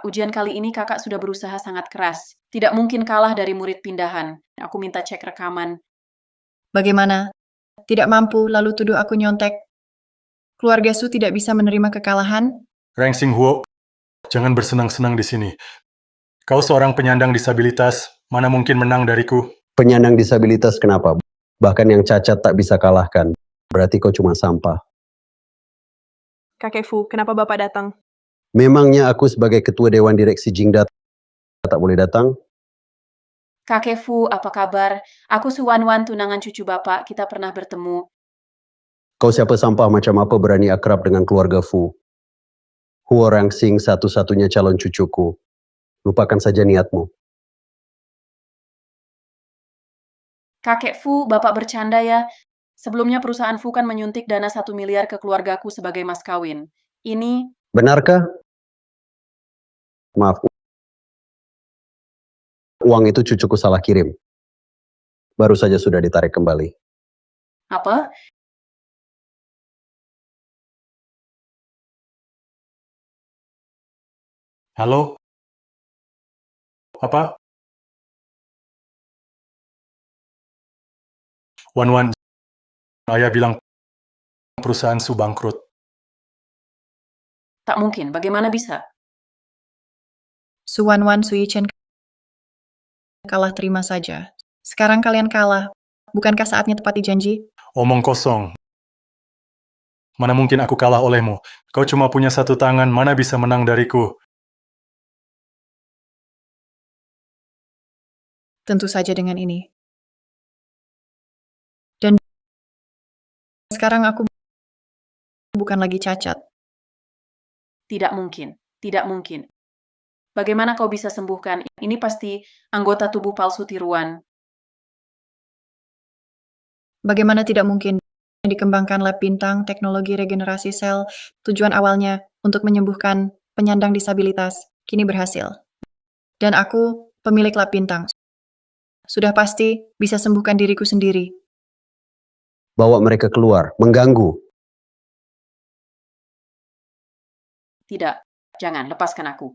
Ujian kali ini kakak sudah berusaha sangat keras. Tidak mungkin kalah dari murid pindahan. Aku minta cek rekaman. Bagaimana? Tidak mampu, lalu tuduh aku nyontek. Keluarga Su tidak bisa menerima kekalahan? Rang Xing Huo, jangan bersenang-senang di sini. Kau seorang penyandang disabilitas, mana mungkin menang dariku? Penyandang disabilitas kenapa? Bahkan yang cacat tak bisa kalahkan. Berarti kau cuma sampah. Kakek Fu, kenapa Bapak datang? Memangnya aku sebagai ketua Dewan Direksi Jingda tak boleh datang? Kakek Fu, apa kabar? Aku Suwan-Wan, tunangan cucu Bapak. Kita pernah bertemu. Kau siapa sampah macam apa berani akrab dengan keluarga Fu? Huo Rangxing satu-satunya calon cucuku. Lupakan saja niatmu. Kakek Fu, Bapak bercanda ya. Sebelumnya perusahaan Fu kan menyuntik dana 1 miliar ke keluargaku sebagai mas kawin. Ini, Benarkah? Maaf. Uang itu cucuku salah kirim. Baru saja sudah ditarik kembali. apa? Halo? Apa? Wan-Wan, ayah bilang perusahaan Su bangkrut. Tak mungkin, bagaimana bisa? Su Wan-Wan, Su Yichen kalah, terima saja. Sekarang kalian kalah. Bukankah saatnya tepati janji? Omong kosong. Mana mungkin aku kalah olehmu? Kau cuma punya satu tangan, mana bisa menang dariku? Tentu saja dengan ini. Dan sekarang aku bukan lagi cacat. Tidak mungkin, tidak mungkin. Bagaimana kau bisa sembuhkan? Ini pasti anggota tubuh palsu tiruan. Bagaimana tidak mungkin dikembangkan lab bintang teknologi regenerasi sel, tujuan awalnya untuk menyembuhkan penyandang disabilitas, kini berhasil. Dan aku, pemilik lab bintang, sudah pasti bisa sembuhkan diriku sendiri. Bawa mereka keluar, mengganggu. Tidak, jangan, lepaskan aku.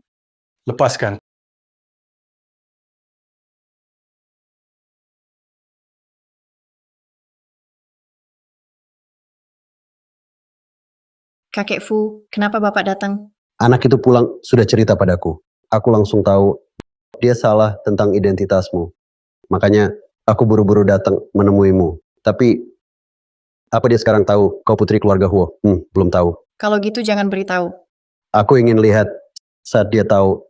Lepaskan. Kakek Fu, kenapa Bapak datang? Anak itu pulang sudah cerita padaku. Aku langsung tahu dia salah tentang identitasmu. Makanya aku buru-buru datang menemuimu. Tapi apa dia sekarang tahu kau putri keluarga Huo? Belum tahu. Kalau gitu jangan beritahu. Aku ingin lihat saat dia tahu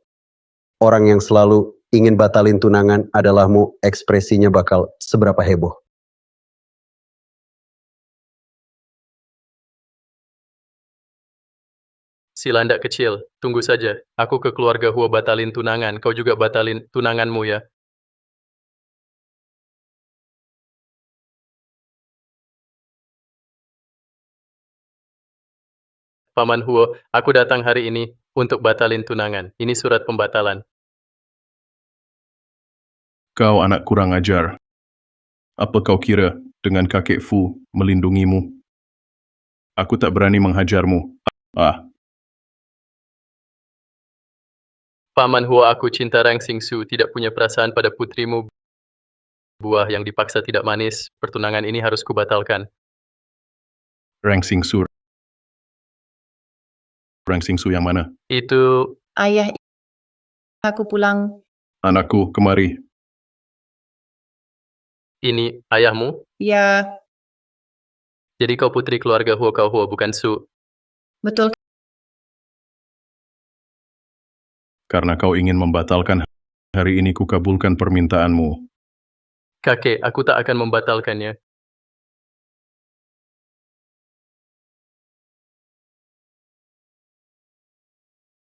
orang yang selalu ingin batalin tunangan adalahmu, ekspresinya bakal seberapa heboh. Si landak kecil, tunggu saja. Aku ke keluarga Huo batalin tunangan, kau juga batalin tunanganmu ya. Paman Huo, aku datang hari ini untuk batalin tunangan. Ini surat pembatalan. Kau anak kurang ajar. Apa kau kira dengan kakek Fu melindungimu? Aku tak berani menghajarmu. Paman Huo, aku cinta Rang Xingsu, tidak punya perasaan pada putrimu. Buah yang dipaksa tidak manis, pertunangan ini harus kubatalkan. Rang Xingsu. Rang Xingsu yang mana? Itu, Ayah, aku pulang. Anakku, kemari. ini ayahmu? Ya, Jadi kau putri keluarga Huo, kau Huo, bukan Su. betul. Karena kau ingin membatalkan Hari ini kukabulkan permintaanmu. Kakek, aku tak akan membatalkannya.